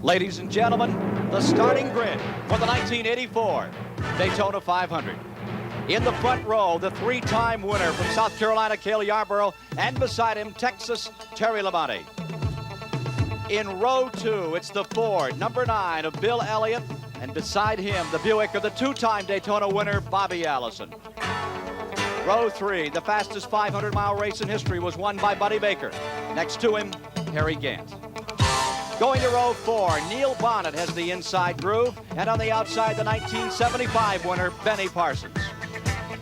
Ladies and gentlemen, the starting grid for the 1984 Daytona 500. In the front row, the three-time winner from South Carolina, Cale Yarborough, and beside him, Texas, Terry Labonte. In row 2, it's the Ford, number 9 of Bill Elliott, and beside him, the Buick of the two-time Daytona winner, Bobby Allison. Row 3, the fastest 500-mile race in history, was won by Buddy Baker. Next to him, Harry Gant. Going to row 4, Neil Bonnet has the inside groove, and on the outside, the 1975 winner, Benny Parsons.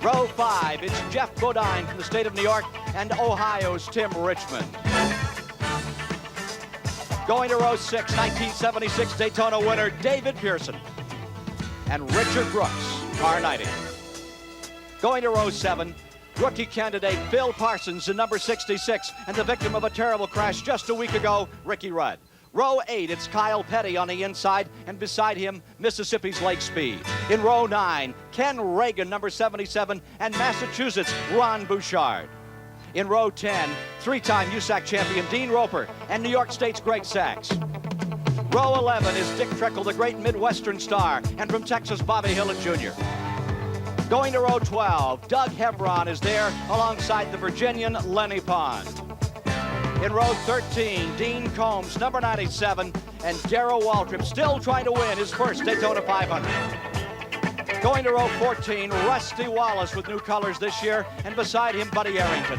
Row 5, it's Jeff Bodine from the state of New York and Ohio's Tim Richmond. Going to row 6, 1976 Daytona winner, David Pearson and Richard Brooks, car 90. Going to row 7, rookie candidate Phil Parsons in number 66 and the victim of a terrible crash just a week ago, Ricky Rudd. Row 8, it's Kyle Petty on the inside, and beside him, Mississippi's Lake Speed. In row 9, Ken Reagan, number 77, and Massachusetts' Ron Bouchard. In row 10, three-time USAC champion Dean Roper and New York State's Greg Sachs. Row 11 is Dick Trickle, the great Midwestern star, and from Texas, Bobby Hillett Jr. Going to row 12, Doug Hebron is there alongside the Virginian Lenny Pond. In row 13, Dean Combs, number 97, and Darrell Waltrip still trying to win his first Daytona 500. Going to row 14, Rusty Wallace with new colors this year, and beside him, Buddy Arrington.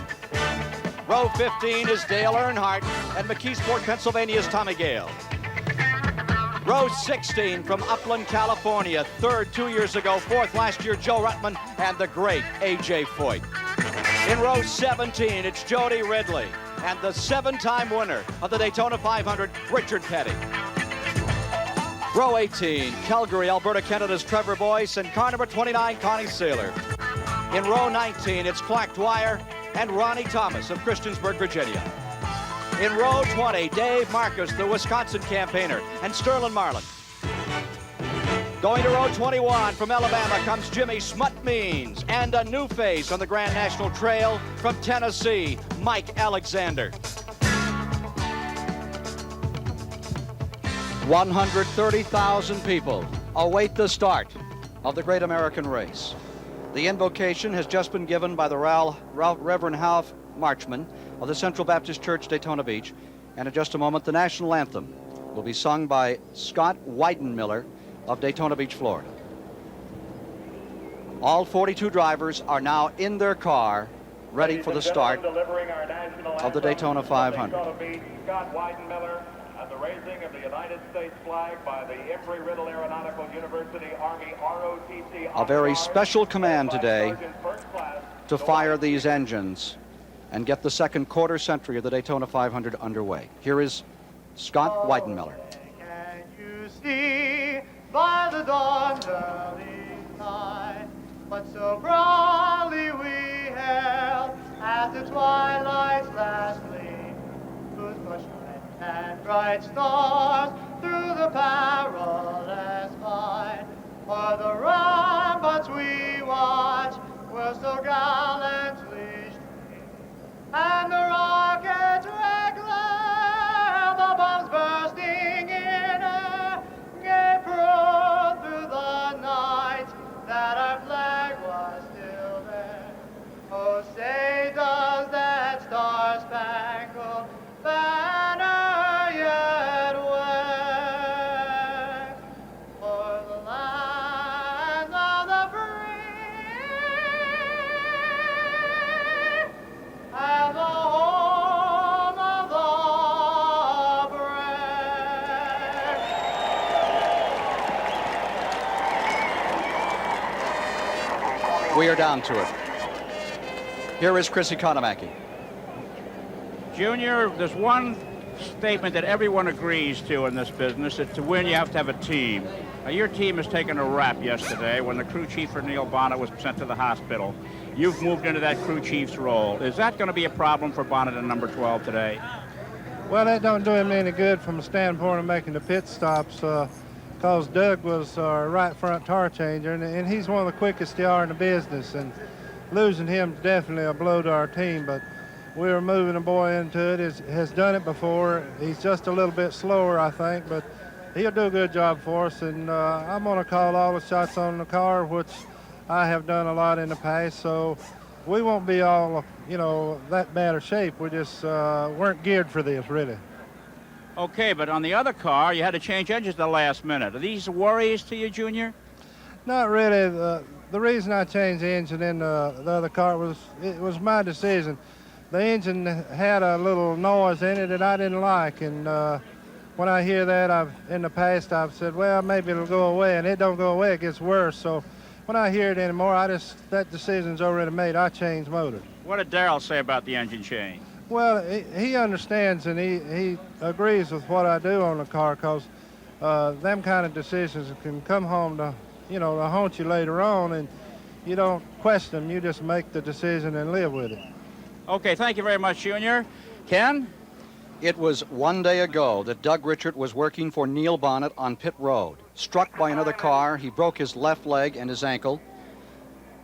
Row 15 is Dale Earnhardt, and McKeesport, Pennsylvania's Tommy Gale. Row 16 from Upland, California, third 2 years ago, fourth last year, Joe Ruttman, and the great A.J. Foyt. In row 17, it's Jody Ridley and the seven-time winner of the Daytona 500, Richard Petty. Row 18, Calgary, Alberta, Canada's Trevor Boyce, and car number 29, Connie Saylor. In row 19, it's Clark Dwyer and Ronnie Thomas of Christiansburg, Virginia. In row 20, Dave Marcus, the Wisconsin campaigner, and Sterling Marlin. Going to row 21, from Alabama comes Jimmy Smut Means, and a new face on the Grand National Trail from Tennessee, Mike Alexander. 130,000 people await the start of the great American race. The invocation has just been given by the Reverend Ralph Marchman of the Central Baptist Church, Daytona Beach, and in just a moment, the national anthem will be sung by Scott Weidenmiller of Daytona Beach, Florida. All 42 drivers are now in their car, ready for the start of the Daytona 500. Scott Weidenmiller and the raising of the United States flag by the Embry-Riddle Aeronautical University Army ROTC. A very special command today to fire these engines and get the second quarter century of the Daytona 500 underway. Here is Scott Weidenmiller. Can you see by the dawn's early light what so broadly we hailed as the twilight's last gleam, whose bushlight and bright stars through the perilous fight, for the ramparts we watch were so gallantly streamed, and the rockets regular, the bombs bursting in air, gave proof through the night that our flag was still there. Oh, say does that star-spangled banner yet wave for the land of the free and the home of the brave. We are down to it. Here is Chris Economaki. Junior, there's one statement that everyone agrees to in this business, that to win you have to have a team. Now, your team has taken a rap yesterday when the crew chief for Neil Bonnet was sent to the hospital. You've moved into that crew chief's role. Is that going to be a problem for Bonnet in number 12 today? Well, that don't do him any good from the standpoint of making the pit stops, because Doug was our right front tire changer, and he's one of the quickest they are in the business, and losing him is definitely a blow to our team, but we were moving a boy into it. Has done it before. He's just a little bit slower, I think, but he'll do a good job for us, and I'm going to call all the shots on the car, which I have done a lot in the past, so we won't be all, that bad of shape. We just weren't geared for this, really. Okay, but on the other car, you had to change engines at the last minute. Are these worries to you, Junior? Not really. The reason I changed the engine in the other car was my decision. The engine had a little noise in it that I didn't like, and when I hear that, in the past I've said, well, maybe it'll go away, and it don't go away, it gets worse. So when I hear it anymore, that decision's already made. I changed motors. What did Darrell say about the engine change? Well, he understands, and he agrees with what I do on the car, because them kind of decisions can come home to haunt you later on, and you don't question them. You just make the decision and live with it. Okay, thank you very much, Junior. Ken? It was one day ago that Doug Richard was working for Neil Bonnet on pit road. Struck by another car, he broke his left leg and his ankle.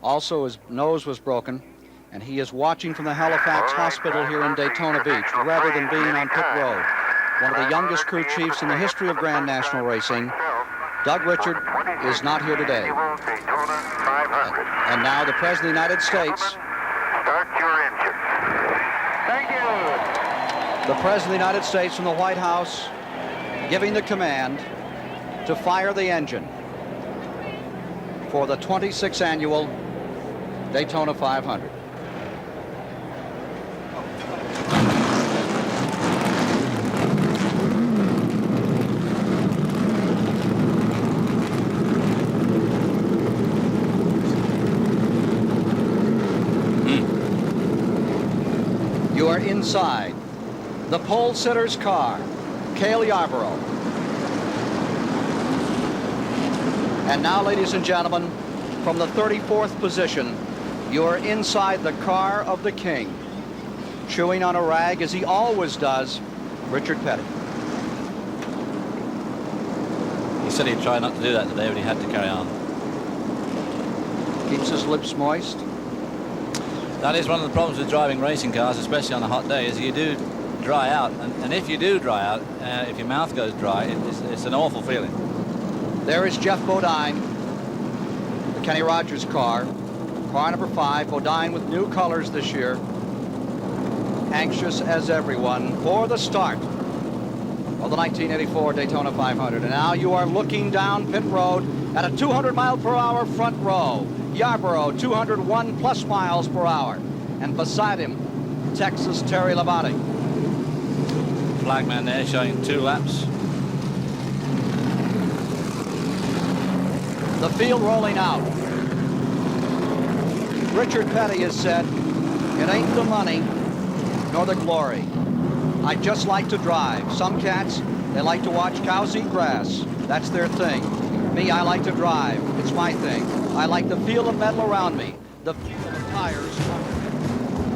Also, his nose was broken, and he is watching from the Halifax Hospital here in Daytona Beach rather than being on pit road. One of the youngest crew chiefs in the history of Grand National Racing, Doug Richard, is not here today. And now the President of the United States. Start your engine. Thank you. The President of the United States from the White House giving the command to fire the engine for the 26th annual Daytona 500. You are inside the pole sitter's car, Cale Yarborough. And now, ladies and gentlemen, from the 34th position, you are inside the car of the king, chewing on a rag as he always does, Richard Petty. He said he'd try not to do that today, but he had to carry on. Keeps his lips moist. That is one of the problems with driving racing cars, especially on a hot day, is you do dry out. And if you do dry out, if your mouth goes dry, it's an awful feeling. There is Jeff Bodine, the Kenny Rogers car number 5, Bodine with new colors this year. Anxious as everyone for the start of the 1984 Daytona 500. And now you are looking down pit road at a 200-mile-per-hour front row. Yarborough, 201 plus miles per hour. And beside him, Texas Terry Labonte. Flagman there showing 2 laps. The field rolling out. Richard Petty has said, it ain't the money nor the glory. I just like to drive. Some cats, they like to watch cows eat grass. That's their thing. Me, I like to drive. It's my thing. I like the feel of metal around me, the feel of the tires.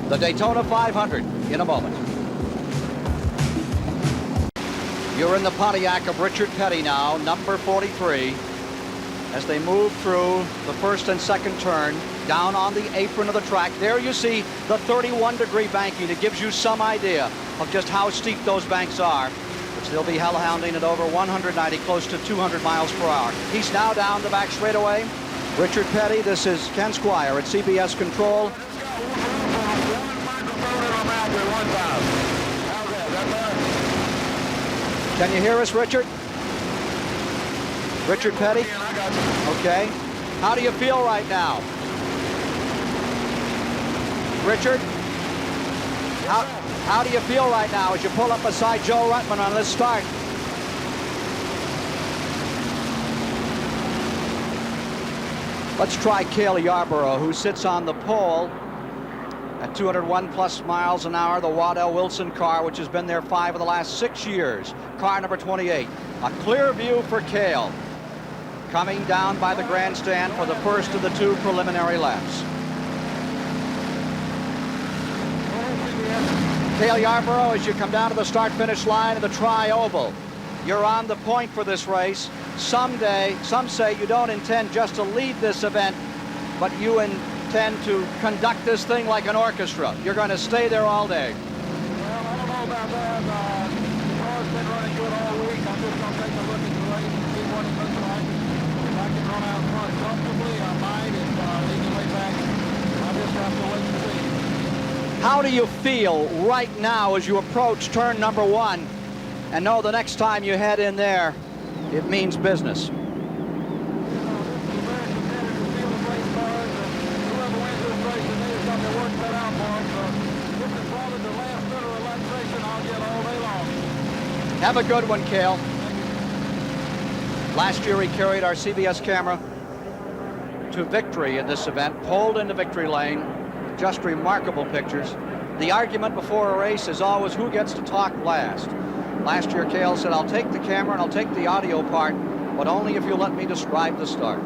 The Daytona 500 in a moment. You're in the Pontiac of Richard Petty now, number 43, as they move through the first and second turn, down on the apron of the track. There you see the 31-degree banking. It gives you some idea of just how steep those banks are, which they'll be hellhounding at over 190, close to 200 miles per hour. He's now down the back straightaway. Richard Petty, this is Ken Squire at CBS Control. Can you hear us, Richard? Richard Petty? Okay. How do you feel right now? Richard? How do you feel right now as you pull up beside Joe Ruttman on this start? Let's try Cale Yarborough, who sits on the pole at 201 plus miles an hour, the Waddell Wilson car, which has been there 5 of the last 6 years. Car number 28. A clear view for Cale, coming down by the grandstand for the first of the 2 preliminary laps. Cale Yarborough, as you come down to the start-finish line of the Tri-Oval, you're on the point for this race. Someday, some say you don't intend just to lead this event, but you intend to conduct this thing like an orchestra. You're going to stay there all day. Well, I don't know about that. The car's been running good all week. I'm just going to take a look at the How do you feel right now as you approach turn number 1 and know the next time you head in there, it means business? Have a good one, Cale. Last year he carried our CBS camera to victory in this event, pulled into victory lane, just remarkable pictures. The argument before a race is always who gets to talk last. Last year Cale said, I'll take the camera and I'll take the audio part, but only if you let me describe the start.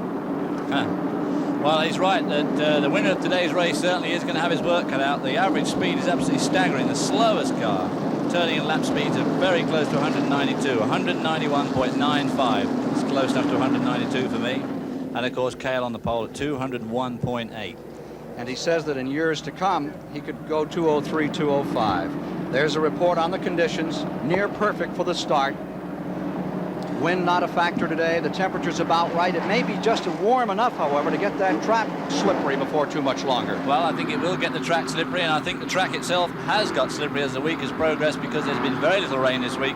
Well, he's right that the winner of today's race certainly is going to have his work cut out. The average speed is absolutely staggering. The slowest car turning and lap speeds are very close to 192, 191.95. It's close enough to 192 for me. And of course, Cale on the pole at 201.8. And he says that in years to come, he could go 203, 205. There's a report on the conditions, near perfect for the start. Wind not a factor today. The temperature's about right. It may be just warm enough, however, to get that track slippery before too much longer. Well, I think it will get the track slippery, and I think the track itself has got slippery as the week has progressed because there's been very little rain this week.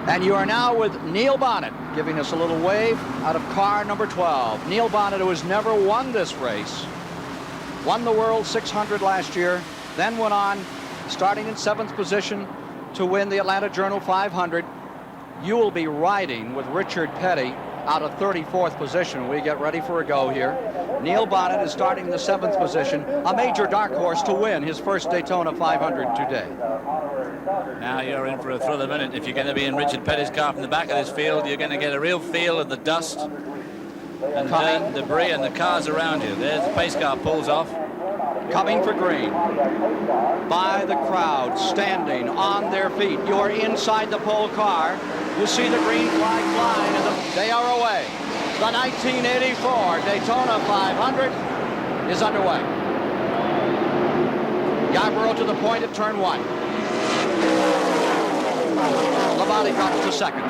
And you are now with Neil Bonnet giving us a little wave out of car number 12. Neil Bonnet, who has never won this race, won the World 600 last year, then went on, starting in 7th position, to win the Atlanta Journal 500. You will be riding with Richard Petty out of 34th position when we get ready for a go here. Neil Bonnet is starting in the 7th position, a major dark horse to win his first Daytona 500 today. Now you're in for a thrill of a minute. If you're going to be in Richard Petty's car from the back of this field, you're going to get a real feel of the dust and dirt, debris, and the cars around you. There's the pace car pulls off. Coming for green by the crowd standing on their feet. You're inside the pole car. You see the green flag flying, and they are away. The 1984 Daytona 500 is underway. Yarborough to the point at turn 1. Labonte drops to second.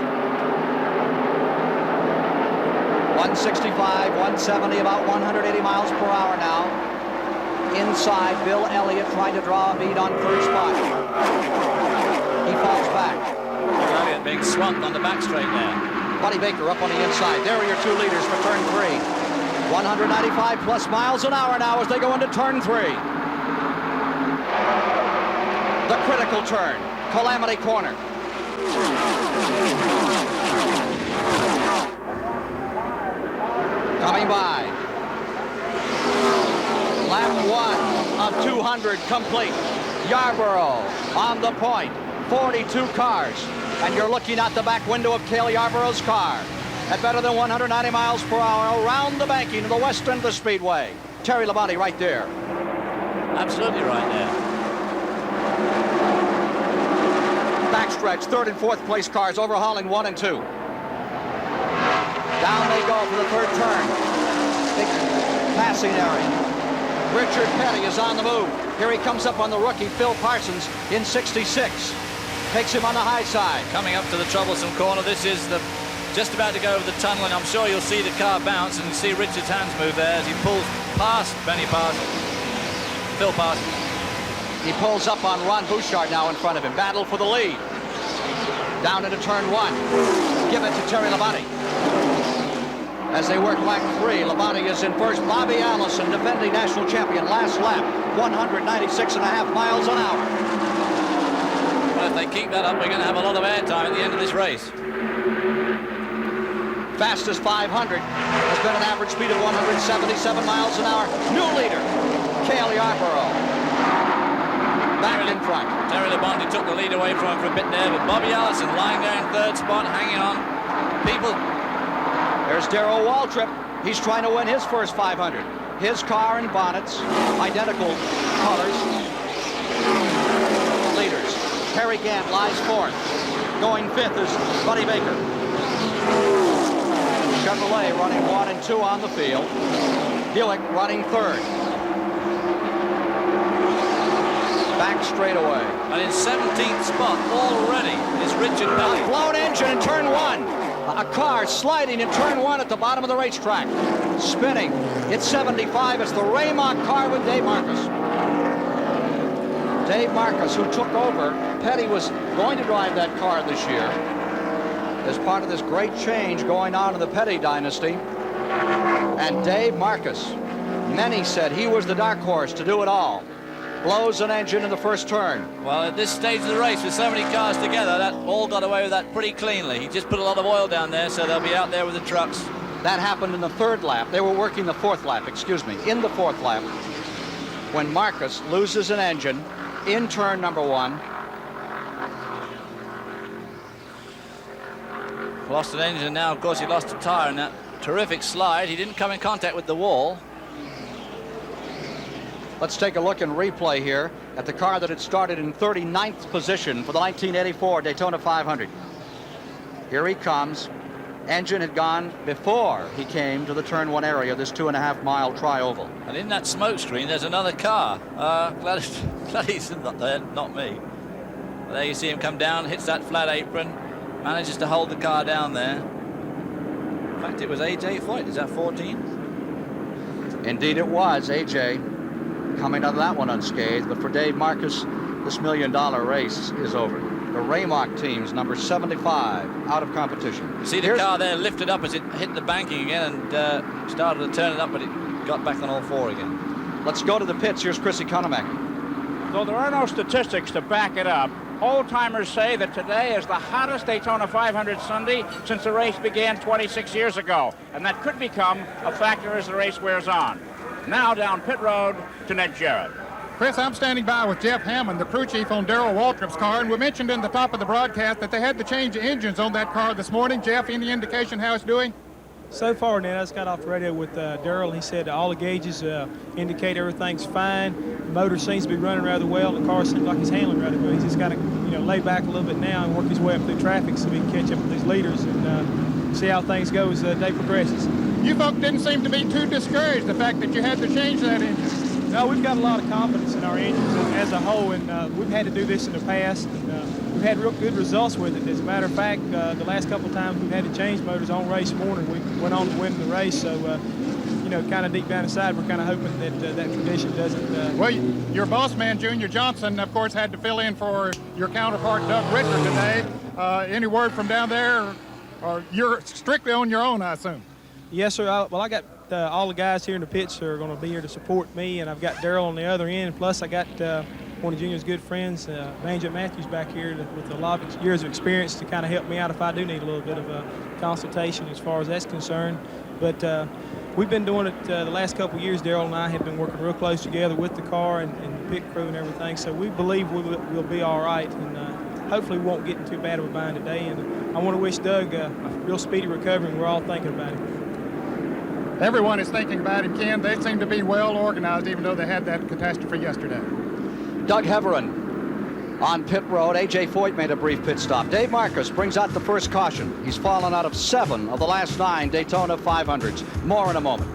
165, 170, about 180 miles per hour now. Inside, Bill Elliott trying to draw a bead on third spot. He falls back. Elliott being swamped on the back straight there. Buddy Baker up on the inside. There are your two leaders for turn 3. 195 plus miles an hour now as they go into turn 3. The critical turn, Calamity Corner. Coming by. Lap 1 of 200 complete. Yarborough on the point. 42 cars. And you're looking out the back window of Cale Yarborough's car at better than 190 miles per hour around the banking of the west end of the Speedway. Terry Labonte right there. Absolutely right there. Backstretch, 3rd and 4th place cars overhauling 1 and 2. Down they go for the 3rd turn. Big passing area. Richard Petty is on the move. Here he comes up on the rookie Phil Parsons in 66. Takes him on the high side. Coming up to the troublesome corner. This is just about to go over the tunnel, and I'm sure you'll see the car bounce and see Richard's hands move there as he pulls past Phil Parsons. He pulls up on Ron Bouchard now in front of him. Battle for the lead. Down into turn 1. Give it to Terry Labonte. As they work lap 3, Labonte is in first. Bobby Allison, defending national champion, last lap, 196.5 miles an hour. Well, if they keep that up, we're going to have a lot of airtime at the end of this race. Fastest 500 has been an average speed of 177 miles an hour. New leader, Cale Yarborough. Back in front. Terry Labonte took the lead away from him for a bit there, but Bobby Allison lying there in 3rd spot, hanging on. There's Darrell Waltrip. He's trying to win his first 500. His car and Bonnet's identical colors. Leaders. Harry Gant lies 4th. Going 5th is Buddy Baker. Chevrolet running 1 and 2 on the field. Buick running 3rd. Back straightaway. And in 17th spot already is Richard Petty. A blown engine in turn 1. A car sliding in turn 1 at the bottom of the racetrack. Spinning. It's 75. It's the Raymond car with Dave Marcus. Dave Marcus, who took over. Petty was going to drive that car this year as part of this great change going on in the Petty dynasty. And Dave Marcus, many said he was the dark horse to do it all. Blows an engine in the first turn. Well, at this stage of the race, with so many cars together, that all got away with that pretty cleanly. He just put a lot of oil down there, so they'll be out there with the trucks. That happened in the third lap. They were working the fourth lap, excuse me, in the fourth lap, when Marcus loses an engine in turn number 1. Lost an engine, and now, of course, he lost a tire in that terrific slide. He didn't come in contact with the wall. Let's take a look in replay here at the car that had started in 39th position for the 1984 Daytona 500. Here he comes. Engine had gone before he came to the turn 1 area, this 2.5-mile tri-oval. And in that smoke screen, there's another car. Glad he's not there, not me. But there you see him come down, hits that flat apron, manages to hold the car down there. In fact, it was A.J. Foyt. Is that 14? Indeed it was. A.J. coming out of that one unscathed. But for Dave Marcus, this $1 million race is over. The Raymock team's number 75 out of competition. You see the car there lifted up as it hit the banking again and started to turn it up, but it got back on all four again. Let's go to the pits. Here's Chris Economack. Though there are no statistics to back it up, old-timers say that today is the hottest Daytona 500 Sunday since the race began 26 years ago, and that could become a factor as the race wears on. Now down pit road to Ned Jarrett. Chris, I'm standing by with Jeff Hammond, the crew chief on Darrell Waltrip's car, and we mentioned in the top of the broadcast that they had to change engines on that car this morning. Jeff, any indication how it's doing? So far, Ned, I just got off the radio with Darrell, and he said all the gauges indicate everything's fine. The motor seems to be running rather well. The car seems like he's handling rather well. He's just got to, lay back a little bit now and work his way up through traffic so he can catch up with these leaders and see how things go as the day progresses. You folks didn't seem to be too discouraged, the fact that you had to change that engine. No, we've got a lot of confidence in our engines as a whole, and we've had to do this in the past. And, we've had real good results with it. As a matter of fact, the last couple of times we've had to change motors on race morning, we went on to win the race. So, kind of deep down inside, we're kind of hoping that that tradition doesn't. Well, your boss man, Junior Johnson, of course, had to fill in for your counterpart, Doug Ritter, today. Any word from down there, or you're strictly on your own, I assume? Yes, sir. I got all the guys here in the pits are going to be here to support me, and I've got Darrell on the other end. Plus, I got one of Junior's good friends, Banjo Matthews, back here with a lot of years of experience to kind of help me out if I do need a little bit of a consultation as far as that's concerned. But we've been doing it the last couple of years. Darrell and I have been working real close together with the car and the pit crew and everything. So we believe we'll be all right, and hopefully we won't get in too bad of a bind today. And I want to wish Doug a real speedy recovery, and we're all thinking about him. Everyone is thinking about him, Ken. They seem to be well organized, even though they had that catastrophe yesterday. Doug Heverin on pit road. A.J. Foyt made a brief pit stop. Dave Marcus brings out the first caution. He's fallen out of 7 of the last 9 Daytona 500s. More in a moment.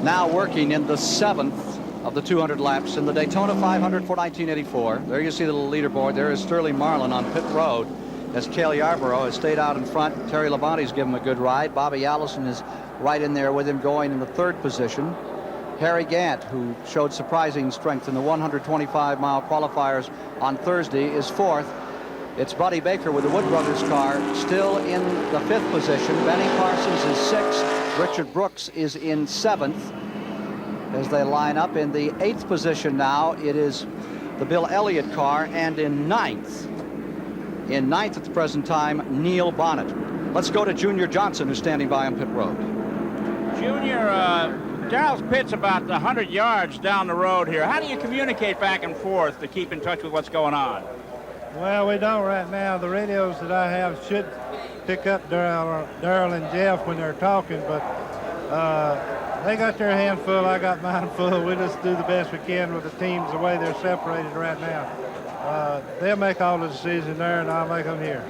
Now working in the 7th of the 200 laps in the Daytona 500 for 1984. There you see the little leaderboard. There is Sterling Marlin on pit road, as Cale Yarborough has stayed out in front. Terry Labonte's given him a good ride. Bobby Allison is right in there with him, going in the 3rd position. Harry Gant, who showed surprising strength in the 125-mile qualifiers on Thursday, is 4th. It's Buddy Baker with the Wood Brothers car still in the 5th position. Benny Parsons is 6th. Richard Brooks is in 7th. As they line up in the 8th position now, it is the Bill Elliott car, and in 9th. In 9th at the present time, Neil Bonnet. Let's go to Junior Johnson, who's standing by on pit road. Junior, Darrell's pit's about 100 yards down the road here. How do you communicate back and forth to keep in touch with what's going on? Well, we don't right now. The radios that I have should pick up Darrell and Jeff when they're talking, but they got their hand full, I got mine full. We just do the best we can with the teams the way they're separated right now. They'll make all the decisions there, and I'll make them here.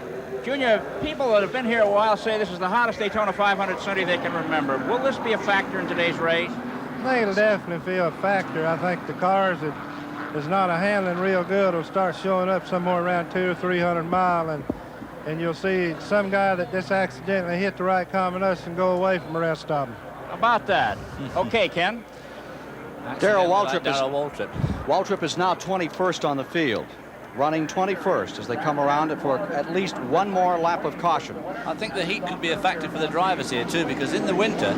Junior, people that have been here a while say this is the hottest Daytona 500 Sunday they can remember. Will this be a factor in today's race? I think it'll definitely be a factor. I think the cars that is not a handling real good will start showing up somewhere around 200 or 300 mile, and you'll see some guy that just accidentally hit the right combination go away from the rest of them. About that. Okay, Ken. Darrell Waltrip, Waltrip is now 21st on the field, running 21st as they come around for at least one more lap of caution. I think the heat could be a factor for the drivers here too, because in the winter,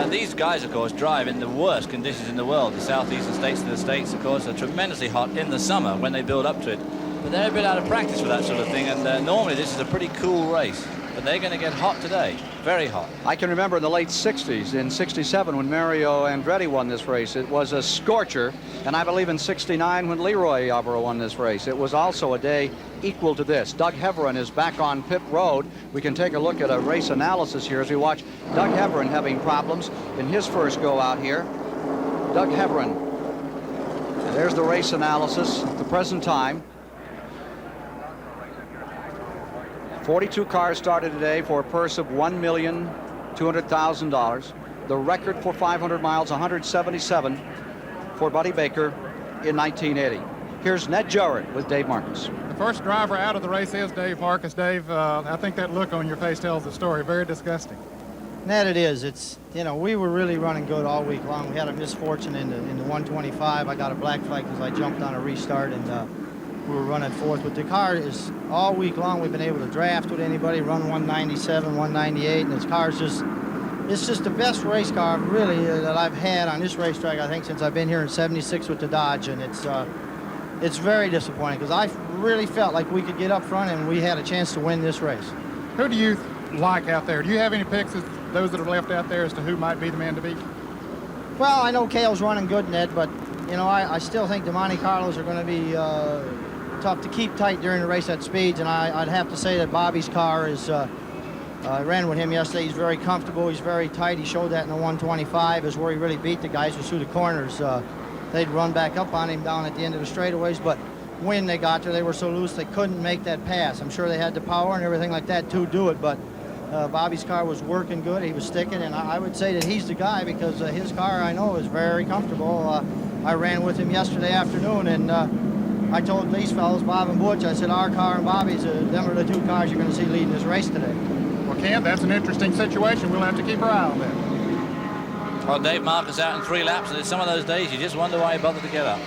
these guys, of course, drive in the worst conditions in the world. The southeastern states of the States, of course, are tremendously hot in the summer when they build up to it. But they're a bit out of practice for that sort of thing, and normally this is a pretty cool race. But they're going to get hot today, very hot. I can remember in the late 60s, in 67, when Mario Andretti won this race, it was a scorcher. And I believe in 69, when Leroy Yarborough won this race, it was also a day equal to this. Doug Heverin is back on pit road. We can take a look at a race analysis here as we watch Doug Heverin having problems in his first go out here. Doug Heverin. There's the race analysis at the present time. 42 cars started today for a purse of $1,200,000. The record for 500 miles, 177 for Buddy Baker in 1980. Here's Ned Jarrett with Dave Marcus. The first driver out of the race is Dave Marcus. Dave, I think that look on your face tells the story. Very disgusting. Ned, it is. It's, you know, we were really running good all week long. We had a misfortune in the 125. I got a black flag because I jumped on a restart, and we were running fourth. But the car is, all week long, we've been able to draft with anybody, run 197, 198, and this car's just, it's just the best race car, really, that I've had on this racetrack, I think, since I've been here in '76 with the Dodge, and it's very disappointing because I really felt like we could get up front and we had a chance to win this race. Who do you like out there? Do you have any picks of those that are left out there as to who might be the man to beat? Well, I know Cale's running good, Ned, but, you know, I still think the Monte Carlos are going to be tough to keep tight during the race at speeds, and I'd have to say that Bobby's car is, I ran with him yesterday. He's very comfortable. He's very tight. He showed that in the 125 is where he really beat the guys was through the corners. They'd run back up on him down at the end of the straightaways, but when they got there, they were so loose they couldn't make that pass. I'm sure they had the power and everything like that to do it, but Bobby's car was working good. He was sticking, and I would say that he's the guy because his car, I know, is very comfortable. I ran with him yesterday afternoon, and I told these fellows, Bob and Butch, I said, our car and Bobby's, them are the two cars you're going to see leading this race today. Well, Ken, that's an interesting situation. We'll have to keep our eye on that. Well, Dave Marcus out in 3 laps, and it's some of those days you just wonder why he bothered to get up.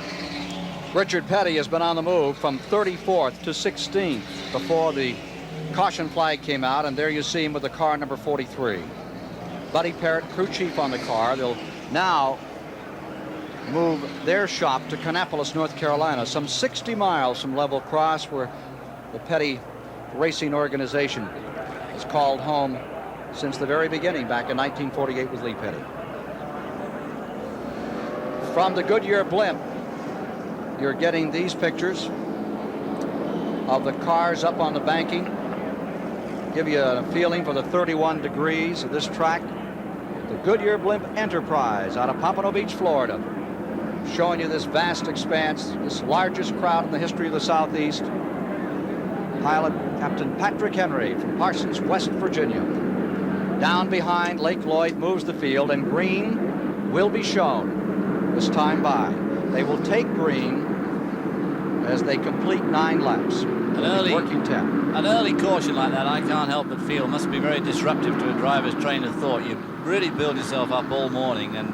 Richard Petty has been on the move from 34th to 16th before the caution flag came out, and there you see him with the car number 43. Buddy Parrott, crew chief on the car. They'll now move their shop to Kannapolis, North Carolina, some 60 miles from Level Cross, where the Petty Racing Organization has called home since the very beginning, back in 1948 with Lee Petty. From the Goodyear blimp, you're getting these pictures of the cars up on the banking. Give you a feeling for the 31 degrees of this track. The Goodyear Blimp Enterprise out of Pompano Beach, Florida, showing you this vast expanse, this largest crowd in the history of the Southeast. Pilot Captain Patrick Henry from Parsons, West Virginia. Down behind, Lake Lloyd moves the field, and green will be shown this time by. They will take green as they complete 9 laps. Working 10. An early caution like that, I can't help but feel, must be very disruptive to a driver's train of thought. You really build yourself up all morning, and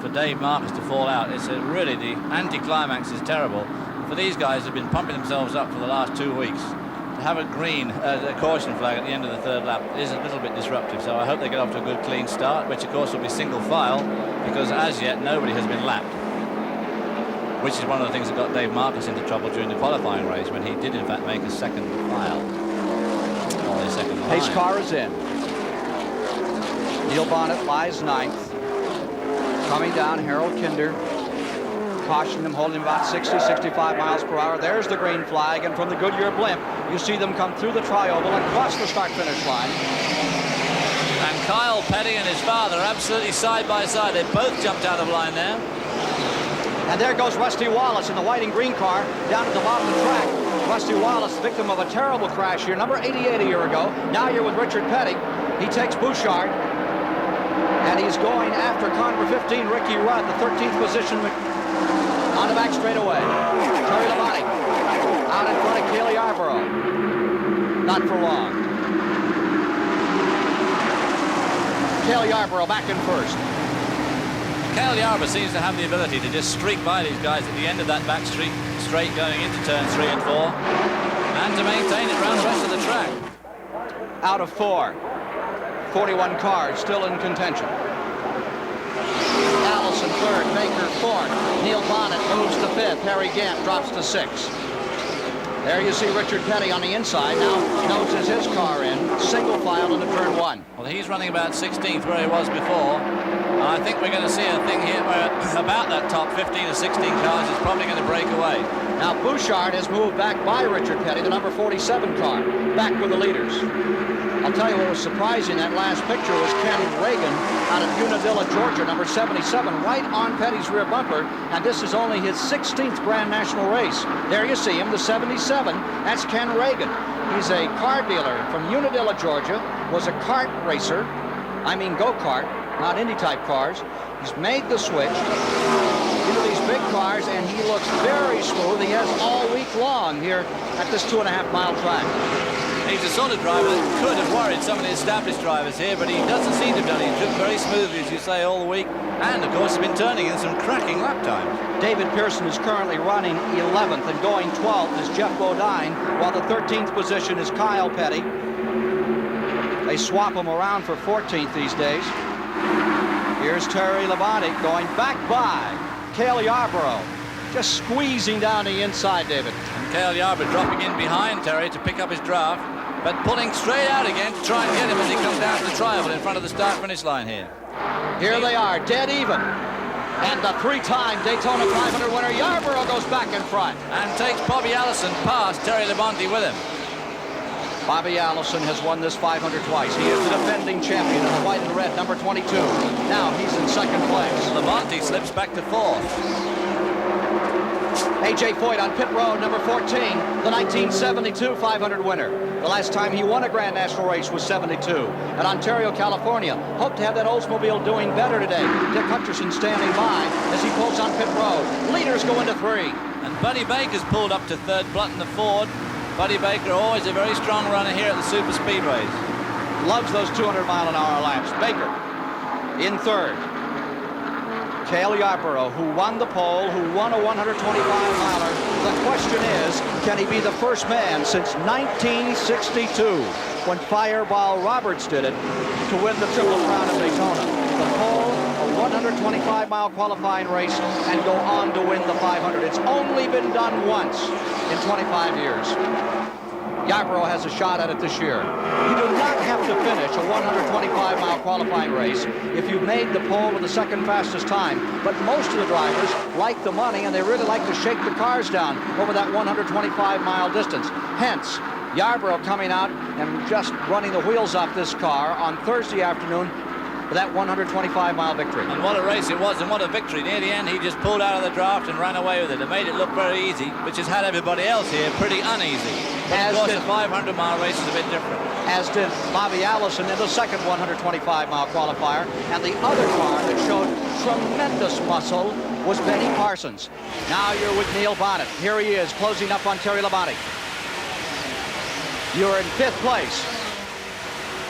for Dave Marcus to fall out, it's really, the anticlimax is terrible. For these guys who've been pumping themselves up for the last 2 weeks, to have a green a caution flag at the end of the 3rd lap is a little bit disruptive. So I hope they get off to a good clean start, which of course will be single file, because as yet nobody has been lapped, which is one of the things that got Dave Marcus into trouble during the qualifying race, when he did in fact make a second file. Or a second line. Pace car is in. Neil Bonnet lies 9th. Coming down, Harold Kinder cautioning him, holding about 60, 65 miles per hour. There's the green flag, and from the Goodyear blimp, you see them come through the tri-oval and cross the start-finish line. And Kyle Petty and his father absolutely side by side. They both jumped out of line there. And there goes Rusty Wallace in the white and green car down at the bottom of the track. Rusty Wallace, victim of a terrible crash here, number 88 a year ago. Now you're with Richard Petty. He takes Bouchard, and he's going after car number 15, Ricky Rudd, the 13th position on the back straightaway. Terry Labonte out in front of Cale Yarborough. Not for long. Cale Yarborough back in first. Cale Yarborough seems to have the ability to just streak by these guys at the end of that back straight going into turns 3 and 4, and to maintain it around the rest of the track. Out of 4. 41 cars still in contention. Allison third, Baker fourth. Neil Bonnet moves to 5th. Harry Gant drops to 6th. There you see Richard Petty on the inside. Now noses his car in, single file into turn 1. Well, he's running about 16th where he was before. And I think we're going to see a thing here where about that top 15 or 16 cars is probably going to break away. Now Bouchard has moved back by Richard Petty, the number 47 car, back with the leaders. I'll tell you what was surprising, that last picture was Ken Reagan out of Unadilla, Georgia, number 77, right on Petty's rear bumper, and this is only his 16th Grand National race. There you see him, the 77, that's Ken Reagan. He's a car dealer from Unadilla, Georgia, was a kart racer, I mean go-kart, not Indy-type cars. He's made the switch into these big cars, and he looks very smooth. He has all week long here at this 2.5-mile track. He's the sort of driver that could have worried some of the established drivers here, but he doesn't seem to have done it. He took very smoothly, as you say, all the week, and, of course, has been turning in some cracking lap times. David Pearson is currently running 11th, and going 12th is Jeff Bodine, while the 13th position is Kyle Petty. They swap him around for 14th these days. Here's Terry Labonte going back by Cale Yarborough, just squeezing down the inside, David. And Cale Yarborough dropping in behind Terry to pick up his draft, but pulling straight out again to try and get him as he comes down to the tri-oval in front of the start-finish line here. Here they are, dead even. And the 3-time Daytona 500 winner, Yarborough, goes back in front. And takes Bobby Allison past Terry Labonte with him. Bobby Allison has won this 500 twice. He is the defending champion in the white and red, number 22. Now he's in second place. Labonte slips back to 4th. A.J. Foyt on pit road, number 14, the 1972 500 winner. The last time he won a Grand National race was 72. At Ontario, California. Hope to have that Oldsmobile doing better today. Dick Hutcherson standing by as he pulls on pit road. Leaders go into 3. And Buddy Baker's pulled up to 3rd, Blunt the Ford. Buddy Baker, always a very strong runner here at the super speedways. Loves those 200-mile-an-hour laps. Baker in 3rd. Cale Yarborough, who won the pole, who won a 125-miler. The question is, can he be the first man since 1962, when Fireball Roberts did it, to win the Triple Crown of Daytona? The pole, a 125-mile qualifying race, and go on to win the 500. It's only been done once in 25 years. Yarborough has a shot at it this year. You do not have to finish a 125-mile qualifying race if you've made the pole with the second fastest time. But most of the drivers like the money, and they really like to shake the cars down over that 125-mile distance. Hence, Yarborough coming out and just running the wheels off this car on Thursday afternoon for that 125-mile victory. And what a race it was, and what a victory. Near the end, he just pulled out of the draft and ran away with it. It made it look very easy, which has had everybody else here pretty uneasy. But of course, the 500-mile race is a bit different. As did Bobby Allison in the second 125-mile qualifier. And the other car that showed tremendous muscle was Benny Parsons. Now you're with Neil Bonnet. Here he is, closing up on Terry Labonte. You're in 5th place.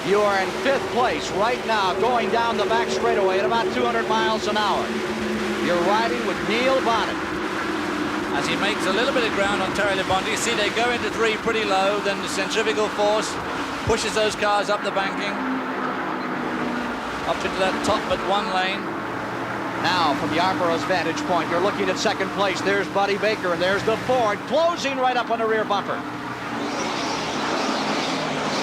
You are in 5th place right now, going down the back straightaway at about 200 miles an hour. You're riding with Neil Bonnet. As he makes a little bit of ground on Terry Labonte, you see they go into 3 pretty low, then the centrifugal force pushes those cars up the banking, up into that top but 1 lane. Now, from Yarborough's vantage point, you're looking at second place. There's Buddy Baker, and there's the Ford, closing right up on the rear bumper.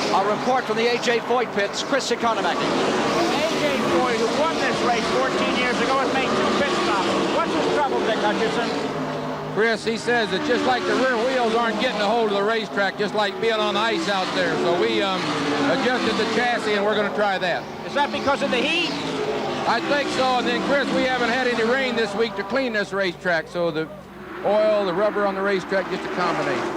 A report from the A.J. Foyt pits, Chris Economaki. A.J. Foyt, who won this race 14 years ago, has made 2 pit stops. What's his trouble, Dick Hutcherson? Chris, he says that just like the rear wheels aren't getting a hold of the racetrack, just like being on ice out there. So we adjusted the chassis, and we're going to try that. Is that because of the heat? I think so. And then, Chris, we haven't had any rain this week to clean this racetrack. So the oil, the rubber on the racetrack, just a combination.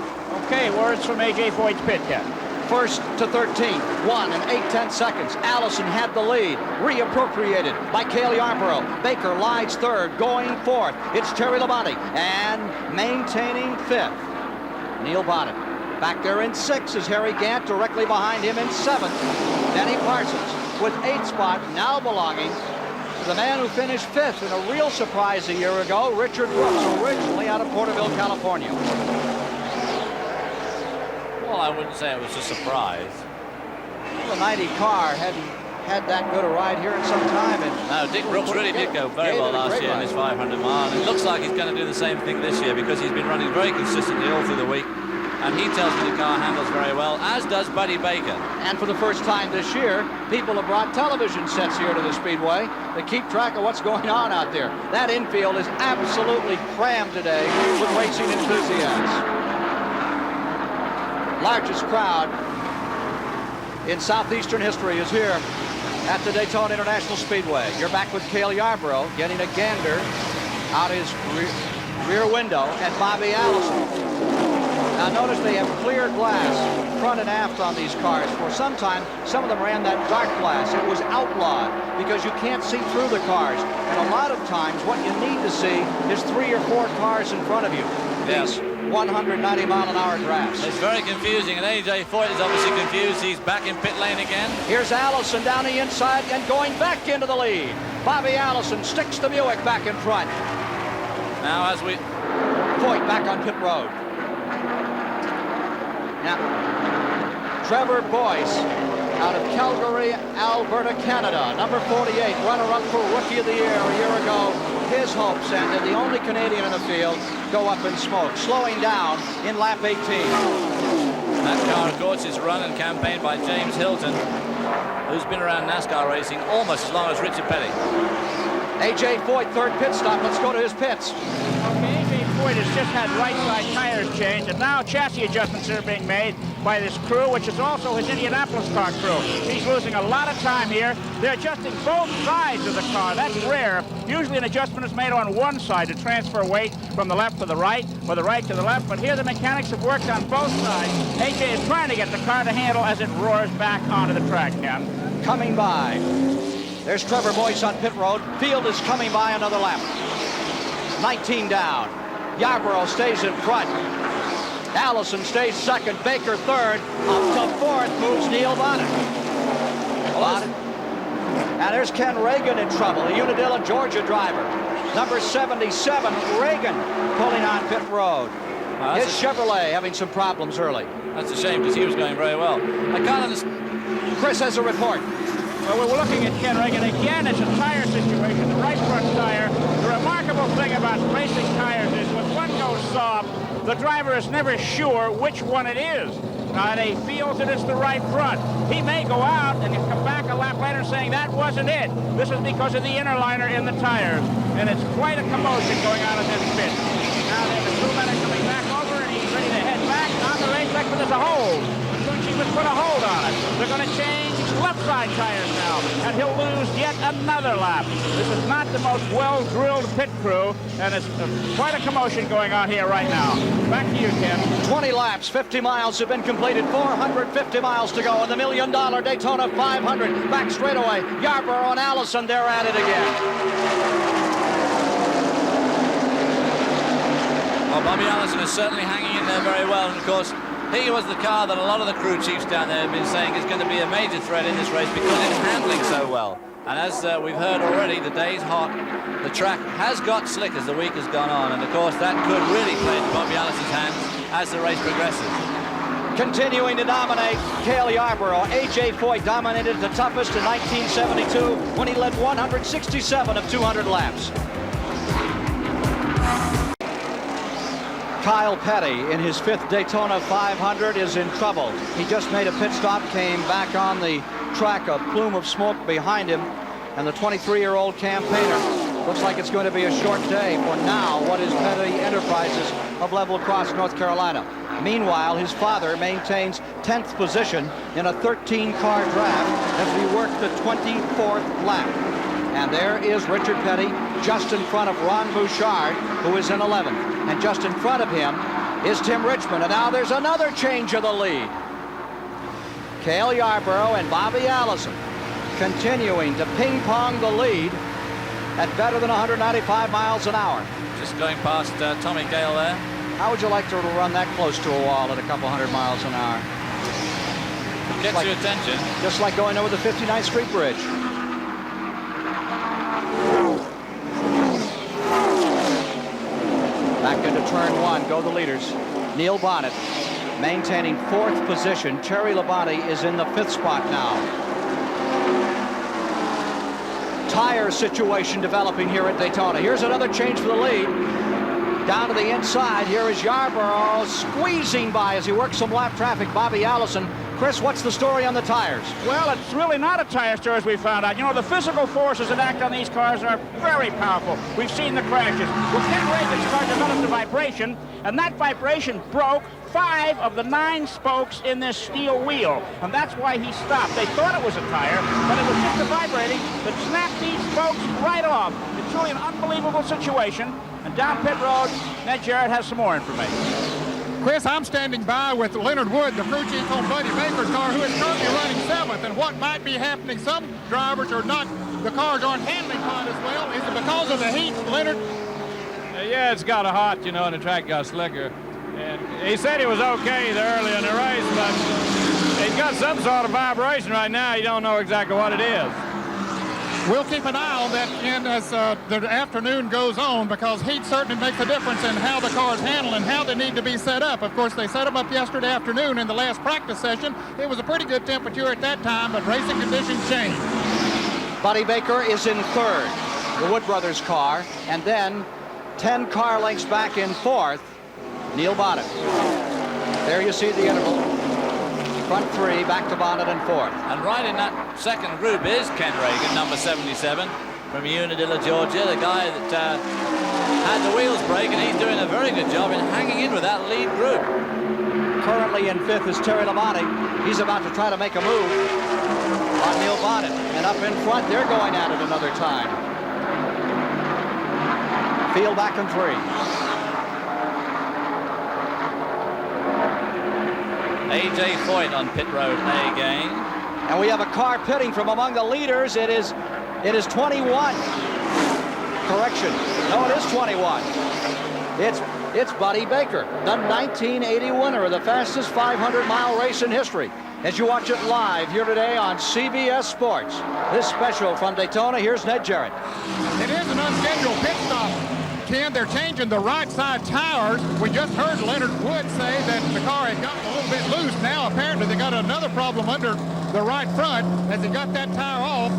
Okay, words from A.J. Foyt's pit cat. 1st to 13th, 1 and 8/10 seconds. Allison had the lead, reappropriated by Cale Yarborough. Baker lies 3rd, going 4th. It's Terry Labonte, and maintaining 5th, Neil Bonnet. Back there in 6th is Harry Gant, directly behind him in 7th. Benny Parsons with 8th spot now belonging the man who finished 5th in a real surprise a year ago, Richard Brooks, originally out of Porterville, California. Well, I wouldn't say it was a surprise. The 90 car hadn't had that good a ride here in some time. And no, Dick Brooks really did go very well last year in this 500 mile. And it looks like he's going to do the same thing this year because he's been running very consistently all through the week. And he tells me the car handles very well, as does Buddy Baker. And for the first time this year, people have brought television sets here to the Speedway to keep track of what's going on out there. That infield is absolutely crammed today with racing enthusiasts. Largest crowd in southeastern history is here at the Daytona International Speedway. You're back with Cale Yarborough getting a gander out his rear window at Bobby Allison. Now notice they have clear glass front and aft on these cars. For some time, some of them ran that dark glass. It was outlawed because you can't see through the cars. And a lot of times what you need to see is 3 or 4 cars in front of you. These 190 mile an hour drafts. It's very confusing, and A.J. Foyt is obviously confused. He's back in pit lane again. Here's Allison down the inside and going back into the lead. Bobby Allison sticks the Buick back in front. Now as we... Foyt back on pit road. Now, Trevor Boyce out of Calgary, Alberta, Canada. Number 48, runner-up for Rookie of the Year a year ago. His hopes ended. The only Canadian in the field go up in smoke, slowing down in lap 18. That car, of course, is run and campaigned by James Hilton, who's been around NASCAR racing almost as long as Richard Petty. A.J. Foyt, third pit stop. Let's go to his pits. Okay, A.J. Foyt has just had right side tires changed, and now chassis adjustments are being made by this crew, which is also his Indianapolis car crew. He's losing a lot of time here. They're adjusting both sides of the car. That's rare. Usually an adjustment is made on one side to transfer weight from the left to the right, or the right to the left, but here the mechanics have worked on both sides. A.J. is trying to get the car to handle as it roars back onto the track, Ken. Coming by. There's Trevor Boyce on pit road. Field is coming by another lap. 19 down. Yarborough stays in front. Allison stays second. Baker third. Up to fourth moves Neil Bonnet. And there's Ken Reagan in trouble, the Unadilla, Georgia driver. Number 77, Reagan, pulling on pit road. His Chevrolet having some problems early. That's a shame because he was going very well. I can't understand. Chris has a report. Well, we're looking at Ken Reagan again. It's a tire situation, the right front tire. The remarkable thing about racing tires is when one goes soft, the driver is never sure which one it is. Now, he feels that it's the right front. He may go out and come back a lap later saying that wasn't it. This is because of the inner liner in the tires. And it's quite a commotion going on at this pit. Now, there's a crew member coming back over, and he's ready to head back on the racetrack, but there's a hold. He was put a hold on it. They're going to change left side tires now, and he'll lose yet another lap. This is not the most well-drilled pit crew, and it's quite a commotion going on here right now. Back to you, Ken. 20 laps, 50 miles have been completed, 450 miles to go in the $1 million Daytona 500. Back straightaway, Yarborough and Allison, they're at it again. Well, Bobby Allison is certainly hanging in there very well, and of course, he was the car that a lot of the crew chiefs down there have been saying is going to be a major threat in this race because it's handling so well. And as we've heard already, the day's hot. The track has got slick as the week has gone on, and of course that could really play into Bobby Allison's hands as the race progresses. Continuing to dominate, Cale Yarborough. A.J. Foyt dominated the toughest in 1972 when he led 167 of 200 laps. Kyle Petty in his 5th Daytona 500 is in trouble. He just made a pit stop, came back on the track, a plume of smoke behind him, and the 23-year-old campaigner looks like it's going to be a short day for now what is Petty Enterprises of Level Cross, North Carolina. Meanwhile, his father maintains 10th position in a 13-car draft as we work the 24th lap. And there is Richard Petty just in front of Ron Bouchard, who is in 11th. And just in front of him is Tim Richmond. And now there's another change of the lead. Cale Yarborough and Bobby Allison continuing to ping-pong the lead at better than 195 miles an hour. Just going past Tommy Gale there. How would you like to run that close to a wall at a couple hundred miles an hour? Gets your attention. Just like going over the 59th Street Bridge. Back into turn one, go the leaders. Neil Bonnet maintaining 4th position. Terry Labonte is in the 5th spot now. Tire situation developing here at Daytona. Here's another change for the lead. Down to the inside, here is Yarborough squeezing by as he works some lap traffic. Bobby Allison. Chris, what's the story on the tires? Well, it's really not a tire story, as we found out. You know, the physical forces that act on these cars are very powerful. We've seen the crashes. Well, Ken Reagan's car developed a vibration, and that vibration broke 5 of the 9 spokes in this steel wheel, and that's why he stopped. They thought it was a tire, but it was just a vibrating that snapped these spokes right off. It's really an unbelievable situation, and down pit road, Ned Jarrett has some more information. Chris, I'm standing by with Leonard Wood, the crew chief on Buddy Baker's car, who is currently running 7th. And what might be happening, some drivers are not, the cars aren't handling quite as well. Is it because of the heat, Leonard? Yeah, it's got hot, you know, and the track got slicker. And he said he was okay early in the race, but he's got some sort of vibration right now. You don't know exactly what it is. We'll keep an eye on that as the afternoon goes on, because heat certainly makes a difference in how the cars handle and how they need to be set up. Of course, they set them up yesterday afternoon in the last practice session. It was a pretty good temperature at that time, but racing conditions changed. Buddy Baker is in 3rd, the Wood Brothers car, and then 10 car lengths back in 4th, Neil Bonnet. There you see the interval. Front 3, back to Bonnet in 4th. And right in that second group is Ken Reagan, number 77, from Unadilla, Georgia, the guy that had the wheels break, and he's doing a very good job in hanging in with that lead group. Currently in 5th is Terry Labonte. He's about to try to make a move on Neil Bonnet. And up in front, they're going at it another time. Field back in 3. A.J. Foyt on pit road again. And we have a car pitting from among the leaders. It is 21. Correction. No, it is 21. It's Buddy Baker, the 1980 winner of the fastest 500-mile race in history. As you watch it live here today on CBS Sports. This special from Daytona, here's Ned Jarrett. It is an unscheduled pit stop. Ken, they're changing the right side tires. We just heard Leonard Wood say that the car had gotten a little bit loose. Now apparently they got another problem under the right front. As he got that tire off,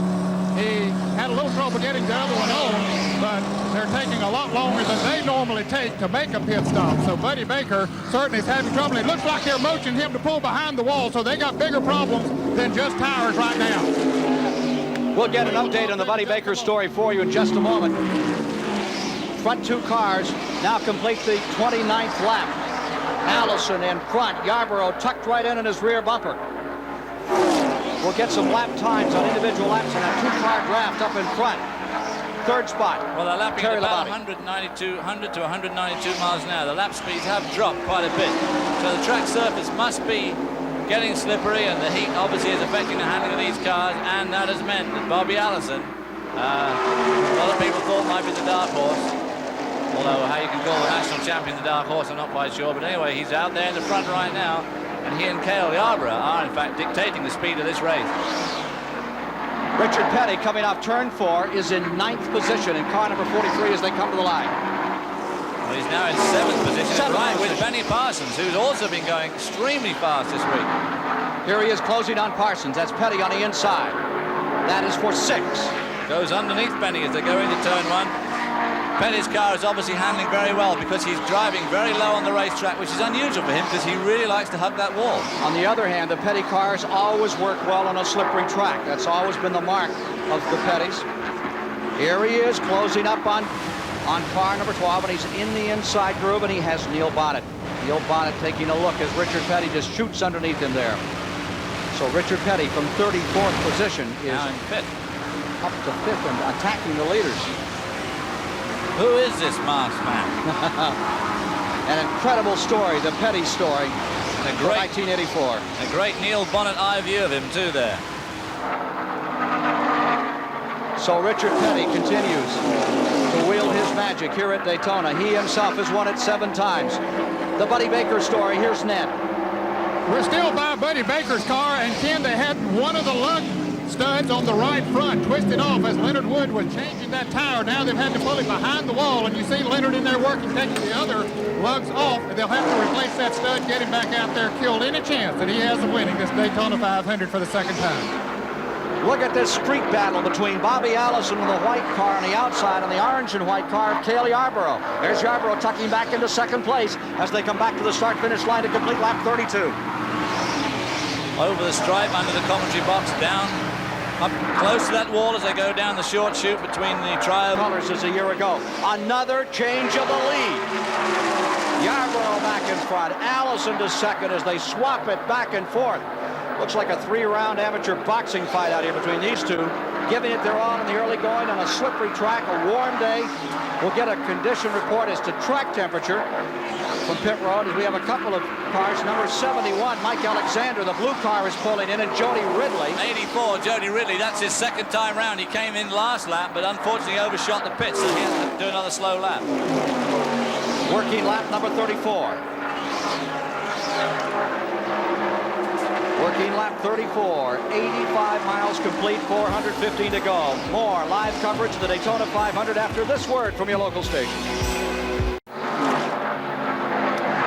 he had a little trouble getting the other one on, but they're taking a lot longer than they normally take to make a pit stop. So Buddy Baker certainly is having trouble. It looks like they're motioning him to pull behind the wall, so they got bigger problems than just tires right now. We'll get an update on the Buddy Baker story for you in just a moment. Front 2 cars now complete the 29th lap. Allison in front, Yarborough tucked right in his rear bumper. We'll get some lap times on individual laps in that 2-car draft up in front. 3rd spot. Well, they're lapping Terry at about Labonte. 100 to 192 miles an hour. The lap speeds have dropped quite a bit. So the track surface must be getting slippery, and the heat obviously is affecting the handling of these cars, and that has meant that Bobby Allison, a lot of people thought might be the dark horse. Although how you can call the national champion the dark horse, I'm not quite sure. But anyway, he's out there in the front right now. And he and Cale Yarborough are, in fact, dictating the speed of this race. Richard Petty, coming off turn 4, is in 9th position in car number 43 as they come to the line. Well, he's now in 7th position, right with Benny Parsons, who's also been going extremely fast this week. Here he is closing on Parsons. That's Petty on the inside. That is for 6. Goes underneath Benny as they go into turn 1. Petty's car is obviously handling very well because he's driving very low on the racetrack, which is unusual for him because he really likes to hug that wall. On the other hand, the Petty cars always work well on a slippery track. That's always been the mark of the Pettys. Here he is closing up on car number 12, and he's in the inside groove, and he has Neil Bonnet. Neil Bonnet taking a look as Richard Petty just shoots underneath him there. So Richard Petty from 34th position is now in 5th. Up to 5th and attacking the leaders. Who is this masked man? An incredible story, the Petty story, from 1984. A great Neil Bonnet eye view of him too there. So Richard Petty continues to wield his magic here at Daytona. He himself has won it 7 times. The Buddy Baker story, here's Ned. We're still by Buddy Baker's car, and Ken, they had one of the studs on the right front twisted off as Leonard Wood was changing that tire. Now they've had to pull it behind the wall, and you see Leonard in there working, taking the other lugs off, and they'll have to replace that stud, get him back out there, killed any chance that he has of winning this Daytona 500 for the second time. Look at this street battle between Bobby Allison in the white car on the outside and the orange and white car of Cale Yarborough. There's Yarborough tucking back into second place as they come back to the start-finish line to complete lap 32. Over the stripe, under the commentary box, down, up close to that wall as they go down the short chute between the trial. Colors as a year ago. Another change of the lead. Yarborough back in front. Allison to second as they swap it back and forth. Looks like a 3-round amateur boxing fight out here between these two, giving it their all in the early going on a slippery track, a warm day. We'll get a condition report as to track temperature from pit road as we have a couple of cars. Number 71, Mike Alexander, the blue car is pulling in, and Jody Ridley. 84, Jody Ridley, that's his second time round. He came in last lap, but unfortunately overshot the pits, so he has to do another slow lap. Working lap number 34. Working lap 34, 85 miles complete, 415 to go. More live coverage of the Daytona 500 after this word from your local station.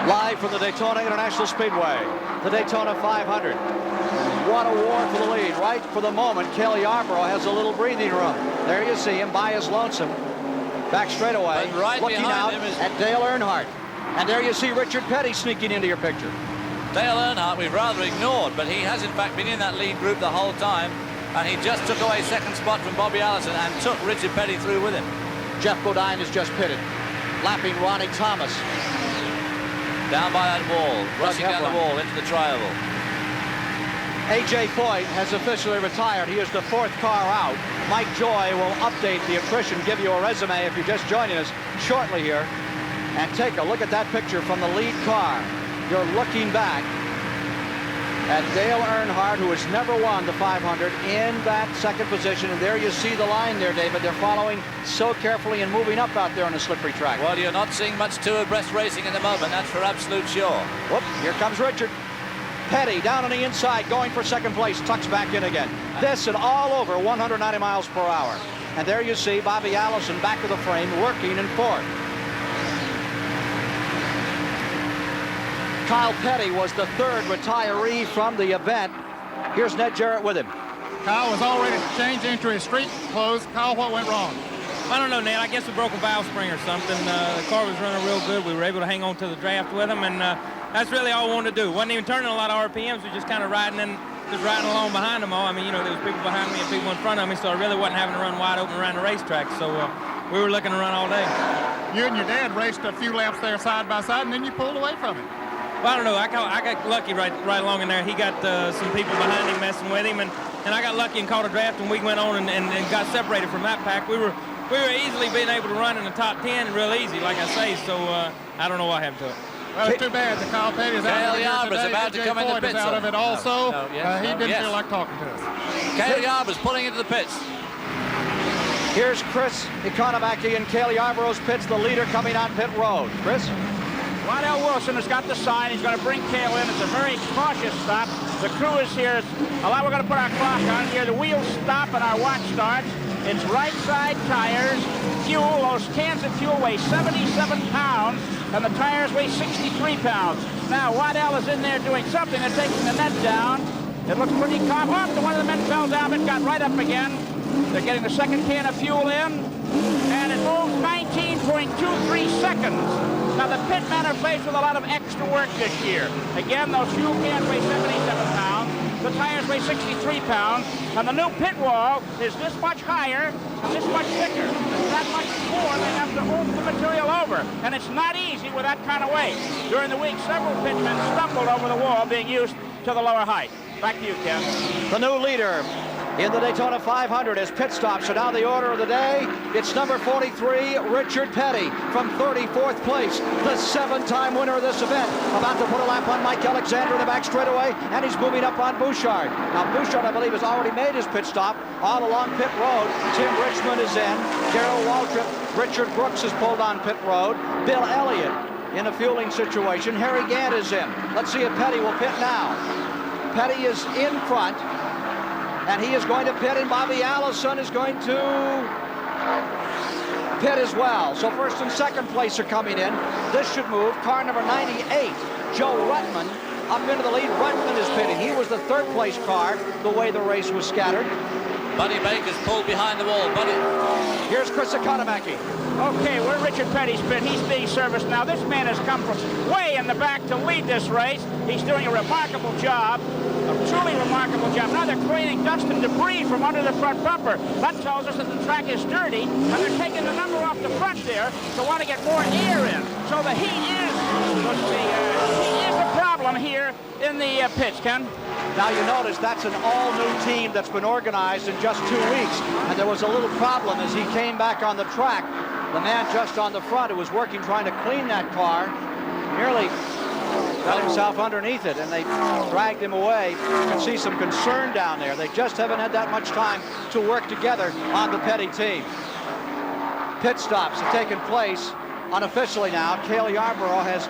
Live from the Daytona International Speedway, the Daytona 500. What a war for the lead. Right for the moment, Cale Yarborough has a little breathing room. There you see him by his lonesome. Back straightaway, right looking out him is at Dale Earnhardt. And there you see Richard Petty sneaking into your picture. Dale Earnhardt we've rather ignored, but he has in fact been in that lead group the whole time, and he just took away second spot from Bobby Allison and took Richard Petty through with him. Jeff Bodine is just pitted, lapping Ronnie Thomas. Down by that wall, rushing down the wall into the tri-oval. A.J. Foyt has officially retired. He is the fourth car out. Mike Joy will update the attrition, give you a resume if you're just joining us shortly here. And take a look at that picture from the lead car. You're looking back at Dale Earnhardt, who has never won the 500, in that second position. And there you see the line there, David. They're following so carefully and moving up out there on a slippery track. Well, you're not seeing much two-abreast racing at the moment, that's for absolute sure. Whoop, here comes Richard. Petty down on the inside, going for second place, tucks back in again. This and all over 190 miles per hour. And there you see Bobby Allison back of the frame, working in fourth. Kyle Petty was the third retiree from the event. Here's Ned Jarrett with him. Kyle was all ready to change into his street clothes. Kyle, what went wrong? I don't know, Ned. I guess we broke a valve spring or something. The car was running real good. We were able to hang on to the draft with him, and that's really all we wanted to do. Wasn't even turning a lot of RPMs. We just kind of riding along behind them all. I mean, you know, there was people behind me and people in front of me, so I really wasn't having to run wide open around the racetrack. So we were looking to run all day. You and your dad raced a few laps there side by side, and then you pulled away from him. Well, I don't know. I got lucky right along in there. He got some people behind him messing with him, and I got lucky and caught a draft, and we went on and got separated from that pack. We were easily being able to run in the top 10 real easy, like I say. So I don't know what happened to it. Well, it's too bad. The Kyle Petty is out of it today. About to come in the pits. Out of it also. He didn't feel like talking to us. Cale Yarborough's pulling into the pits. Here's Chris Economaki in Cale Yarborough's pits, the leader coming on pit road. Chris? Waddell Wilson has got the sign. He's going to bring Cale in. It's a very cautious stop. The crew is here. We're going to put our clock on here. The wheels stop and our watch starts. It's right side tires. Fuel, those cans of fuel weigh 77 pounds, and the tires weigh 63 pounds. Now, Waddell is in there doing something. They're taking the net down. It looks pretty calm. Oh, one of the men fell down but got right up again. They're getting the second can of fuel in, and it moves 19.23 seconds. Now, the pit men are faced with a lot of extra work this year. Again, those fuel cans weigh 77 pounds. The tires weigh 63 pounds. And the new pit wall is this much higher and this much thicker. That much more they have to move the material over. And it's not easy with that kind of weight. During the week, several pitmen stumbled over the wall being used to the lower height. Back to you, Ken. The new leader in the Daytona 500 as pit stops are now the order of the day. It's number 43, Richard Petty, from 34th place, the 7-time winner of this event. About to put a lap on Mike Alexander in the back straightaway, and he's moving up on Bouchard. Now, Bouchard, I believe, has already made his pit stop all along pit road. Tim Richmond is in. Darrell Waltrip, Richard Brooks is pulled on pit road. Bill Elliott in a fueling situation. Harry Gant is in. Let's see if Petty will pit now. Petty is in front. And he is going to pit, and Bobby Allison is going to pit as well. So first and second place are coming in. This should move. Car number 98, Joe Ruttman, up into the lead. Ruttman is pitting. He was the third place car the way the race was scattered. Buddy Baker's pulled behind the wall. Buddy. Here's Chris Economaki. Okay, we're Richard Petty's pit. He's being serviced now. This man has come from way in the back to lead this race. He's doing a remarkable job, a truly remarkable job. Now they're cleaning dust and debris from under the front bumper. That tells us that the track is dirty, and they're taking the number off the front there to want to get more air in. So the heat is, heat is a problem here in the pits, Ken. Now you notice that's an all-new team that's been organized in just 2 weeks, and there was a little problem as he came back on the track. The man just on the front who was working trying to clean that car nearly got himself underneath it, and they dragged him away. You can see some concern down there. They just haven't had that much time to work together on the Petty team. Pit stops have taken place unofficially now. Cale Yarborough has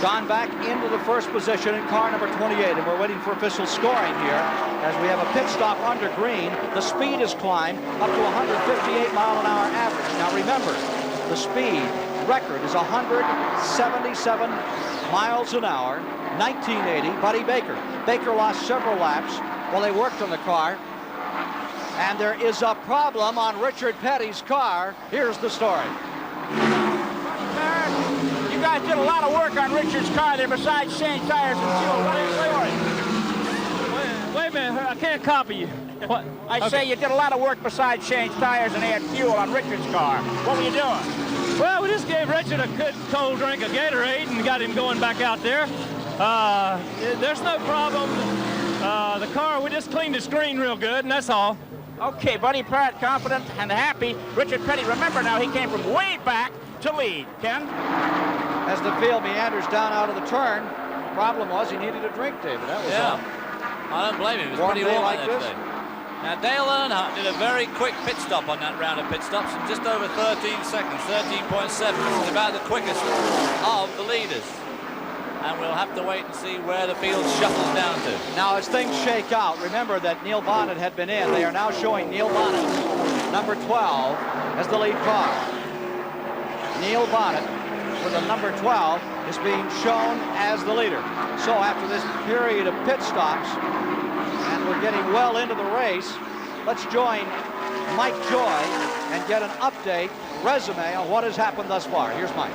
gone back into the first position in car number 28, and we're waiting for official scoring here as we have a pit stop under green. The speed has climbed up to 158 mile an hour average. Now remember, the speed record is 177 miles an hour, 1980. Buddy Baker. Baker lost several laps while they worked on the car, and there is a problem on Richard Petty's car. Here's the story. You guys did a lot of work on Richard's car there besides change tires and fuel. What is yours? Wait a minute, I can't copy you. What? I say you did a lot of work besides change tires and add fuel on Richard's car. What were you doing? Well, we just gave Richard a good cold drink of Gatorade and got him going back out there. There's no problem. The car, we just cleaned the screen real good, and that's all. Okay, Buddy Pratt, confident and happy. Richard Petty, remember now, he came from way back to lead. Ken? As the field meanders down out of the turn, problem was he needed a drink, David. That was all. I don't blame him. It was Warm pretty day warm like out there this. today. Now, Dale Earnhardt did a very quick pit stop on that round of pit stops in just over 13 seconds, 13.7, which is about the quickest of the leaders. And we'll have to wait and see where the field shuffles down to. Now, as things shake out, remember that Neil Bonnet had been in. They are now showing Neil Bonnet, number 12, as the lead car. Neil Bonnet, with the number 12, is being shown as the leader. So after this period of pit stops, and we're getting well into the race, let's join Mike Joy and get an update, resume on what has happened thus far. Here's Mike.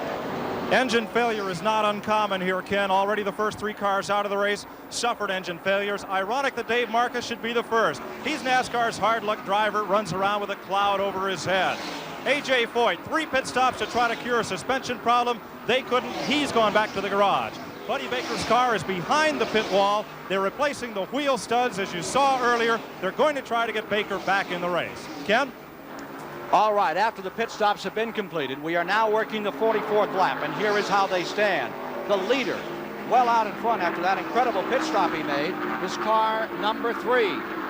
Engine failure is not uncommon here, Ken. Already the first 3 cars out of the race suffered engine failures. Ironic that Dave Marcus should be the first. He's NASCAR's hard luck driver, runs around with a cloud over his head. A.J. Foyt, 3 pit stops to try to cure a suspension problem. They couldn't. He's gone back to the garage. Buddy Baker's car is behind the pit wall. They're replacing the wheel studs, as you saw earlier. They're going to try to get Baker back in the race. Ken? All right, after the pit stops have been completed, we are now working the 44th lap, and here is how they stand. The leader, well out in front after that incredible pit stop he made, is car number 3,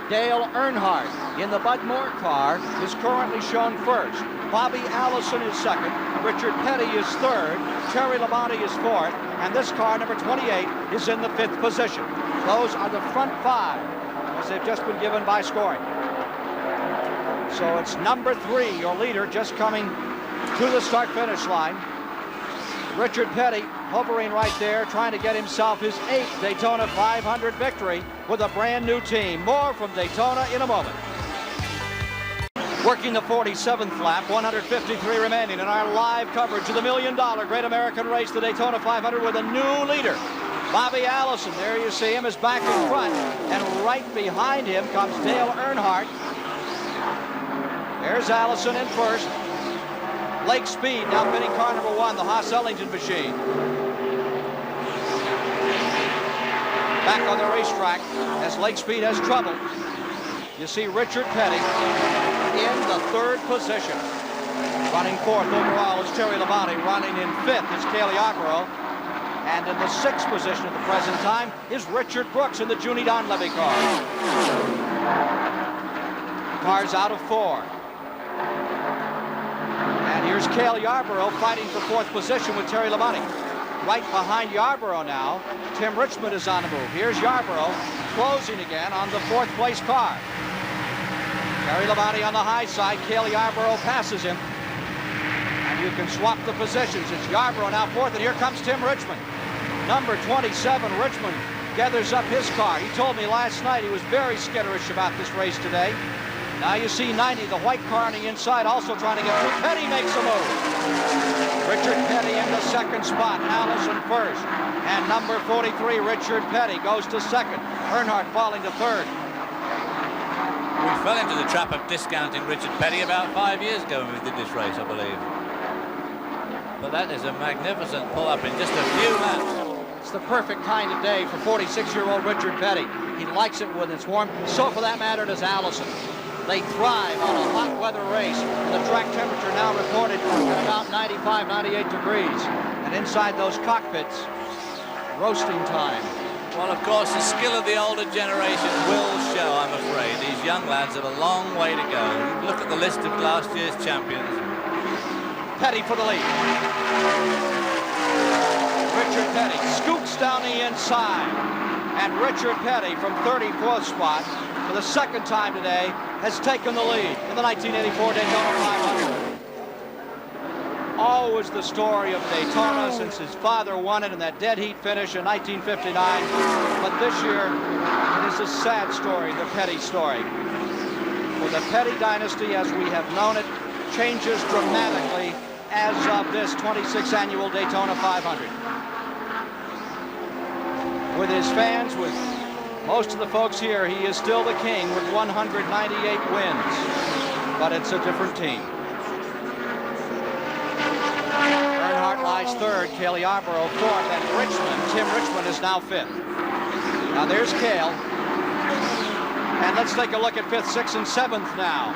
Dale Earnhardt. In the Bud Moore car is currently shown first. Bobby Allison is second. Richard Petty is third. Terry Labonte is fourth. And this car, number 28, is in the 5th position. Those are the front 5, as they've just been given by scoring. So it's number 3, your leader, just coming to the start-finish line. Richard Petty hovering right there, trying to get himself his 8th Daytona 500 victory with a brand new team. More from Daytona in a moment. Working the 47th lap, 153 remaining in our live coverage of the $1 million Great American Race, the Daytona 500, with a new leader. Bobby Allison, there you see him, is back in front, and right behind him comes Dale Earnhardt. There's Allison in first. Lake Speed now pitting car number 1, the Haas Ellington machine. Back on the racetrack as Lake Speed has trouble. You see Richard Petty in the 3rd position. Running 4th overall is Terry Labonte. Running in 5th is Cale Yarborough. And in the 6th position at the present time is Richard Brooks in the Junie Donlevy car. Cars out of 4. And here's Cale Yarborough fighting for 4th position with Terry Labonte. Right behind Yarborough now, Tim Richmond is on the move. Here's Yarborough closing again on the 4th place car. Terry Labonte on the high side. Cale Yarborough passes him. And you can swap the positions. It's Yarborough now fourth, and here comes Tim Richmond. Number 27, Richmond, gathers up his car. He told me last night he was very skitterish about this race today. Now you see 90, the white car on the inside, also trying to get through. Petty makes a move. Richard Petty in the second spot. Allison first. And number 43, Richard Petty, goes to second. Earnhardt falling to third. We fell into the trap of discounting Richard Petty about 5 years ago when we did this race, I believe. But that is a magnificent pull-up in just a few laps. It's the perfect kind of day for 46-year-old Richard Petty. He likes it when it's warm. So, for that matter, does Allison. They thrive on a hot weather race. The track temperature now reported at about 95, 98 degrees. And inside those cockpits, roasting time. Well, of course, the skill of the older generation will show, I'm afraid. These young lads have a long way to go. Look at the list of last year's champions. Petty for the lead. Richard Petty scoots down the inside. And Richard Petty from 34th spot for the second time today has taken the lead in the 1984 Daytona 500. Always the story of Daytona since his father won it in that dead heat finish in 1959. But this year, it is a sad story, the Petty story. For the Petty dynasty, as we have known it, changes dramatically as of this 26th annual Daytona 500. With his fans, with most of the folks here, he is still the king with 198 wins. But it's a different team. Earnhardt lies third, Cale Yarborough fourth, and Tim Richmond is now fifth. Now there's Cale. And let's take a look at fifth, sixth, and seventh now.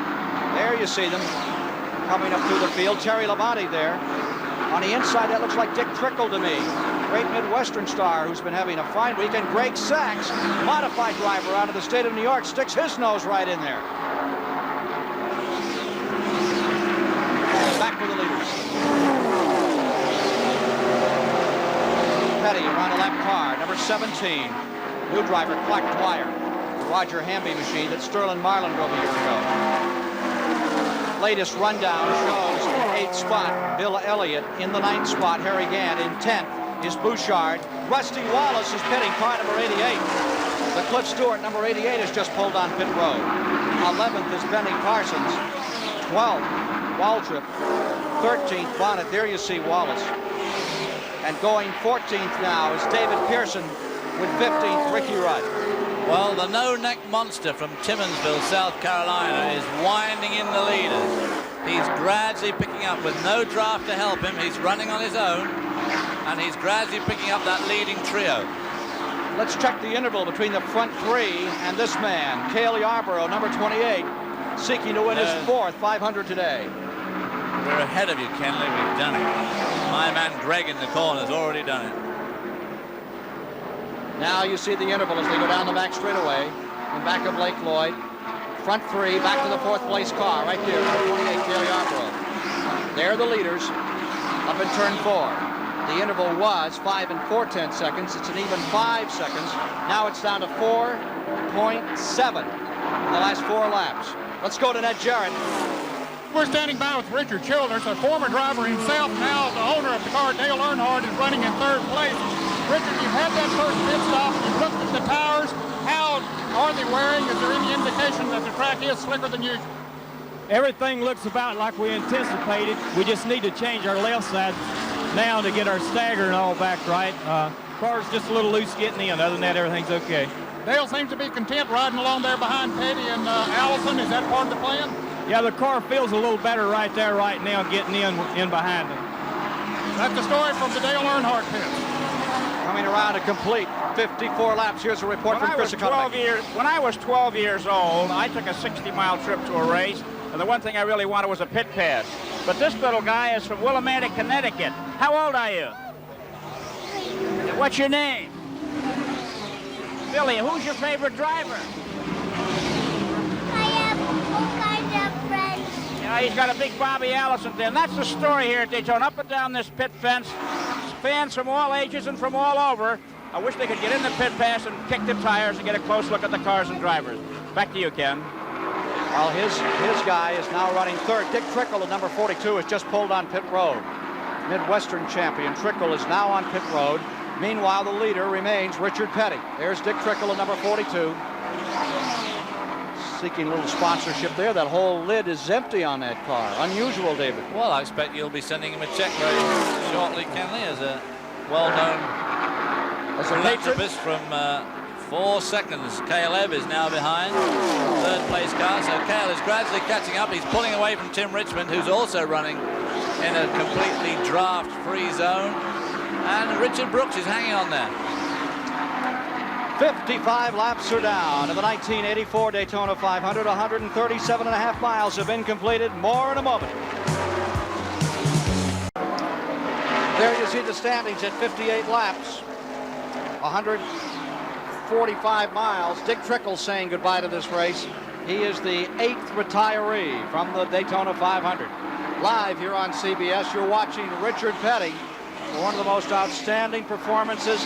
There you see them coming up through the field. Terry Labonte there. On the inside, that looks like Dick Trickle to me. Great Midwestern star who's been having a fine week. And Greg Sachs, modified driver out of the state of New York, sticks his nose right in there. Back with the leaders. Petty around the left car, number 17. New driver, Clark Dwyer. The Roger Hamby machine that Sterling Marlin drove a year ago. Latest rundown shows 8th spot, Bill Elliott. In the 9th spot, Harry Gant. In 10th is Bouchard. Rusty Wallace is pitting car number 88. The Cliff Stewart, number 88, has just pulled on pit road. 11th is Benny Parsons. 12th, Waltrip. 13th, Bonnet. There you see Wallace. And going 14th now is David Pearson with 15th, Ricky Rudd. Well, the no-neck monster from Timmonsville, South Carolina, is winding in the leaders. He's gradually picking up with no draft to help him. He's running on his own, and he's gradually picking up that leading trio. Let's check the interval between the front three and this man, Cale Yarborough, number 28, seeking to win his fourth 500 today. We're ahead of you, Kenley. We've done it. My man Greg in the corner has already done it. Now you see the interval as they go down the back straightaway in back of Lake Lloyd. Front three, back to the fourth place car, right there, number 28, Cale Yarborough. They're the leaders up in turn 4. The interval was 5 4/10 seconds. It's an even 5 seconds. Now it's down to 4.7 in the last 4 laps. Let's go to Ned Jarrett. We're standing by with Richard Childers, a former driver himself, now the owner of the car. Dale Earnhardt is running in third place. Richard, you've had that first pit stop. You've looked at the tires. How are they wearing? Is there any indication that the track is slicker than usual? Everything looks about like we anticipated. We just need to change our left side now to get our stagger and all back right. Car's just a little loose getting in. Other than that, everything's okay. Dale seems to be content riding along there behind Petty and Allison. Is that part of the plan? Yeah, the car feels a little better right there right now getting in behind them. That's the story from the Dale Earnhardt pit. Coming around a complete 54 laps. Here's a report from Chris Economy. When I was 12 years old, I took a 60-mile trip to a race, and the one thing I really wanted was a pit pass. But this little guy is from Willimantic, Connecticut. How old are you? What's your name? Billy. Who's your favorite driver? He's got a big Bobby Allison there. And that's the story here at Daytona. Up and down this pit fence, fans from all ages and from all over. I wish they could get in the pit pass and kick the tires and get a close look at the cars and drivers. Back to you, Ken. Well, his guy is now running third. Dick Trickle at number 42 has just pulled on pit road. Midwestern champion Trickle is now on pit road. Meanwhile, the leader remains Richard Petty. There's Dick Trickle at number 42. Seeking a little sponsorship there. That whole lid is empty on that car. Unusual, David. Well, I expect you'll be sending him a check very shortly, Kenley, as a well-known philanthropist from 4 seconds. Caleb is now behind. Third place car. So Cale is gradually catching up. He's pulling away from Tim Richmond, who's also running in a completely draft-free zone. And Richard Brooks is hanging on there. 55 laps are down in the 1984 Daytona 500. 137.5 miles have been completed. More in a moment. There you see the standings at 58 laps. 145 miles. Dick Trickle saying goodbye to this race. He is the 8th retiree from the Daytona 500. Live here on CBS, you're watching Richard Petty for one of the most outstanding performances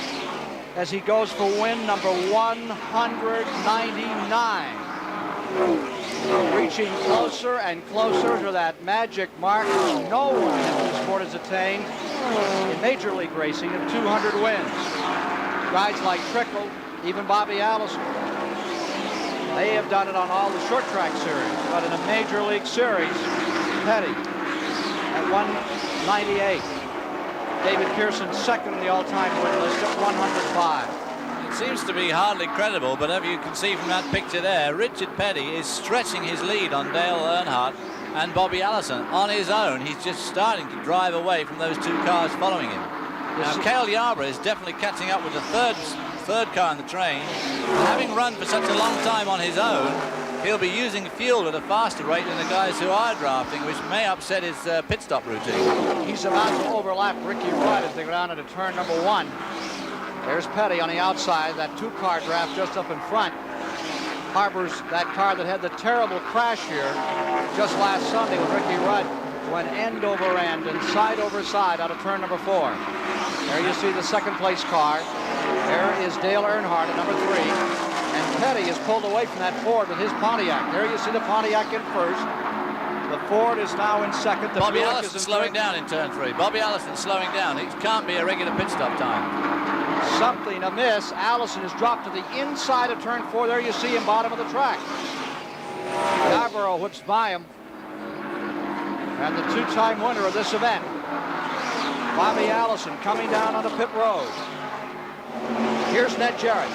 as he goes for win number 199. Reaching closer and closer to that magic mark which no one in the sport has attained in Major League Racing of 200 wins. Guys like Trickle, even Bobby Allison, they have done it on all the short track series, but in a Major League Series, Petty at 198. David Pearson second in the all-time win list at 105. It seems to be hardly credible, but as you can see from that picture there, Richard Petty is stretching his lead on Dale Earnhardt and Bobby Allison on his own. He's just starting to drive away from those 2 cars following him. Now, Cale Yarborough is definitely catching up with the third car in the train. Having run for such a long time on his own, he'll be using fuel at a faster rate than the guys who are drafting, which may upset his pit stop routine. He's about to overlap Ricky Rudd as they go down into turn number 1. There's Petty on the outside, that 2-car draft just up in front. Harbors that car that had the terrible crash here just last Sunday with Ricky Rudd, went end over end and side over side out of turn number 4. There you see the second place car. There is Dale Earnhardt at number 3. And Petty is pulled away from that Ford with his Pontiac. There you see the Pontiac in first. The Ford is now in second. Bobby Allison slowing down in turn 3. Bobby Allison slowing down. It can't be a regular pit stop time. Something amiss. Allison is dropped to the inside of turn 4. There you see him bottom of the track. Yarborough whips by him. And the 2-time winner of this event, Bobby Allison, coming down on the pit road. Here's Ned Jarrett.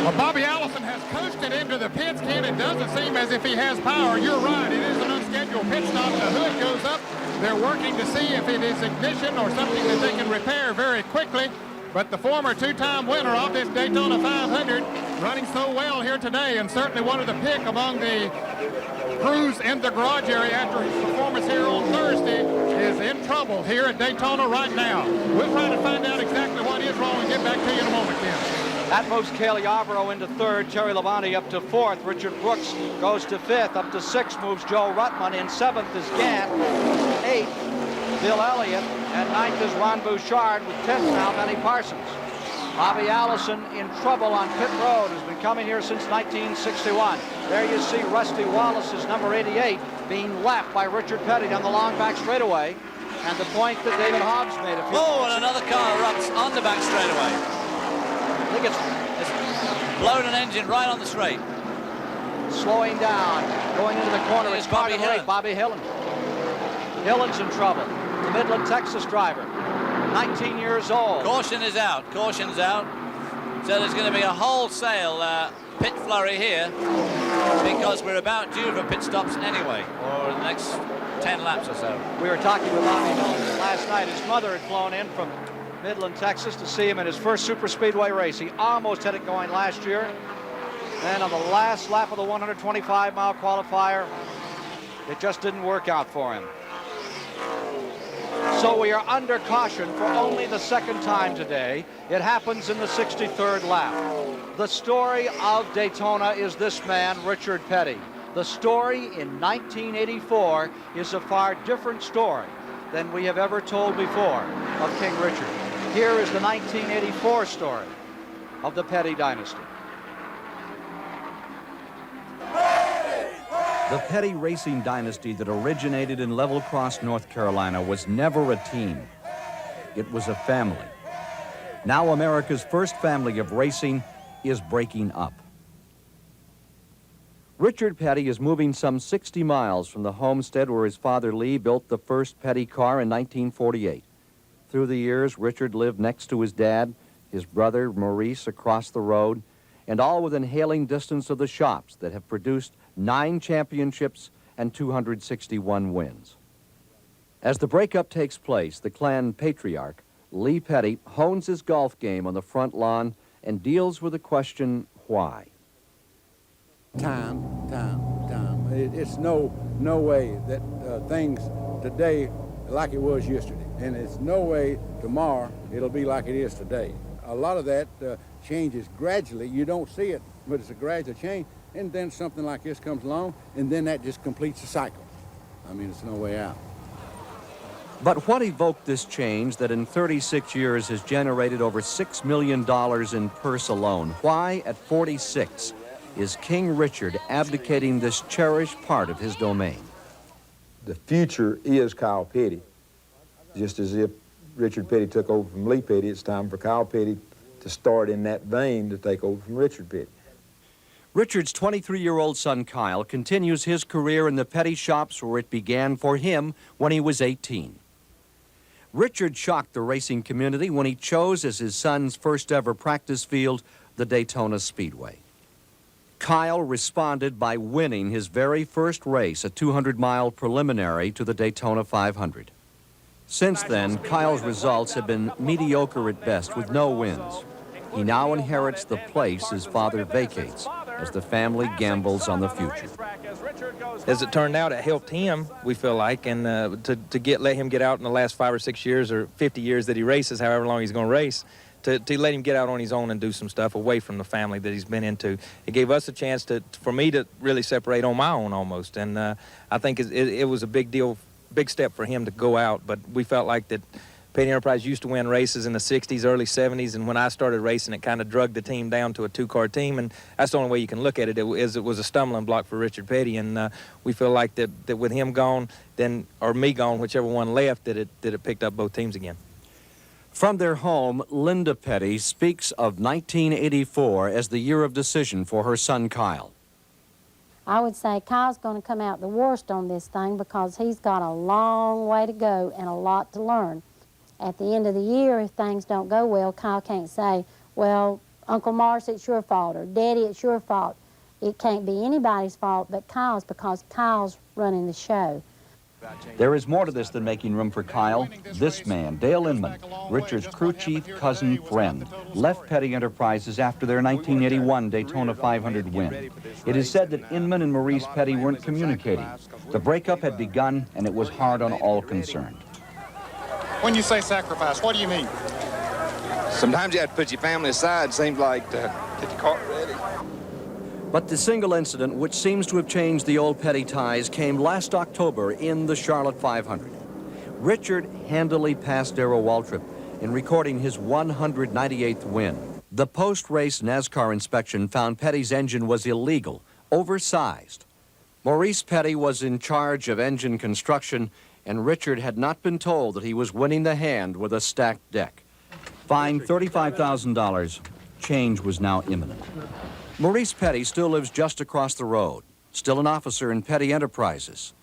Well, Bobby Allison has coasted into the pits, Ken. It doesn't seem as if he has power. You're right. It is an unscheduled pit stop. The hood goes up. They're working to see if it is ignition or something that they can repair very quickly. But the former 2-time winner of this Daytona 500 running so well here today, and certainly one of the pick among the crews in the garage area after his performance here on Thursday, is in trouble here at Daytona right now. We'll try to find out exactly what is wrong and get back to you in a moment, Ken. That moves Cale Yarborough into 3rd, Terry Labonte up to 4th, Richard Brooks goes to 5th, up to 6th moves Joe Ruttman, in 7th is Gant, 8th Bill Elliott, and 9th is Ron Bouchard, with 10th now Benny Parsons. Bobby Allison in trouble on pit road, has been coming here since 1961. There you see Rusty Wallace's number 88 being left by Richard Petty down the long back straightaway, and the point that David Hobbs made a few and another car erupts on the back straightaway. I think it's blown an engine right on the straight. Slowing down, going into the corner. It's Bobby Hillen. Bobby Hillen. Hillen's in trouble. The Midland, Texas driver, 19 years old. Caution is out. Caution's out. So there's going to be a wholesale pit flurry here because we're about due for pit stops anyway, or the next 10 laps or so. We were talking with Bobby Hillen last night. His mother had flown in from Midland, Texas to see him in his first super speedway race. He almost had it going last year. Then on the last lap of the 125-mile qualifier, it just didn't work out for him. So we are under caution for only the 2nd time today. It happens in the 63rd lap. The story of Daytona is this man, Richard Petty. The story in 1984 is a far different story than we have ever told before of King Richard. Here is the 1984 story of the Petty dynasty. The Petty racing dynasty that originated in Level Cross, North Carolina was never a team. It was a family. Now America's first family of racing is breaking up. Richard Petty is moving some 60 miles from the homestead where his father Lee built the first Petty car in 1948. Through the years, Richard lived next to his dad, his brother Maurice across the road, and all within hailing distance of the shops that have produced 9 championships and 261 wins. As the breakup takes place, the clan patriarch, Lee Petty, hones his golf game on the front lawn and deals with the question, why? Time. It's no way that things today like it was yesterday, and it's no way tomorrow it'll be like it is today. A lot of that changes gradually. You don't see it, but it's a gradual change, and then something like this comes along, and then that just completes the cycle. I mean, it's no way out. But what evoked this change that in 36 years has generated over $6 million in purse alone? Why, at 46, is King Richard abdicating this cherished part of his domain? The future is Kyle Petty. Just as if Richard Petty took over from Lee Petty, it's time for Kyle Petty to start in that vein to take over from Richard Petty. Richard's 23-year-old son Kyle continues his career in the Petty shops where it began for him when he was 18. Richard shocked the racing community when he chose as his son's first ever practice field the Daytona Speedway. Kyle responded by winning his very first race, a 200-mile preliminary to the Daytona 500. Since then, Kyle's results have been mediocre at best with no wins. He now inherits the place his father vacates as the family gambles on the future. As it turned out, it helped him, we feel like, and to let him get out in the last 5 or 6 years or 50 years that he races, however long he's going to race, to let him get out on his own and do some stuff away from the family that he's been into. It gave us a chance for me to really separate on my own almost, and I think it was a big deal, big step for him to go out, but we felt like that Petty Enterprise used to win races in the 60s, early 70s, and when I started racing, it kind of drugged the team down to a 2-car team, and that's the only way you can look at it. It was a stumbling block for Richard Petty, and we feel like that with him gone, or me gone, whichever one left, that it picked up both teams again. From their home, Linda Petty speaks of 1984 as the year of decision for her son Kyle. I would say Kyle's going to come out the worst on this thing because he's got a long way to go and a lot to learn. At the end of the year, if things don't go well, Kyle can't say, well, Uncle Morris, it's your fault, or Daddy, it's your fault. It can't be anybody's fault but Kyle's because Kyle's running the show. There is more to this than making room for Kyle. This man, Dale Inman, Richard's crew chief, cousin, friend, left Petty Enterprises after their 1981 Daytona 500 win. It is said that Inman and Maurice Petty weren't communicating. The breakup had begun, and it was hard on all concerned. When you say sacrifice, what do you mean? Sometimes you have to put your family aside, seems like, to get your car ready. But the single incident which seems to have changed the old Petty ties came last October in the Charlotte 500. Richard handily passed Darrell Waltrip in recording his 198th win. The post-race NASCAR inspection found Petty's engine was illegal, oversized. Maurice Petty was in charge of engine construction, and Richard had not been told that he was winning the hand with a stacked deck. Fined $35,000, change was now imminent. Maurice Petty still lives just across the road, still an officer in Petty Enterprises.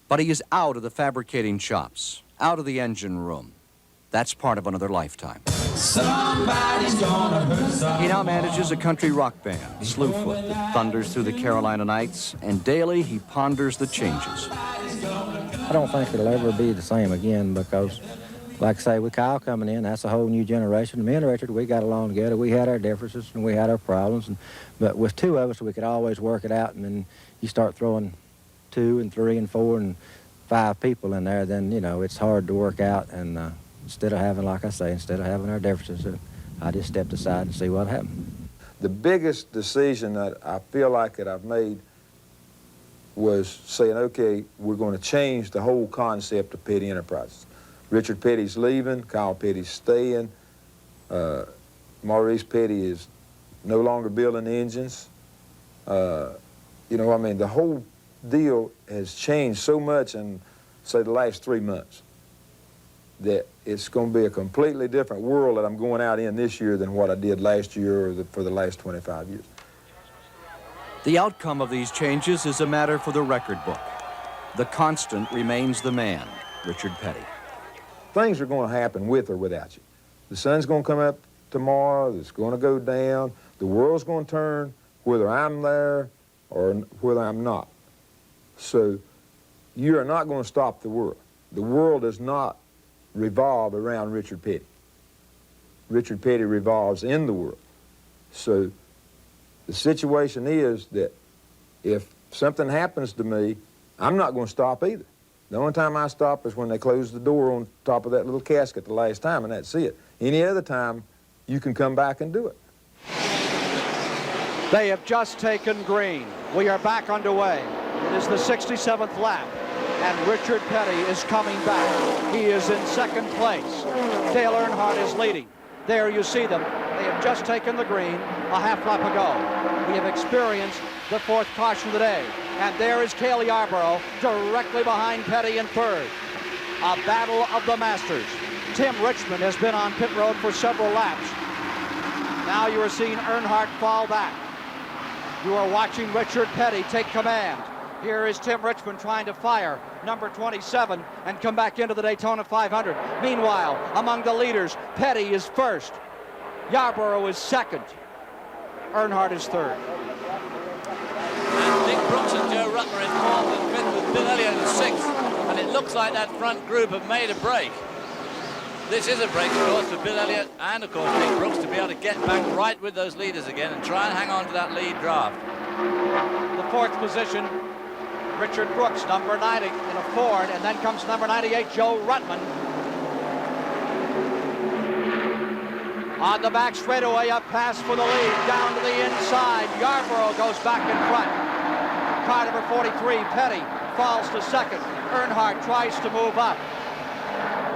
But he is out of the fabricating shops, out of the engine room. That's part of another lifetime. Somebody's gonna hurt someone. He now manages a country rock band, Slewfoot, that thunders through the Carolina nights, and daily he ponders the changes. I don't think it'll ever be the same again because, like I say, with Kyle coming in, that's a whole new generation. Me and Richard, we got along together. We had our differences and we had our problems, but with two of us, we could always work it out. And then you start throwing 2 and 3 and 4 and 5 people in there, then, you know, it's hard to work out. And instead of having, like I say, instead of having our differences, I just stepped aside and see what happened. The biggest decision that I feel like that I've made was saying, okay, we're going to change the whole concept of Petty Enterprises. Richard Petty's leaving, Kyle Petty's staying, Maurice Petty is no longer building engines. You know, I mean, the whole deal has changed so much in, say, the last 3 months that it's going to be a completely different world that I'm going out in this year than what I did last year or for the last 25 years. The outcome of these changes is a matter for the record book. The constant remains the man, Richard Petty. Things are going to happen with or without you. The sun's going to come up tomorrow, it's going to go down, the world's going to turn, whether I'm there or whether I'm not. So you are not going to stop the world. The world does not revolve around Richard Petty. Richard Petty revolves in the world. So the situation is that if something happens to me, I'm not going to stop either. The only time I stop is when they close the door on top of that little casket the last time, and that's it. Any other time, you can come back and do it. They have just taken green. We are back underway. It is the 67th lap, and Richard Petty is coming back. He is in second place. Dale Earnhardt is leading. There you see them. They have just taken the green a half lap ago. We have experienced the fourth caution of the day. And there is Cale Yarborough directly behind Petty in third. A battle of the masters. Tim Richmond has been on pit road for several laps. Now you are seeing Earnhardt fall back. You are watching Richard Petty take command. Here is Tim Richmond trying to fire number 27 and come back into the Daytona 500. Meanwhile, among the leaders, Petty is first. Yarborough is second. Earnhardt is third. And Dick Brooks and Joe Rutler in fourth and fifth with Bill Elliott in sixth. And it looks like that front group have made a break. This is a break, of course, for Bill Elliott and, of course, Dick Brooks to be able to get back right with those leaders again and try and hang on to that lead draft. The fourth position, Richard Brooks, number 90 in a Ford, and then comes number 98, Joe Rutman. On the back straightaway, a pass for the lead, down to the inside. Yarborough goes back in front. Car number 43, Petty, falls to second. Earnhardt tries to move up.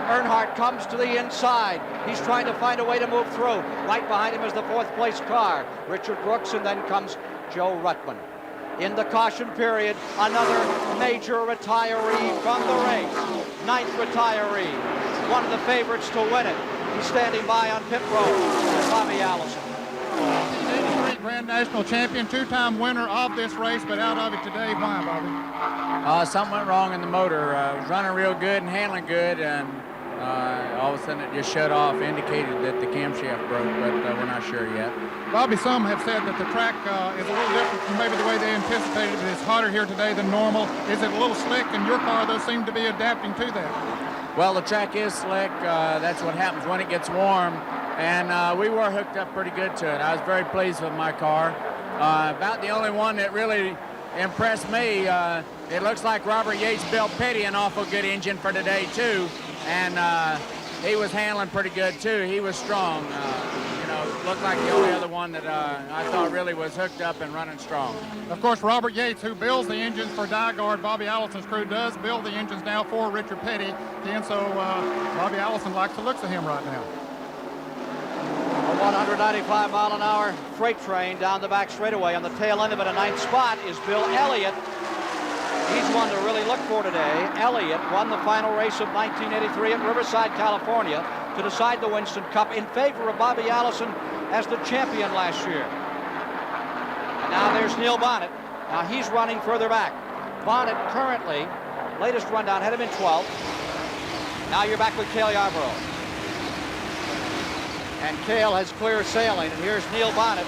Earnhardt comes to the inside. He's trying to find a way to move through. Right behind him is the fourth place car, Richard Brooks, and then comes Joe Rutman. In the caution period, another major retiree from the race. Ninth retiree, one of the favorites to win it. He's standing by on pit road, Bobby Allison. 1983 Grand National Champion, two-time winner of this race, but out of it today. Why, Bobby? Something went wrong in the motor. It was running real good and handling good, and all of a sudden it just shut off, indicated that the camshaft broke, but we're not sure yet. Bobby, some have said that the track is a little different from maybe the way they anticipated it. It's hotter here today than normal. Is it a little slick? And your car, though, seemed to be adapting to that. Well, the track is slick. That's what happens when it gets warm. And we were hooked up pretty good to it. I was very pleased with my car. About the only one that really impressed me, it looks like Robert Yates built Petty an awful good engine for today, too. And he was handling pretty good, too. He was strong. Looked like the only other one that I thought really was hooked up and running strong. Of course, Robert Yates, who builds the engines for Dyegard, Bobby Allison's crew, does build the engines now for Richard Petty. And so Bobby Allison likes the looks of him right now. A 195-mile-an-hour freight train down the back straightaway. On the tail end of it, a ninth spot, is Bill Elliott. He's one to really look for today. Elliott won the final race of 1983 at Riverside, California, to decide the Winston Cup in favor of Bobby Allison as the champion last year. And now there's Neil Bonnet. Now he's running further back. Bonnet currently, latest rundown, had him in 12th. Now you're back with Cale Yarborough. And Cale has clear sailing, and here's Neil Bonnet.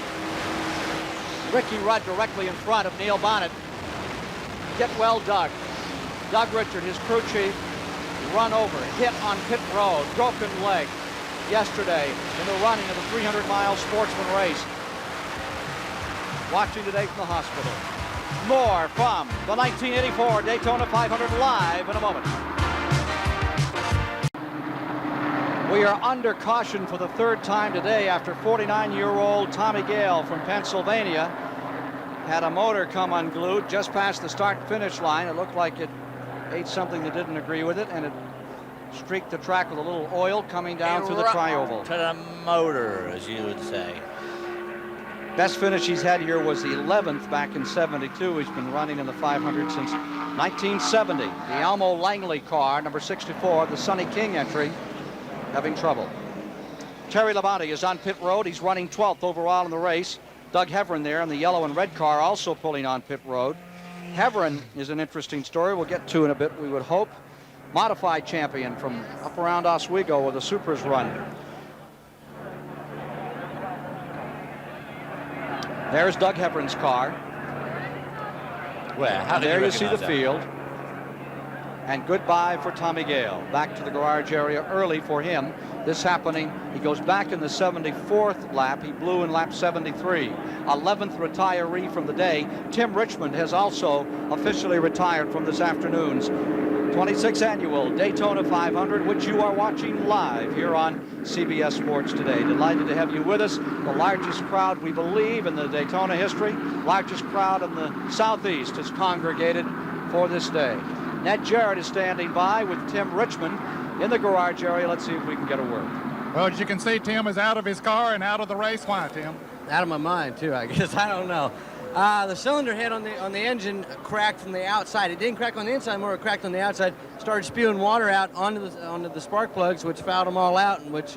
Ricky Rudd directly in front of Neil Bonnet. Get well dug. Doug Richard, his crew chief, run over, hit on pit road, broken leg yesterday in the running of the 300-mile Sportsman race. Watching today from the hospital. More from the 1984 Daytona 500 live in a moment. We are under caution for the third time today after 49-year-old Tommy Gale from Pennsylvania had a motor come unglued just past the start-finish line. It looked like it ate something that didn't agree with it, and it streaked the track with a little oil coming down through the tri-oval. To the motor, as you would say. Best finish he's had here was 11th back in 72. He's been running in the 500 since 1970. The Elmo Langley car, number 64, the Sonny King entry, having trouble. Terry Labonte is on pit road. He's running 12th overall in the race. Doug Heverin there in the yellow and red car also pulling on pit road. Heverin is an interesting story we'll get to in a bit, we would hope. Modified champion from up around Oswego with a Supers run. There's Doug Heverin's car. Where? How There you you see the that? field. And goodbye for Tommy Gale. Back to the garage area early for him. This happening, he goes back in the 74th lap. He blew in lap 73. 11th retiree from the day. Tim Richmond has also officially retired from this afternoon's 26th annual Daytona 500, which you are watching live here on CBS Sports Today. Delighted to have you with us. The largest crowd, we believe, in the Daytona history. Largest crowd in the Southeast has congregated for this day. Ned Jarrett is standing by with Tim Richmond in the garage area. Let's see if we can get a word. Well, as you can see, Tim is out of his car and out of the race. Why, Tim? Out of my mind, too, I guess. I don't know. The cylinder head on the engine cracked from the outside. It didn't crack on the inside, more it cracked on the outside. Started spewing water out onto the spark plugs, which fouled them all out, and which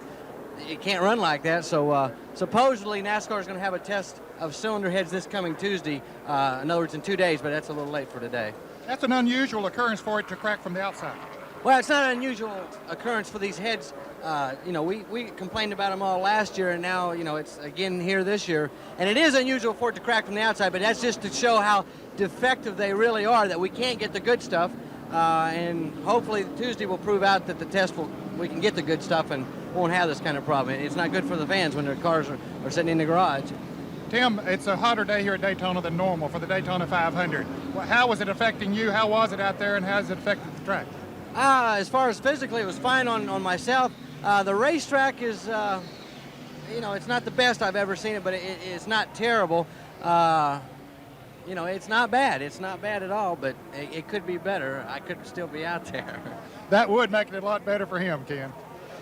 it can't run like that. So supposedly NASCAR is going to have a test of cylinder heads this coming Tuesday. In other words, in 2 days, but that's a little late for today. That's an unusual occurrence for it to crack from the outside. Well, it's not an unusual occurrence for these heads. We complained about them all last year, and now, it's again here this year. And it is unusual for it to crack from the outside, but that's just to show how defective they really are, that we can't get the good stuff. And hopefully Tuesday will prove out that the test we can get the good stuff and won't have this kind of problem. It's not good for the fans when their cars are sitting in the garage. Tim, it's a hotter day here at Daytona than normal for the Daytona 500. How was it affecting you? How was it out there, and how has it affected the track? As far as physically, it was fine on myself. The racetrack is, it's not the best I've ever seen it, but it's not terrible. It's not bad. It's not bad at all, but it could be better. I could still be out there. That would make it a lot better for him, Ken.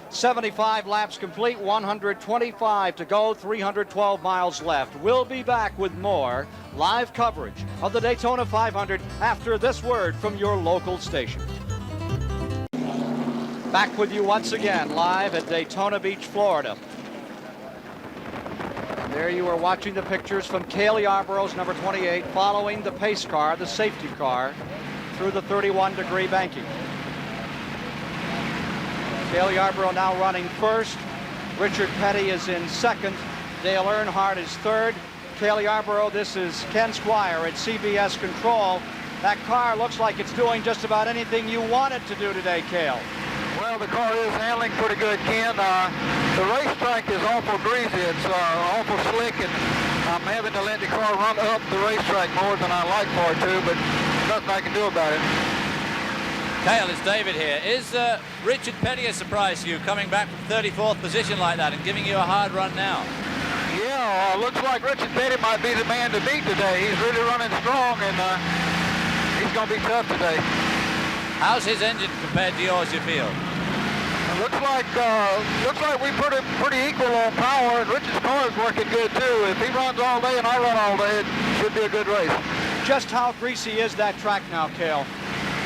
75 laps complete, 125 to go, 312 miles left. We'll be back with more live coverage of the Daytona 500 after this word from your local station. Back with you once again, live at Daytona Beach, Florida. And there you are watching the pictures from Cale Yarborough's number 28, following the pace car, the safety car, through the 31-degree banking. Cale Yarborough now running first. Richard Petty is in second. Dale Earnhardt is third. Cale Yarborough, this is Ken Squire at CBS Control. That car looks like it's doing just about anything you want it to do today, Cale. Well, the car is handling pretty good, Ken. The racetrack is awful greasy. It's awful slick, and I'm having to let the car run up the racetrack more than I like for it to, but nothing I can do about it. Cale, it's David here. Is Richard Petty a surprise to you, coming back from 34th position like that and giving you a hard run now? Yeah, looks like Richard Petty might be the man to beat today. He's really running strong, and he's going to be tough today. How's his engine compared to yours, you feel? Looks like we put it pretty equal on power, and Richard's car is working good too. If he runs all day and I run all day, it should be a good race. Just how greasy is that track now, Cale?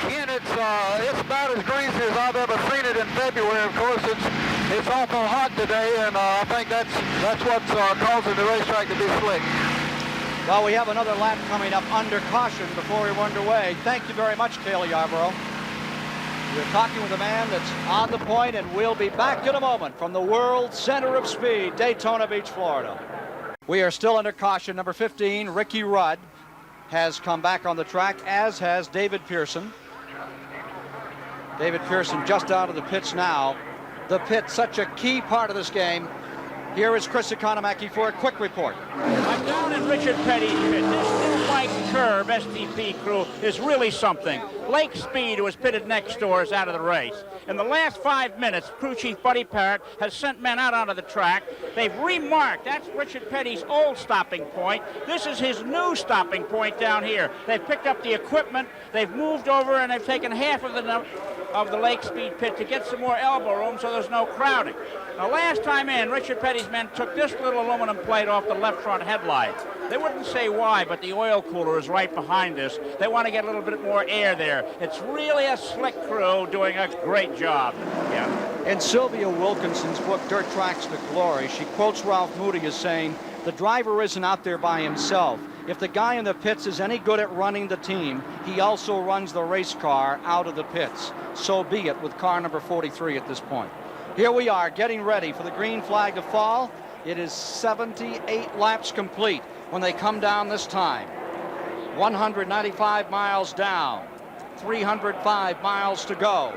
Again, it's about as greasy as I've ever seen it in February. Of course, it's awful hot today, and I think that's what's causing the racetrack to be slick. Well, we have another lap coming up under caution before we're underway. Thank you very much, Cale Yarborough. We're talking with a man that's on the point, and we'll be back in a moment from the world center of speed, Daytona Beach, Florida. We are still under caution. Number 15, Ricky Rudd, has come back on the track, as has David Pearson. David Pearson just out of the pits now. The pit, such a key part of this game. Here is Chris Economaki for a quick report. I'm down in Richard Petty's pit. This new white curve STP crew is really something. Lake Speed, who was pitted next door, is out of the race. In the last 5 minutes, crew chief Buddy Parrott has sent men out onto the track. They've remarked. That's Richard Petty's old stopping point. This is his new stopping point down here. They've picked up the equipment. They've moved over, and they've taken half of the of the Lake Speed pit to get some more elbow room so there's no crowding. Now, last time in, Richard Petty's men took this little aluminum plate off the left front headlight. They wouldn't say why, but the oil cooler is right behind this. They want to get a little bit more air there. It's really a slick crew doing a great job. Yeah. In Sylvia Wilkinson's book, Dirt Tracks to Glory, she quotes Ralph Moody as saying, "The driver isn't out there by himself. If the guy in the pits is any good at running the team, he also runs the race car out of the pits. So be it with car number 43 at this point." Here we are getting ready for the green flag to fall. It is 78 laps complete when they come down this time. 195 miles down, 305 miles to go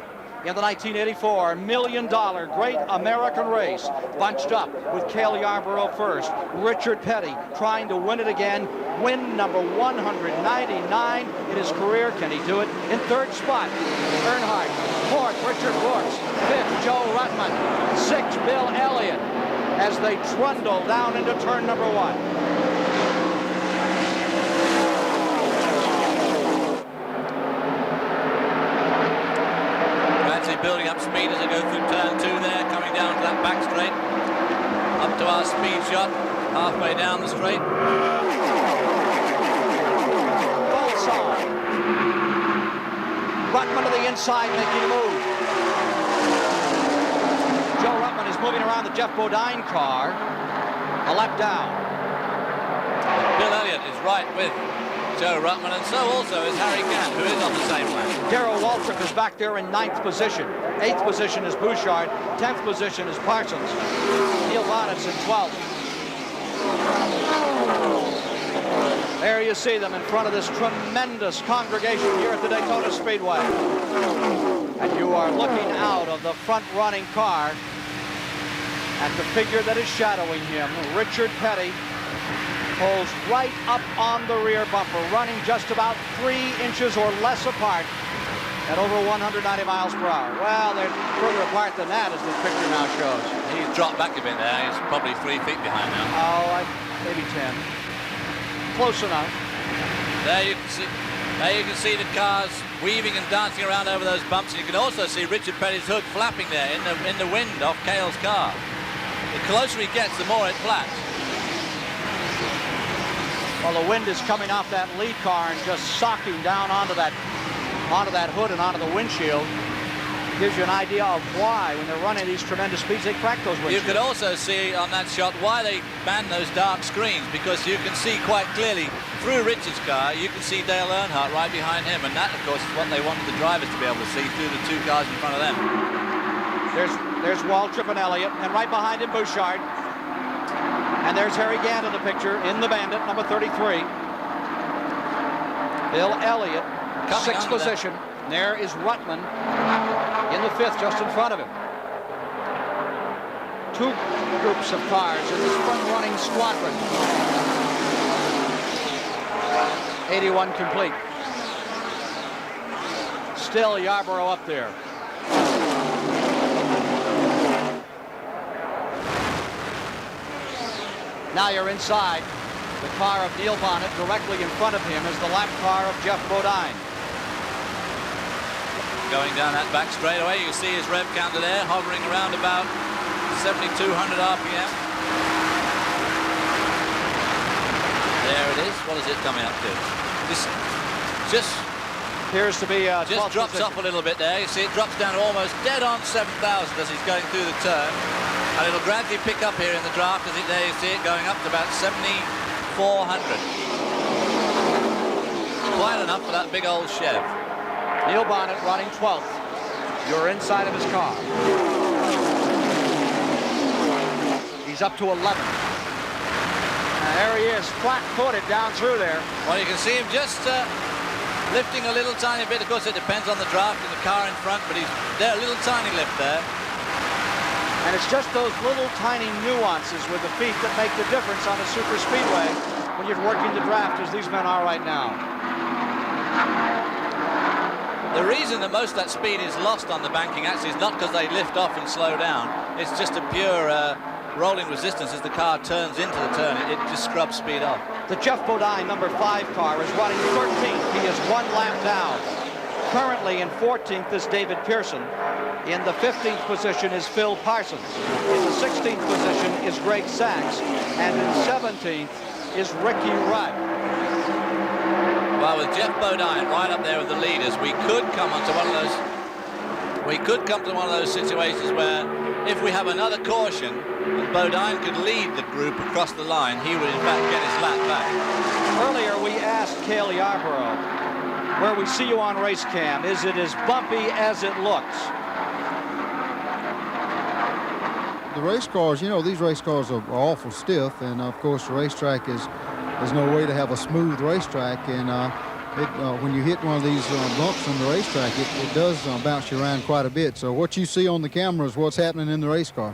in the 1984 $1 million Great American Race. Bunched up with Cale Yarborough first. Richard Petty trying to win it again. Win number 199 in his career. Can he do it? In third spot, Earnhardt. Fourth, Richard Brooks. Fifth, Joe Ruttman. Sixth, Bill Elliott, as they trundle down into turn number 1. Building up speed as they go through turn 2 there, coming down to that back straight. Up to our speed shot, halfway down the straight. Bolsard. Ruttman to the inside, making a move. Joe Ruttman is moving around the Jeff Bodine car. A lap down. Bill Elliott is right with Joe Ruttman, and so also is Harry Gant, who is on the same lap. Darrell Waltrip is back there in 9th position. 8th position is Bouchard. 10th position is Parsons. Neil Bonnet's in 12th. There you see them in front of this tremendous congregation here at the Daytona Speedway. And you are looking out of the front-running car at the figure that is shadowing him, Richard Petty. Pulls right up on the rear bumper, running just about 3 inches or less apart at over 190 miles per hour. Well, they're further apart than that, as this picture now shows. He's dropped back a bit there. He's probably 3 feet behind now. Oh, maybe 10. Close enough. There you can see the cars weaving and dancing around over those bumps. And you can also see Richard Petty's hood flapping there in the wind off Cale's car. The closer he gets, the more it flaps. Well, the wind is coming off that lead car and just socking down onto that hood and onto the windshield. Gives you an idea of why, when they're running these tremendous speeds, they crack those windshields. You could also see on that shot why they banned those dark screens, because you can see quite clearly through Richard's car. You can see Dale Earnhardt right behind him, and that, of course, is what they wanted the drivers to be able to see through the 2 cars in front of them. There's Waltrip and Elliott, and right behind him, Bouchard. And there's Harry Gant in the picture, in the Bandit, number 33. Bill Elliott, 6th position. There is Ruttman in the 5th, just in front of him. 2 groups of cars in this front-running squadron. 81 complete. Still Yarborough up there. Now you're inside. The car of Neil Bonnet, directly in front of him, is the lap car of Jeff Bodine. Going down that back straightaway, you can see his rev counter there, hovering around about 7,200 RPM. There it is. What is it coming up to? Just appears to be just drops off a little bit there. You see it drops down almost dead on 7,000 as he's going through the turn. And it'll gradually pick up here in the draft as there you see it going up to about 7,400. Quite enough for that big old Chev. Neil Bonnet running 12th. You're inside of his car. He's up to 11. And there he is, flat-footed down through there. Well, you can see him just lifting a little tiny bit. Of course, it depends on the draft and the car in front, but he's there, a little tiny lift there. And it's just those little tiny nuances with the feet that make the difference on a super speedway when you're working the draft as these men are right now. The reason that most of that speed is lost on the banking actually is not because they lift off and slow down. It's just a pure rolling resistance as the car turns into the turn. It just scrubs speed off. The Jeff Bodine number 5 car is running 13th. He is 1 lap down. Currently in 14th is David Pearson. In the 15th position is Phil Parsons. In the 16th position is Greg Sachs. And in 17th is Ricky Rudd. Well, with Jeff Bodine right up there with the leaders, we could come to one of those situations where if we have another caution and Bodine could lead the group across the line, he would in fact get his lap back. Earlier we asked Cale Yarborough, where we see you on race cam, is it as bumpy as it looks? The race cars, you know, these race cars are awful stiff, and of course the racetrack there's no way to have a smooth racetrack, and when you hit one of these bumps on the racetrack, it does bounce you around quite a bit. So what you see on the camera is what's happening in the race car.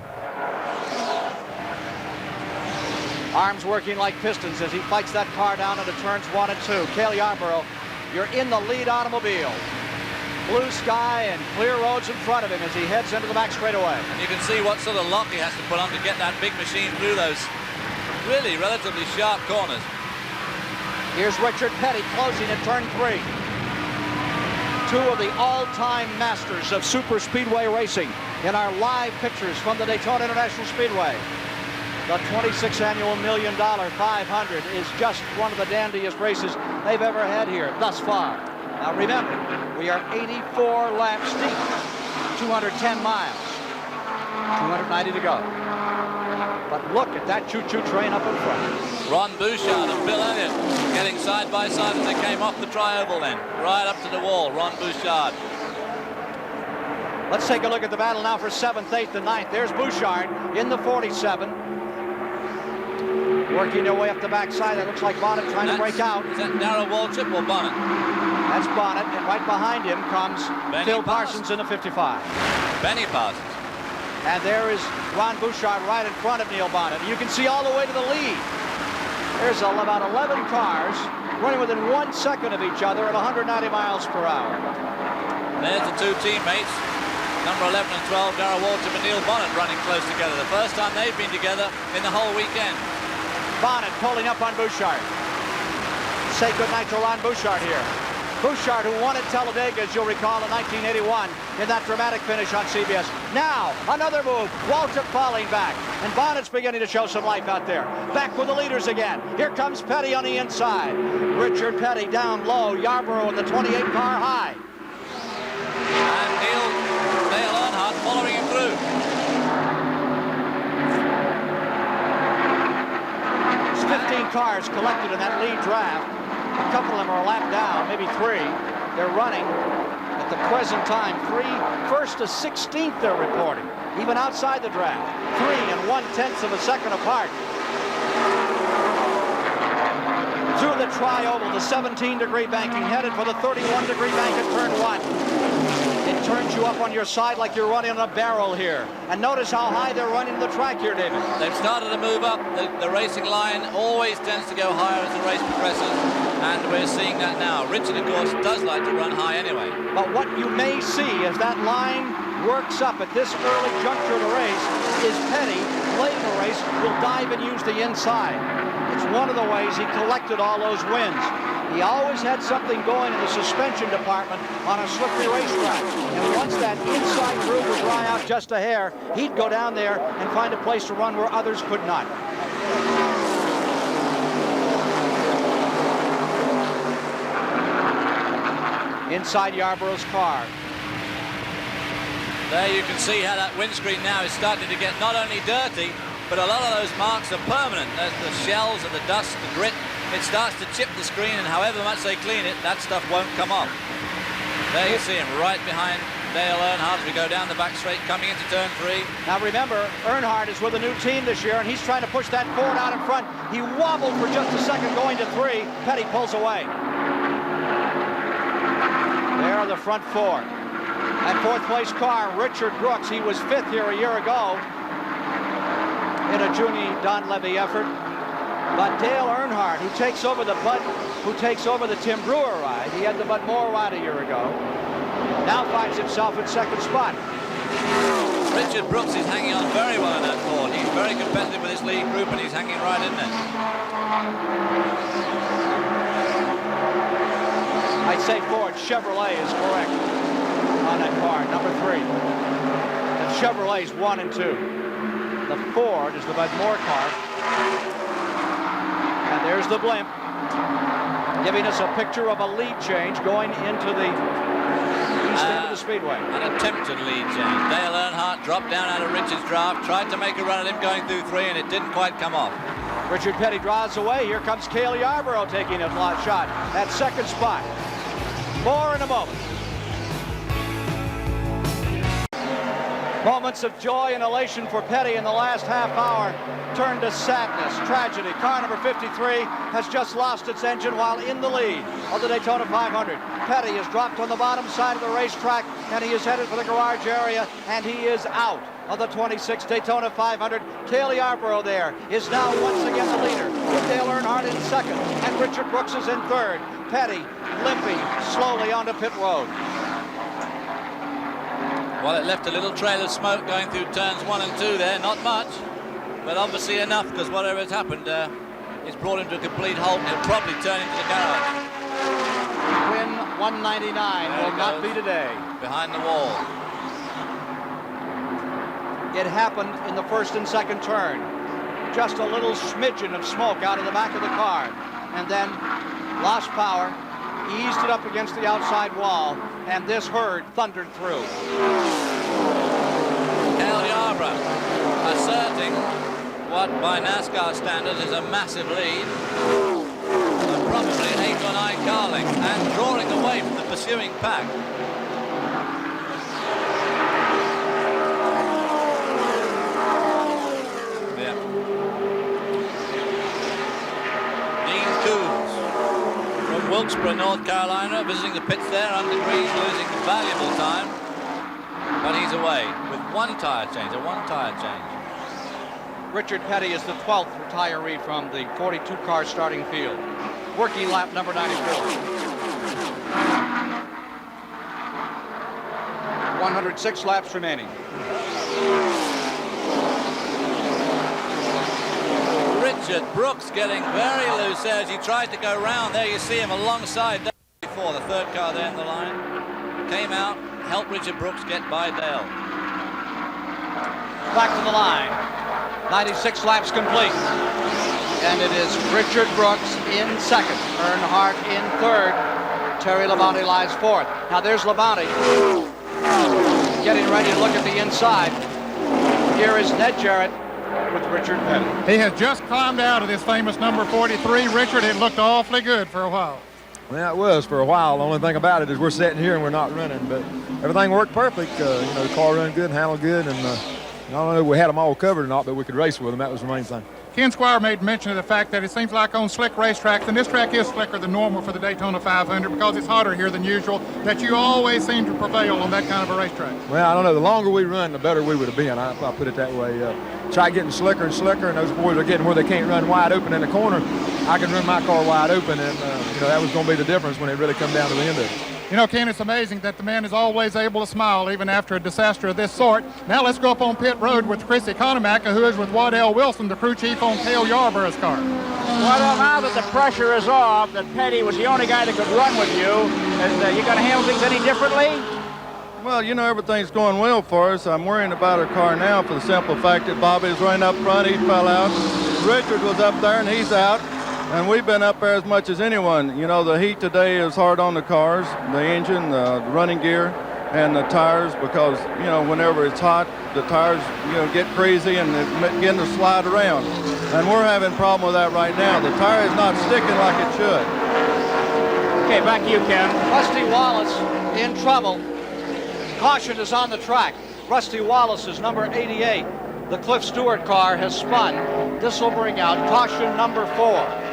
Arms working like pistons as he fights that car down into turns 1 and 2. Cale Yarborough, you're in the lead automobile. Blue sky and clear roads in front of him as he heads into the back straightaway. And you can see what sort of lock he has to put on to get that big machine through those really relatively sharp corners. Here's Richard Petty closing at turn 3. Two of the all-time masters of super speedway racing in our live pictures from the Daytona International Speedway. The 26th annual $1 Million 500 is just one of the dandiest races they've ever had here thus far. Now remember, we are 84 laps deep, 210 miles, 290 to go. But look at that choo-choo train up in front. Ron Bouchard and Bill Elliott getting side by side as they came off the tri-oval then, right up to the wall, Ron Bouchard. Let's take a look at the battle now for 7th, 8th, and 9th. There's Bouchard in the 47. Working their way up the backside. That looks like Bonnet trying to break out. Is that Darrell Waltrip or Bonnet? That's Bonnet, and right behind him comes Phil Parsons in the 55. Benny Parsons. And there is Ron Bouchard right in front of Neil Bonnet. You can see all the way to the lead. There's about 11 cars running within 1 second of each other at 190 miles per hour. There's the two teammates, number 11 and 12, Darrell Waltrip and Neil Bonnet running close together. The first time they've been together in the whole weekend. Bonnet pulling up on Bouchard. Say goodnight to Ron Bouchard here. Bouchard, who won at Talladega, as you'll recall, in 1981 in that dramatic finish on CBS. Now, another move. Waltrip falling back. And Bonnet's beginning to show some life out there. Back with the leaders again. Here comes Petty on the inside. Richard Petty down low. Yarborough in the 28 car high. And Dale Earnhardt following him through. 15 cars collected in that lead draft. A couple of them are a lap down, maybe 3. They're running at the present time 1st to 16th they're reporting, even outside the draft. 3 and 1/10 of a second apart. Through the tri-oval, the 17-degree banking, headed for the 31-degree bank at turn 1. It turns you up on your side like you're running on a barrel here. And notice how high they're running the track here, David. They've started to move up. The racing line always tends to go higher as the race progresses, and we're seeing that now. Richard, of course, does like to run high anyway. But what you may see as that line works up at this early juncture of the race is Petty, late in the race, will dive and use the inside. It's one of the ways he collected all those wins. He always had something going in the suspension department on a slippery racetrack. And once that inside groove would dry out just a hair, he'd go down there and find a place to run where others could not. Inside Yarborough's car. There you can see how that windscreen now is starting to get not only dirty, but a lot of those marks are permanent. There's the shells and the dust, the grit. It starts to chip the screen, and however much they clean it, that stuff won't come off. There you see him right behind Dale Earnhardt as we go down the back straight, coming into turn 3. Now remember, Earnhardt is with a new team this year, and he's trying to push that Ford out in front. He wobbled for just a second going to 3. Petty pulls away. There are the front 4. That 4th place car, Richard Brooks, he was 5th here a year ago in a Junie Don Levy effort. But Dale Earnhardt, who takes over the Tim Brewer ride, he had the Bud Moore ride a year ago, now finds himself in 2nd spot. Richard Brooks is hanging on very well in that Ford. He's very competitive with his lead group, and he's hanging right in there. I'd say Ford. Chevrolet is correct on that car, number 3. The Chevrolet's 1 and 2. The Ford is the Bud Moore car. And there's the blimp, giving us a picture of a lead change going into the east end of the Speedway. An attempted lead change. Dale Earnhardt dropped down out of Richard's draft, tried to make a run at him going through 3, and it didn't quite come off. Richard Petty draws away. Here comes Cale Yarborough taking a shot at second spot. More in a moment. Moments of joy and elation for Petty in the last half hour turned to sadness, tragedy. Car number 53 has just lost its engine while in the lead of the Daytona 500. Petty is dropped on the bottom side of the racetrack, and he is headed for the garage area, and he is out of the 26 Daytona 500. Cale Yarborough there is now once again the leader, with Dale Earnhardt in second, and Richard Brooks is in third. Petty limping slowly onto pit road. Well, it left a little trail of smoke going through turns 1 and 2 there. Not much, but obviously enough, because whatever has happened, it's brought him to a complete halt. He'll probably turn into the garage. Win 199 will not be today. Behind the wall. It happened in the first and second turn. Just a little smidgen of smoke out of the back of the car, and then lost power, eased it up against the outside wall, and this herd thundered through. Cale Yarborough asserting what by NASCAR standards is a massive lead, but probably an 8-9 car length, and drawing away from the pursuing pack. Yeah. Dean Coons from Wilkesboro, North Carolina, visiting the pits there under green, losing valuable time, but he's away with one tire change, a one-tire change. Richard Petty is the 12th retiree from the 42-car starting field. Working lap number 94. 106 laps remaining. Richard Brooks getting very loose there as he tried to go round. There you see him alongside Dale before the third car there in the line. Came out, helped Richard Brooks get by Dale. Back to the line. 96 laps complete. And it is Richard Brooks in second. Earnhardt in third. Terry Labonte lies fourth. Now there's Labonte getting ready to look at the inside. Here is Ned Jarrett with Richard Petty. He has just climbed out of this famous number 43. Richard, it looked awfully good for a while. Well, it was for a while. The only thing about it is we're sitting here and we're not running, but everything worked perfect. The car ran good, handled good, and I don't know if we had them all covered or not, but we could race with them. That was the main thing. Ken Squire made mention of the fact that it seems like on slick racetracks, and this track is slicker than normal for the Daytona 500 because it's hotter here than usual, that you always seem to prevail on that kind of a racetrack. Well, I don't know. The longer we run, the better we would have been. I'll put it that way. Try getting slicker and slicker, and those boys are getting where they can't run wide open in the corner. I can run my car wide open, and that was going to be the difference when it really come down to the end of it. You know, Ken, it's amazing that the man is always able to smile even after a disaster of this sort. Now let's go up on pit road with Chris Economaka, who is with Waddell Wilson, the crew chief on Cale Yarborough's car. Well, now that the pressure is off, that Petty was the only guy that could run with you, is you going to handle things any differently? Well, everything's going well for us. I'm worrying about our car now for the simple fact that Bobby's running up front. He fell out. Richard was up there, and he's out. And we've been up there as much as anyone. The heat today is hard on the cars, the engine, the running gear, and the tires because, whenever it's hot, the tires, get crazy and begin to slide around. And we're having a problem with that right now. The tire is not sticking like it should. Okay, back to you, Ken. Rusty Wallace in trouble. Caution is on the track. Rusty Wallace is number 88. The Cliff Stewart car has spun. This will bring out caution number 4.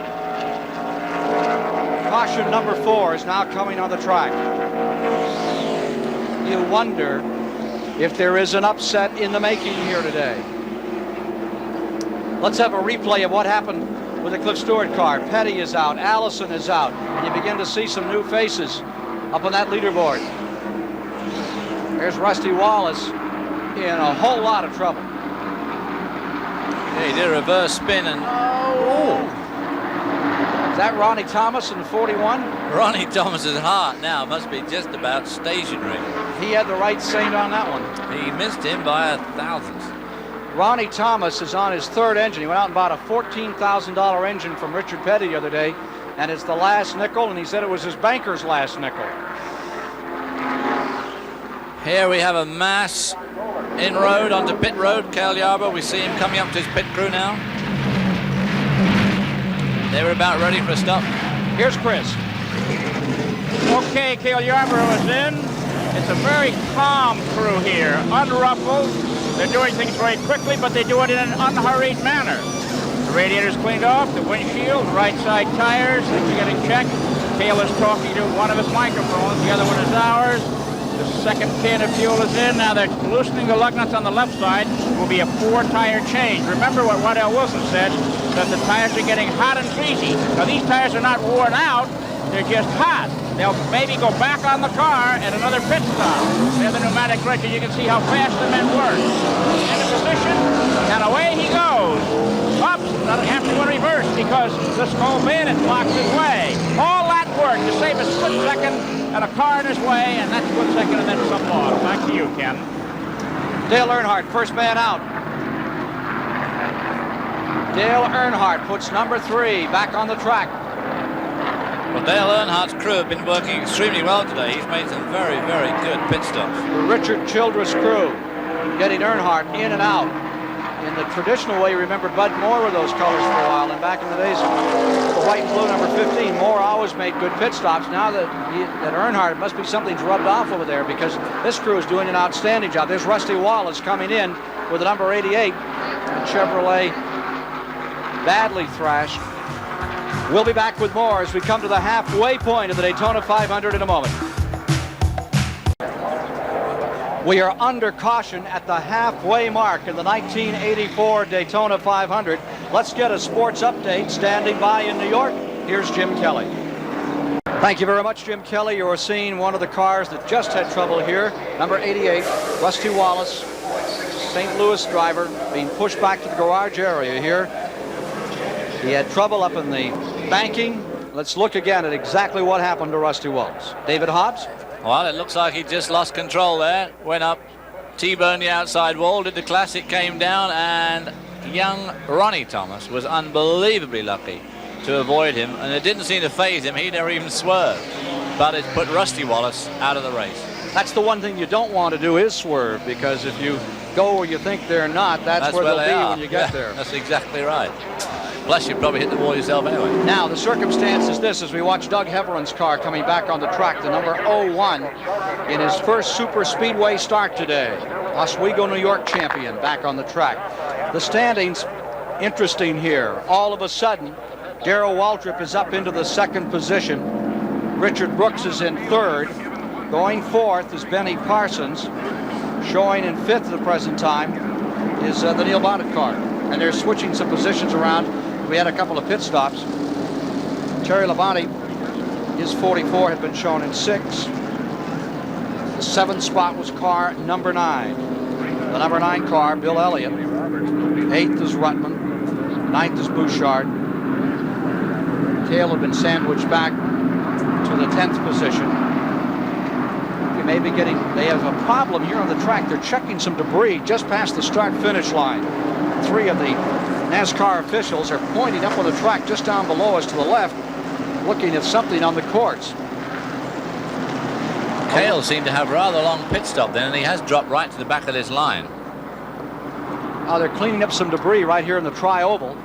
Caution number 4 is now coming on the track. You wonder if there is an upset in the making here today. Let's have a replay of what happened with the Cliff Stewart car. Petty is out, Allison is out, and you begin to see some new faces up on that leaderboard. There's Rusty Wallace in a whole lot of trouble. Yeah, he did a reverse spin and Is that Ronnie Thomas in 41? Ronnie Thomas's heart now must be just about stationary. He had the right saint on that one. He missed him by 1,000. Ronnie Thomas is on his third engine. He went out and bought a $14,000 engine from Richard Petty the other day, and it's the last nickel, and he said it was his banker's last nickel. Here we have a mass inroad onto pit road. Cale Yarber, we see him coming up to his pit crew now. They were about ready for a stop. Here's Chris. Okay, Cale Yarber was in. It's a very calm crew here, unruffled. They're doing things very quickly, but they do it in an unhurried manner. The radiator's cleaned off, the windshield, right side tires, things are getting checked. Cale is talking to one of his microphones, the other one is ours. The second can of fuel is in. Now they're loosening the lug nuts on the left side. It will be a 4-tire change. Remember what Waddell Wilson said, that the tires are getting hot and greasy. Now these tires are not worn out, they're just hot. They'll maybe go back on the car at another pit stop. There's the pneumatic brake, and you can see how fast the men work. Into position, and away he goes. Up, doesn't have to go in reverse because this whole bayonet blocks his way. All that work to save a split second and a car in his way, and that's a split second and then some loss. Back to you, Ken. Dale Earnhardt, first man out. Dale Earnhardt puts number 3 back on the track. Well, Dale Earnhardt's crew have been working extremely well today. He's made some very, very good pit stops. The Richard Childress crew getting Earnhardt in and out. In the traditional way, remember Bud Moore were those colors for a while, and back in the days, the white and blue number 15, Moore always made good pit stops. Now that Earnhardt, it must be something's rubbed off over there because this crew is doing an outstanding job. There's Rusty Wallace coming in with the number 88, the Chevrolet badly thrashed. We'll be back with more as we come to the halfway point of the Daytona 500 in a moment. We are under caution at the halfway mark in the 1984 Daytona 500. Let's get a sports update. Standing by in New York, here's Jim Kelly. Thank you very much, Jim Kelly. You're seeing one of the cars that just had trouble here. Number 88, Rusty Wallace, St. Louis driver, being pushed back to the garage area here. He had trouble up in the banking. Let's look again at exactly what happened to Rusty Wallace. David Hobbs? Well, it looks like he just lost control there. Went up, T-boned the outside wall, did the classic, came down, and young Ronnie Thomas was unbelievably lucky to avoid him, and it didn't seem to faze him. He never even swerved, but it put Rusty Wallace out of the race. That's the one thing you don't want to do is swerve, because if you go where you think they're not, that's where they'll be when you get there. That's exactly right. Plus, you probably hit the wall yourself anyway. Now, the circumstance is this as we watch Doug Heveron's car coming back on the track, the number 01 in his first super speedway start today. Oswego, New York champion back on the track. The standings, interesting here. All of a sudden, Darrell Waltrip is up into the second position. Richard Brooks is in third. Going fourth is Benny Parsons. Showing in fifth at the present time is the Neil Bonnet car. And they're switching some positions around. We had a couple of pit stops. Terry Labonte, his 44 had been shown in 6. The 7th spot was car number 9. The number 9 car, Bill Elliott. 8th is Ruttman. 9th is Bouchard. Cale had been sandwiched back to the 10th position. You may be getting, they have a problem here on the track. They're checking some debris just past the start-finish line. 3 of the NASCAR officials are pointing up on the track just down below us to the left, looking at something on the courts. Cale seemed to have rather long pit stop then, and he has dropped right to the back of this line. They're cleaning up some debris right here in the tri-oval.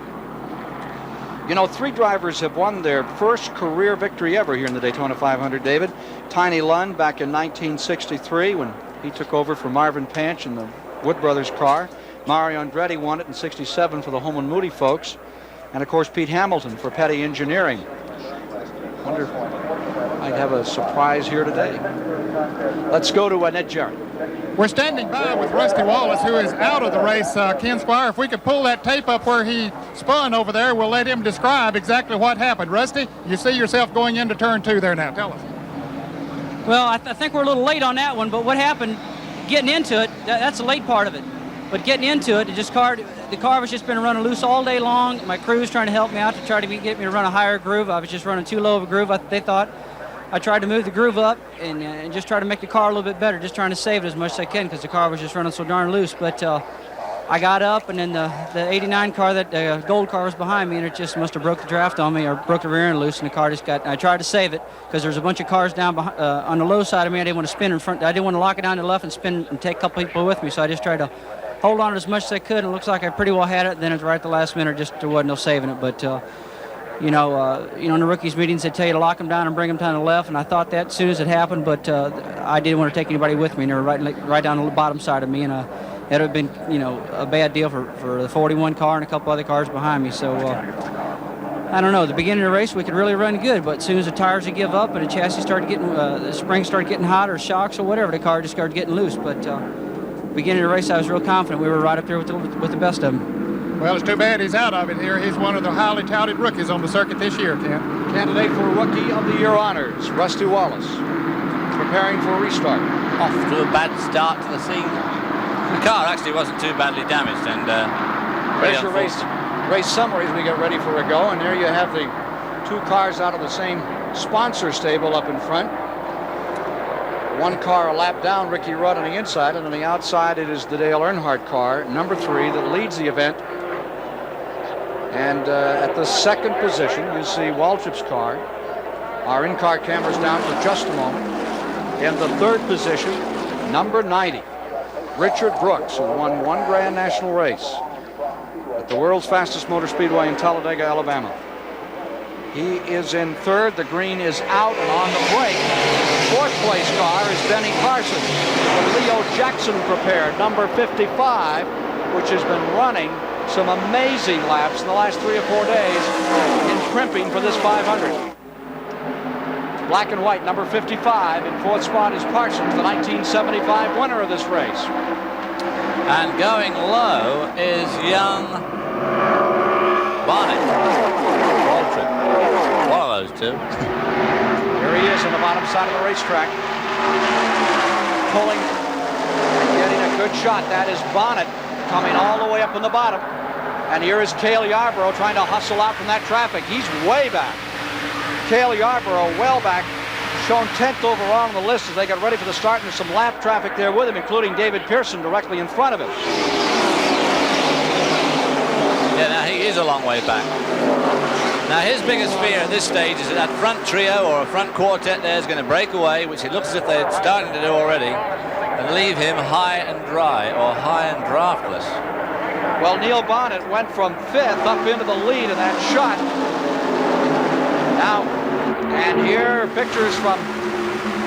You know, 3 drivers have won their first career victory ever here in the Daytona 500, David. Tiny Lund back in 1963 when he took over for Marvin Panch in the Wood Brothers car. Mario Andretti won it in '67 for the Holman Moody folks. And of course, Pete Hamilton for Petty Engineering. Wonder if I'd have a surprise here today. Let's go to Ned Jarrett. We're standing by with Rusty Wallace, who is out of the race. Ken Squire, if we could pull that tape up where he spun over there, we'll let him describe exactly what happened. Rusty, you see yourself going into turn 2 there now. Tell us. Well, I think we're a little late on that one, but what happened, getting into it, that's the late part of it. But getting into it, the the car was just been running loose all day long. My crew was trying to help me out to try to get me to run a higher groove. I was just running too low of a groove. They thought I tried to move the groove up and just try to make the car a little bit better, just trying to save it as much as I can because the car was just running so darn loose. But I got up, and then the 89 car, that gold car, was behind me, and it just must have broke the draft on me or broke the rear end loose, and the car just got. I tried to save it because there's a bunch of cars down on the low side of me. I didn't want to spin in front. I didn't want to lock it down to the left and spin and take a couple people with me, so I just tried to hold on as much as I could, and it looks like I pretty well had it. Then it's right at the last minute, just there wasn't no saving it. But in the rookies meetings, they tell you to lock them down and bring them down to the left, and I thought that as soon as it happened, but I didn't want to take anybody with me, and they were right down the bottom side of me, and it would have been, a bad deal for the 41 car and a couple other cars behind me. So I don't know. The beginning of the race, we could really run good, but as soon as the tires would give up and the chassis started getting, the springs started getting hot or shocks or whatever, the car just started getting loose. But beginning of the race, I was real confident we were right up there with the best of them. Well, it's too bad he's out of it here. He's one of the highly touted rookies on the circuit this year, Ken. Candidate for Rookie of the Year honors, Rusty Wallace, preparing for a restart. Off to a bad start to the season. The car actually wasn't too badly damaged, and There's your race summary as we get ready for a go, and there you have the two cars out of the same sponsor stable up in front. One car a lap down, Ricky Rudd on the inside, and on the outside it is the Dale Earnhardt car, number 3, that leads the event. And at the second position, you see Waltrip's car. Our in-car camera's down for just a moment. In the third position, number 90. Richard Brooks, who won one Grand National race at the world's fastest motor speedway in Talladega, Alabama. He is in third. The green is out and on the brake. Fourth place car is Benny Parsons, with Leo Jackson prepared, number 55, which has been running some amazing laps in the last 3 or 4 days in crimping for this 500. Black and white, number 55. In fourth spot is Parsons, the 1975 winner of this race. And going low is young Barnett. Waltrip. One of those two. Here he is on the bottom side of the racetrack. Pulling and getting a good shot. That is Bonnet coming all the way up in the bottom. And here is Cale Yarborough trying to hustle out from that traffic. He's way back. Cale Yarborough well back, shown 10th overall on the list as they got ready for the start, and there's some lap traffic there with him, including David Pearson directly in front of him. Yeah, now he is a long way back. Now his biggest fear at this stage is that front trio or a front quartet there is going to break away, which it looks as if they're starting to do already, and leave him high and dry or high and draftless. Well, Neil Bonnet went from 5th up into the lead in that shot. Now, and here pictures from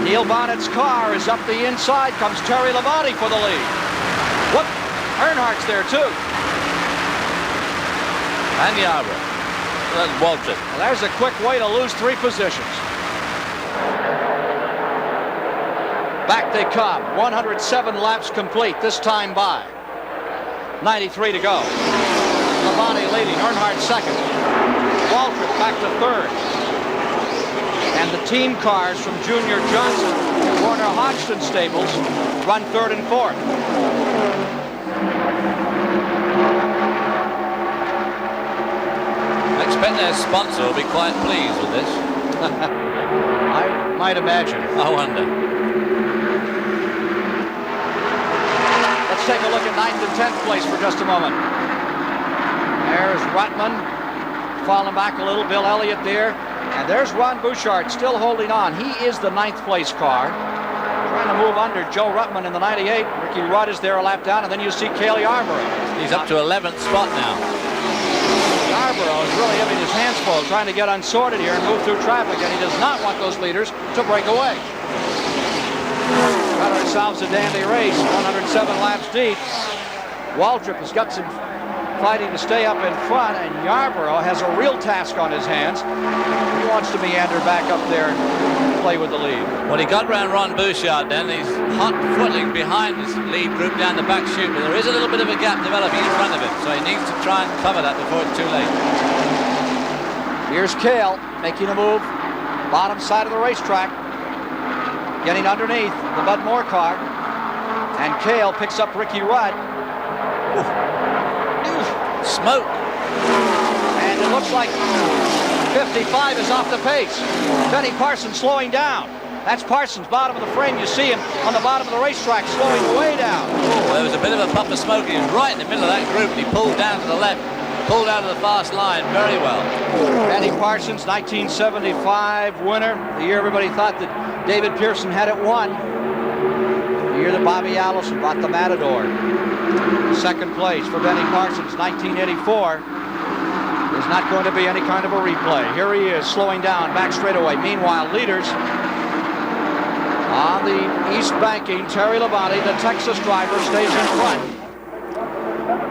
Neil Bonnet's car is up the inside. Comes Terry Labonte for the lead. Whoop, Earnhardt's there too. And Yarborough. That's Waltrip. Well, there's a quick way to lose 3 positions. Back they come. 107 laps complete, this time by. 93 to go. Labonte leading, Earnhardt second. Waltrip back to third. And the team cars from Junior Johnson and Warner Hodgson stables run third and fourth. I expect their sponsor will be quite pleased with this. I might imagine. I wonder. Let's take a look at 9th and 10th place for just a moment. There's Ruttman falling back a little. Bill Elliott there. And there's Ron Bouchard still holding on. He is the 9th place car. Trying to move under Joe Ruttman in the 98. Ricky Rudd is there a lap down. And then you see Cale Yarborough. He's up to 11th spot now. Yarborough is really having his hands full, trying to get unsorted here and move through traffic. And he does not want those leaders to break away. Got ourselves a dandy race. 107 laps deep. Waltrip has got some fighting to stay up in front, and Yarborough has a real task on his hands. He wants to meander back up there and play with the lead. Well, he got round Ron Bouchard then. He's hot-footing behind this lead group down the back chute, but there is a little bit of a gap developing in front of him, so he needs to try and cover that before it's too late. Here's Cale making a move, bottom side of the racetrack, getting underneath the Bud Moore car, and Cale picks up Ricky Rudd. smoke. And it looks like 55 is off the pace. Benny Parsons slowing down. That's Parsons, bottom of the frame. You see him on the bottom of the racetrack slowing way down. Oh, there was a bit of a puff of smoke. He was right in the middle of that group, and he pulled down to the left, pulled out of the fast line very well. Benny Parsons, 1975 winner. The year everybody thought that David Pearson had it won. The year that Bobby Allison bought the Matador. Second place for Benny Parsons, 1984. There's not going to be any kind of a replay. Here he is, slowing down, back straightaway. Meanwhile, leaders on the east banking, Terry Labonte, the Texas driver, stays in front.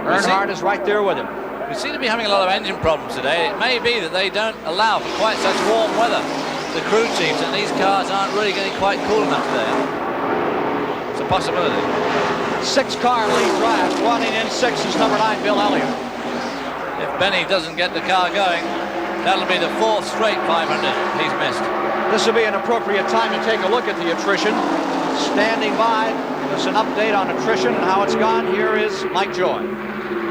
Earnhardt is right there with him. We seem to be having a lot of engine problems today. It may be that they don't allow for quite such warm weather, the crew chiefs, and these cars aren't really getting quite cool enough today. It's a possibility. 6-car lead drive, running in 6 is number 9, Bill Elliott. If Benny doesn't get the car going, that'll be the 4th straight 500 he's missed. This will be an appropriate time to take a look at the attrition. Standing by, give us an update on attrition and how it's gone. Here is Mike Joy.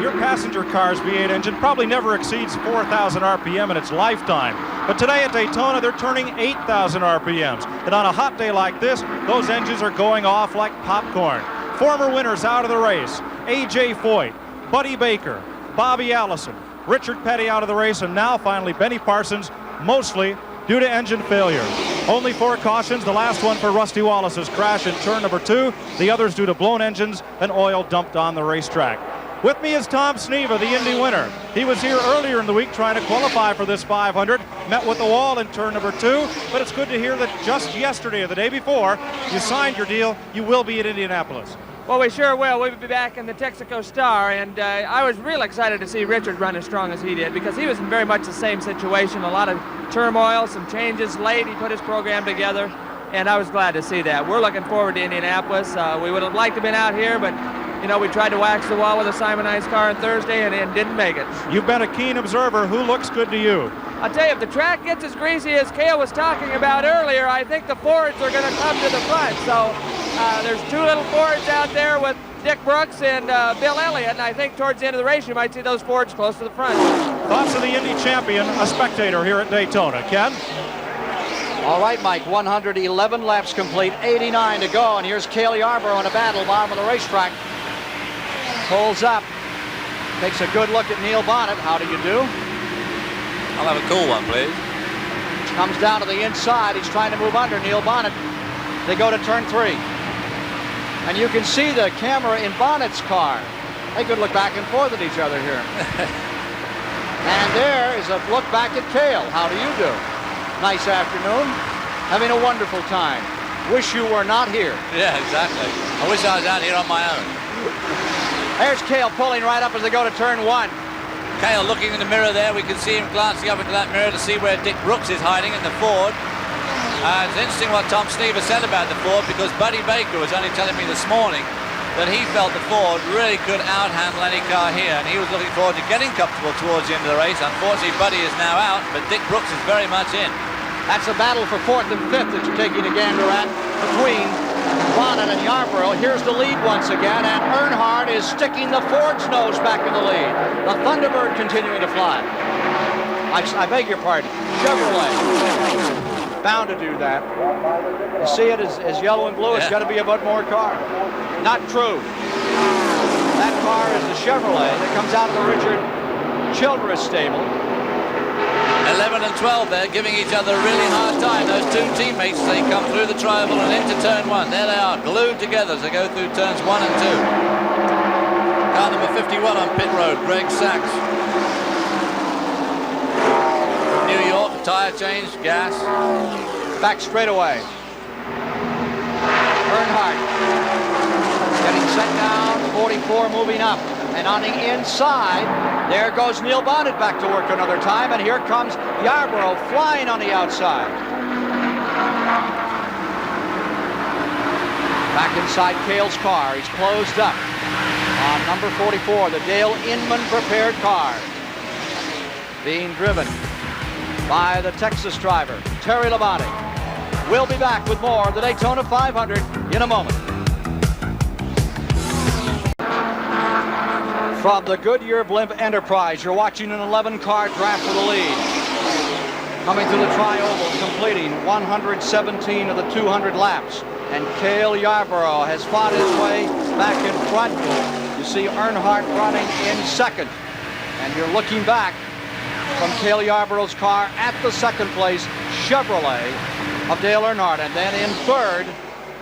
Your passenger car's V8 engine probably never exceeds 4,000 RPM in its lifetime. But today at Daytona, they're turning 8,000 RPMs. And on a hot day like this, those engines are going off like popcorn. Former winners out of the race: A.J. Foyt, Buddy Baker, Bobby Allison, Richard Petty out of the race, and now finally Benny Parsons, mostly due to engine failure. Only 4 cautions, the last one for Rusty Wallace's crash in turn number 2, the others due to blown engines and oil dumped on the racetrack. With me is Tom Sneva, the Indy winner. He was here earlier in the week trying to qualify for this 500, met with the wall in turn number 2, but it's good to hear that just yesterday or the day before, you signed your deal. You will be at Indianapolis. Well, we sure will. We'll be back in the Texaco Star, and I was real excited to see Richard run as strong as he did, because he was in very much the same situation. A lot of turmoil, some changes late. He put his program together, and I was glad to see that. We're looking forward to Indianapolis. We would have liked to have been out here, but you know, we tried to wax the wall with a Simonized car on Thursday and didn't make it. You've been a keen observer. Who looks good to you? I'll tell you, if the track gets as greasy as Cale was talking about earlier, I think the Fords are going to come to the front. So there's 2 little Fords out there with Dick Brooks and Bill Elliott, and I think towards the end of the race you might see those Fords close to the front. Thoughts of the Indy champion, a spectator here at Daytona. Ken? All right, Mike, 111 laps complete, 89 to go, and here's Cale Yarborough in a battle, bottom of the racetrack. Pulls up, takes a good look at Neil Bonnet. How do you do? I'll have a cool one, please. Comes down to the inside. He's trying to move under Neil Bonnet. They go to turn 3. And you can see the camera in Bonnet's car. They could look back and forth at each other here. And there is a look back at Cale. How do you do? Nice afternoon. Having a wonderful time. Wish you were not here. Yeah, exactly. I wish I was out here on my own. There's Cale pulling right up as they go to turn 1. Cale looking in the mirror there. We can see him glancing up into that mirror to see where Dick Brooks is hiding in the Ford. It's interesting what Tom Sneva said about the Ford, because Buddy Baker was only telling me this morning that he felt the Ford really could out-handle any car here, and he was looking forward to getting comfortable towards the end of the race. Unfortunately, Buddy is now out, but Dick Brooks is very much in. That's a battle for 4th and 5th that you're taking a gander at between Bonnet and Yarborough. Here's the lead once again, and Earnhardt is sticking the Ford's nose back in the lead. The Thunderbird continuing to fly. I beg your pardon, Chevrolet. Bound to do that. You see it as yellow and blue. It's got to be a Bud Moore car. Not true. That car is the Chevrolet that comes out of the Richard Childress stable. 11 and 12 there, giving each other a really hard time. Those 2 teammates, they come through the tri-oval and into turn 1. There they are, glued together as they go through turns 1 and 2. Car number 51 on pit road, Greg Sachs. New York, tire change, gas. Back straightaway. Earnhardt getting set down, 44 moving up. And on the inside, there goes Neil Bonnet back to work another time, and here comes Yarborough flying on the outside. Back inside Cale's car, he's closed up on number 44, the Dale Inman prepared car. Being driven by the Texas driver, Terry Labonte. We'll be back with more of the Daytona 500 in a moment. From the Goodyear Blimp Enterprise, you're watching an 11-car draft for the lead. Coming to the tri-oval, completing 117 of the 200 laps. And Cale Yarborough has fought his way back in front. You see Earnhardt running in second. And you're looking back from Cale Yarborough's car at the second place Chevrolet of Dale Earnhardt. And then in third,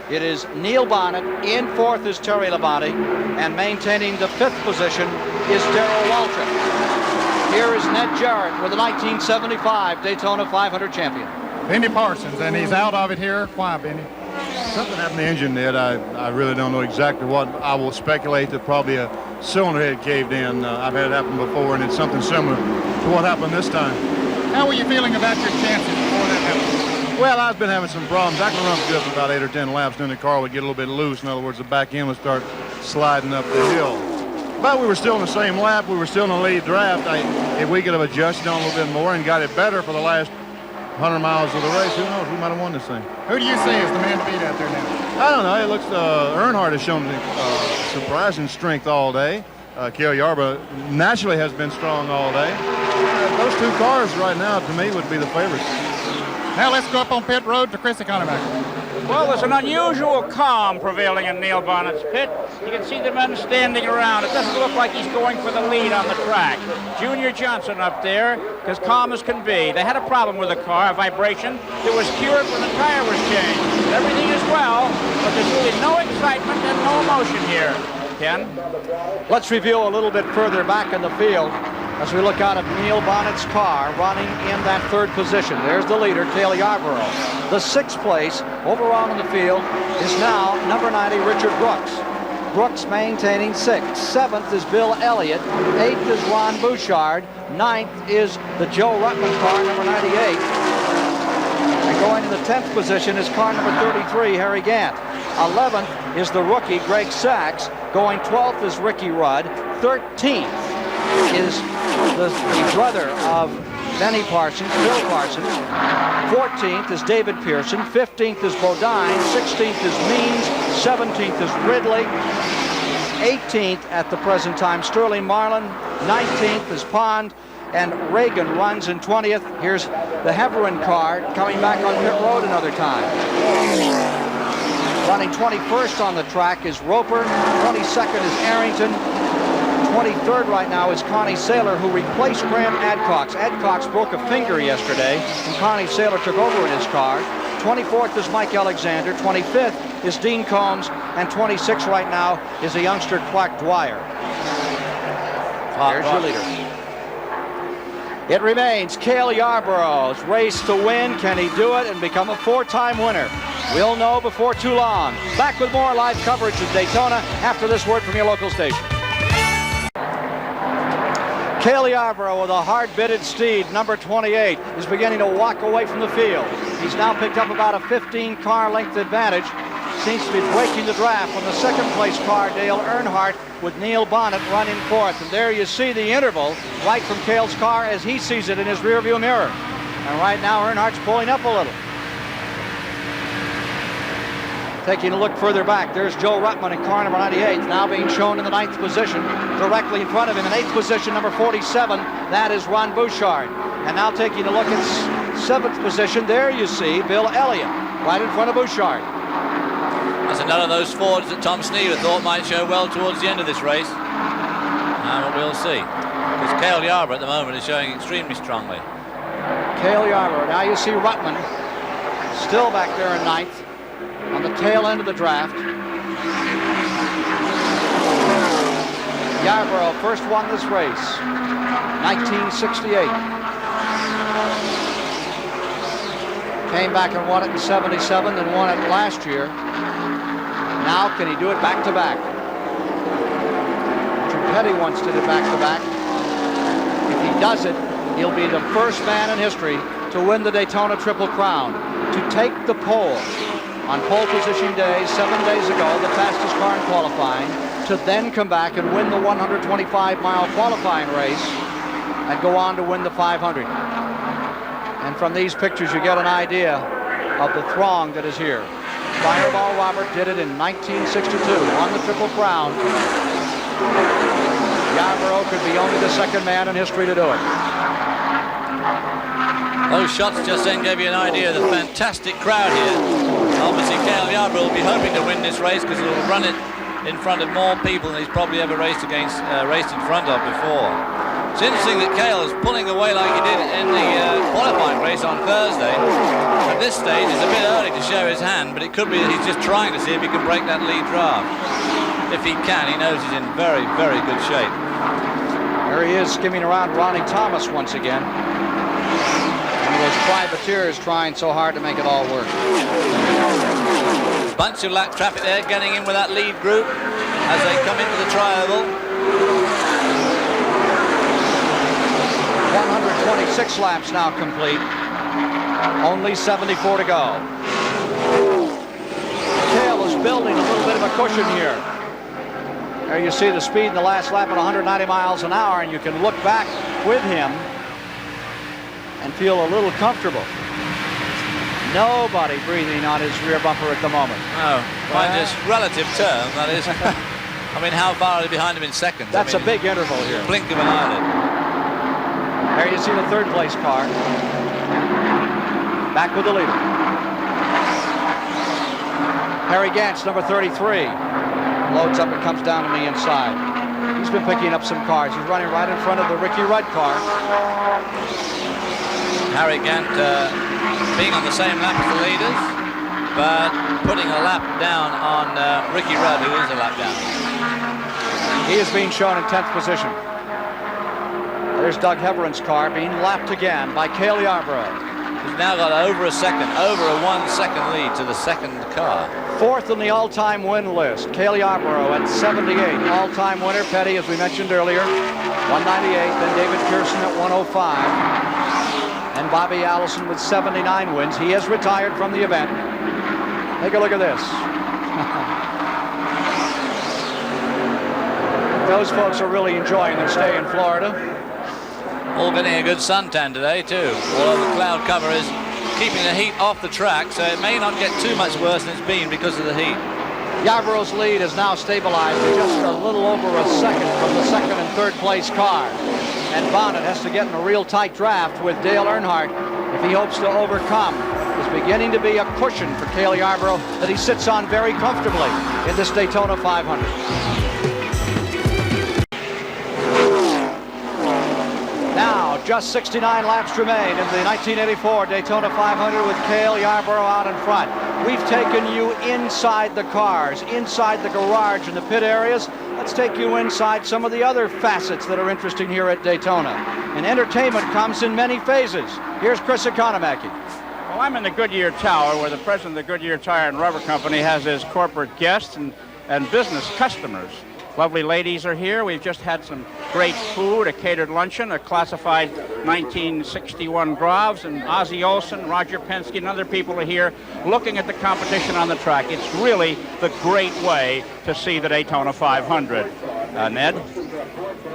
it is Neil Bonnet. In fourth is Terry Labonte. And maintaining the fifth position is Darrell Waltrip. Here is Ned Jarrett with the 1975 Daytona 500 champion. Benny Parsons, and he's out of it here. Why, Benny? Something happened to the engine, Ned. I really don't know exactly what. I will speculate that probably a cylinder head caved in. I've had it happen before, and it's something similar to what happened this time. How were you feeling about your chances before that happened? Well, I've been having some problems. I can run good for about 8 or 10 laps, then the car would get a little bit loose. In other words, the back end would start sliding up the hill. But we were still in the same lap. We were still in the lead draft. If we could have adjusted on a little bit more and got it better for the last 100 miles of the race, who knows? We might have won this thing. Who do you see as the man to beat out there now? I don't know. It looks Earnhardt has shown surprising strength all day. Cale Yarborough naturally has been strong all day. Those two cars right now, to me, would be the favorites. Now let's go up on pit road to Chrissy Conneback. Well, there's an unusual calm prevailing in Neil Bonnet's pit. You can see the men standing around. It doesn't look like he's going for the lead on the track. Junior Johnson up there, as calm as can be. They had a problem with the car, a vibration. It was cured when the tire was changed. Everything is well, but there's really no excitement and no emotion here. Ken? Let's review a little bit further back in the field as we look out at Neil Bonnet's car running in that third position. There's the leader, Cale Yarborough. The sixth place overall in the field is now number 90, Richard Brooks. Brooks maintaining sixth. Seventh is Bill Elliott. Eighth is Ron Bouchard. Ninth is the Joe Ruttman car, number 98. And going in the 10th position is car number 33, Harry Gant. 11th is the rookie, Greg Sachs. Going 12th is Ricky Rudd. 13th is the brother of Benny Parsons, Bill Parsons. 14th is David Pearson. 15th is Bodine. 16th is Means. 17th is Ridley. 18th at the present time, Sterling Marlin. 19th is Pond. And Reagan runs in 20th. Here's the Heverin car coming back on pit road another time. Running 21st on the track is Roper. 22nd is Arrington. 23rd right now is Connie Saylor, who replaced Graham Adcox. Adcox broke a finger yesterday, and Connie Saylor took over in his car. 24th is Mike Alexander. 25th is Dean Combs. And 26th right now is a youngster, Clark Dwyer. There's your leader. It remains Cale Yarborough's race to win. Can he do it and become a four-time winner? We'll know before too long. Back with more live coverage of Daytona after this word from your local station. Cale Yarborough with a hard-bitted steed, number 28, is beginning to walk away from the field. He's now picked up about a 15-car length advantage. Seems to be breaking the draft from the second-place car, Dale Earnhardt, with Neil Bonnet running fourth. And there you see the interval right from Cale's car as he sees it in his rearview mirror. And right now, Earnhardt's pulling up a little. Taking a look further back, there's Joe Ruttman in car number 98, now being shown in the 9th position. Directly in front of him in 8th position, number 47, that is Ron Bouchard. And now taking a look at 7th position, there you see Bill Elliott, right in front of Bouchard. That's another of those Fords that Tom Sneaver thought might show well towards the end of this race. And we'll see. Because Cale Yarborough at the moment is showing extremely strongly. Cale Yarborough, now you see Ruttman still back there in 9th. On the tail end of the draft. Yarborough first won this race, 1968. Came back and won it in 77, then won it last year. Now can he do it back-to-back? Richard Petty once did it back-to-back. If he does it, he'll be the first man in history to win the Daytona Triple Crown, to take the pole on pole position day 7 days ago, the fastest car in qualifying, to then come back and win the 125-mile qualifying race and go on to win the 500. And from these pictures, you get an idea of the throng that is here. Fireball Robert did it in 1962, won the Triple Crown. Yarborough could be only the second man in history to do it. Those shots just then gave you an idea of the fantastic crowd here. Obviously, Cale Yarborough will be hoping to win this race because it'll run it in front of more people than he's probably ever raced in front of before. It's interesting that Cale is pulling away like he did in the qualifying race on Thursday. At this stage, it's a bit early to show his hand, but it could be that he's just trying to see if he can break that lead draft. If he can, he knows he's in very, very good shape. There he is, skimming around Ronnie Thomas once again. One of those privateers trying so hard to make it all work. Bunch of lap traffic there, getting in with that lead group as they come into the tri-oval. 126 laps now complete. Only 74 to go. Cale is building a little bit of a cushion here. There you see the speed in the last lap at 190 miles an hour, and you can look back with him and feel a little comfortable. Nobody breathing on his rear bumper at the moment. No, by this relative term, that is. I mean, how far are they behind him in seconds? That's a big interval here. Blink of an eyelid. There you see the third place car. Back with the leader. Harry Gantz, number 33. Loads up and comes down on the inside. He's been picking up some cars. He's running right in front of the Ricky Rudd car. Harry Gant being on the same lap as the leaders, but putting a lap down on Ricky Rudd, who is a lap down. He is being shown in 10th position. There's Doug Heveren's car being lapped again by Cale Yarborough. He's now got over a 1 second lead to the second car. Fourth in the all-time win list. Cale Yarborough at 78. All-time winner, Petty, as we mentioned earlier, 198. Then David Pearson at 105. And Bobby Allison with 79 wins. He has retired from the event. Take a look at this. Those folks are really enjoying their stay in Florida. All getting a good suntan today, too. Although the cloud cover is keeping the heat off the track, so it may not get too much worse than it's been because of the heat. Yarborough's lead is now stabilized to just a little over a second from the second and third place car. And Bonnet has to get in a real tight draft with Dale Earnhardt if he hopes to overcome. It's beginning to be a cushion for Cale Yarborough that he sits on very comfortably in this Daytona 500. Now, just 69 laps remain in the 1984 Daytona 500 with Cale Yarborough out in front. We've taken you inside the cars, inside the garage and the pit areas. Let's take you inside some of the other facets that are interesting here at Daytona. And entertainment comes in many phases. Here's Chris Economaki. Well, I'm in the Goodyear Tower where the president of the Goodyear Tire and Rubber Company has his corporate guests and business customers. Lovely ladies are here. We've just had some great food, a catered luncheon, a classified 1961 Groves, and Ozzie Olsen, Roger Penske, and other people are here looking at the competition on the track. It's really the great way to see the Daytona 500. Ned?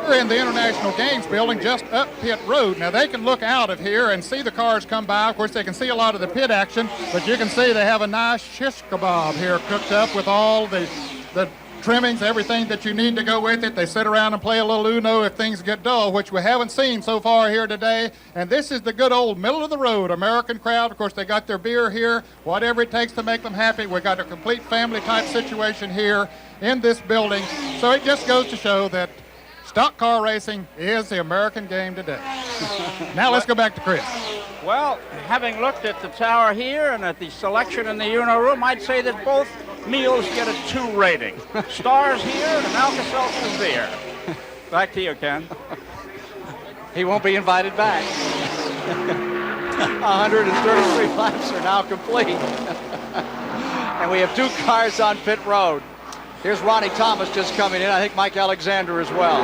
We're in the International Games building just up pit road. Now they can look out of here and see the cars come by. Of course, they can see a lot of the pit action, but you can see they have a nice shish kebab here cooked up with all the trimmings, everything that you need to go with it. They sit around and play a little Uno if things get dull, which we haven't seen so far here today. And this is the good old middle of the road American crowd. Of course, they got their beer here, whatever it takes to make them happy. We got a complete family type situation here in this building. So it just goes to show that stock car racing is the American game today. Now let's go back to Chris. Well, having looked at the tower here and at the selection in the Uno room, I'd say that both meals get a 2 rating. Stars here and an Alka-Seltzer beer. Back to you, Ken. He won't be invited back. 133 laps are now complete. And we have 2 cars on pit road. Here's Ronnie Thomas just coming in. I think Mike Alexander as well.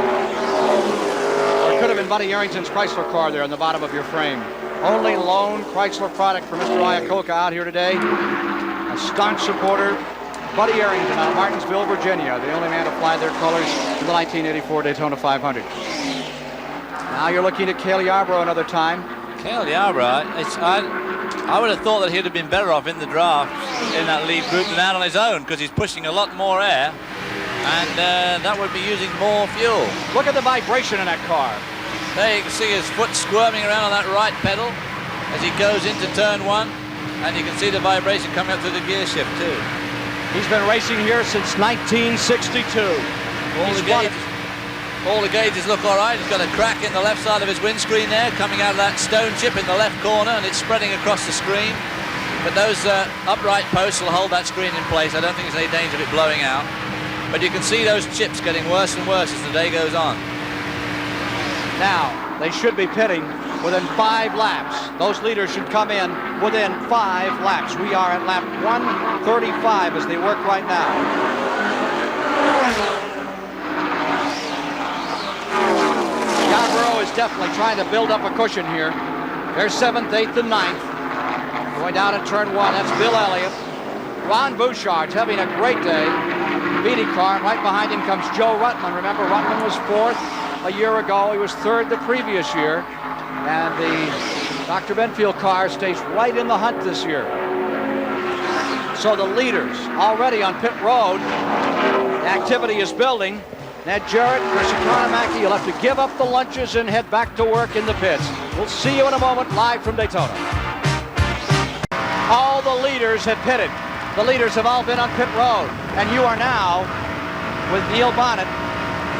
Or it could have been Buddy Arrington's Chrysler car there on the bottom of your frame. Only lone Chrysler product for Mr. Iacocca out here today. A staunch supporter, Buddy Arrington out of Martinsville, Virginia, the only man to fly their colors in the 1984 Daytona 500. Now you're looking at Cale Yarborough another time. Cale Yarborough, I would have thought that he'd have been better off in the draft in that lead group than out on his own because he's pushing a lot more air. And that would be using more fuel. Look at the vibration in that car. There you can see his foot squirming around on that right pedal as he goes into turn 1. And you can see the vibration coming up through the gear shift too. He's been racing here since 1962. All the gauges look all right. He's got a crack in the left side of his windscreen there, coming out of that stone chip in the left corner, and it's spreading across the screen. But those upright posts will hold that screen in place. I don't think there's any danger of it blowing out. But you can see those chips getting worse and worse as the day goes on. Now, they should be pitting within 5 laps. Those leaders should come in within 5 laps. We are at lap 135 as they work right now. Yarborough is definitely trying to build up a cushion here. There's 7th, 8th, and 9th. Going down at turn 1, that's Bill Elliott. Ron Bouchard's having a great day. Beatty car, and right behind him comes Joe Ruttman. Remember, Ruttman was 4th a year ago. He was 3rd the previous year. And the Dr. Benfield car stays right in the hunt this year. So the leaders already on pit road. The activity is building. Ned Jarrett, Chris Economaki, you'll have to give up the lunches and head back to work in the pits. We'll see you in a moment live from Daytona. All the leaders have pitted. The leaders have all been on pit road. And you are now with Neil Bonnet.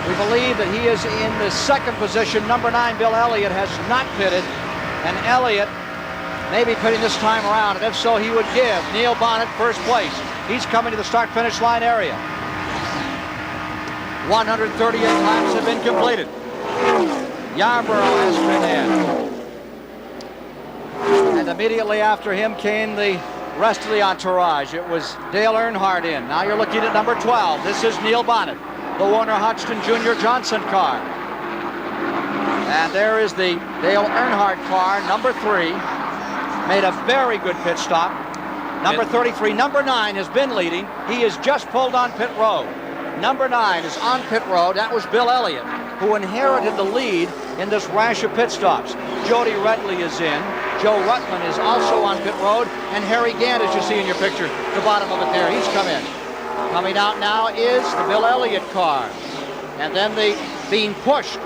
We believe that he is in the 2nd position. Number 9, Bill Elliott, has not pitted. And Elliott may be pitting this time around. And if so, he would give Neil Bonnet first place. He's coming to the start-finish line area. 138 laps have been completed. Yarborough has been in. And immediately after him came the rest of the entourage. It was Dale Earnhardt in. Now you're looking at number 12. This is Neil Bonnet, the Warner Hodgson Jr. Johnson car. And there is the Dale Earnhardt car, number 3. Made a very good pit stop. Number 33, number 9 has been leading. He has just pulled on pit road. Number 9 is on pit road. That was Bill Elliott, who inherited the lead in this rash of pit stops. Jody Redley is in. Joe Ruttman is also on pit road. And Harry Gant, as you see in your picture, the bottom of it there, he's come in. Coming out now is the Bill Elliott car. And then being pushed,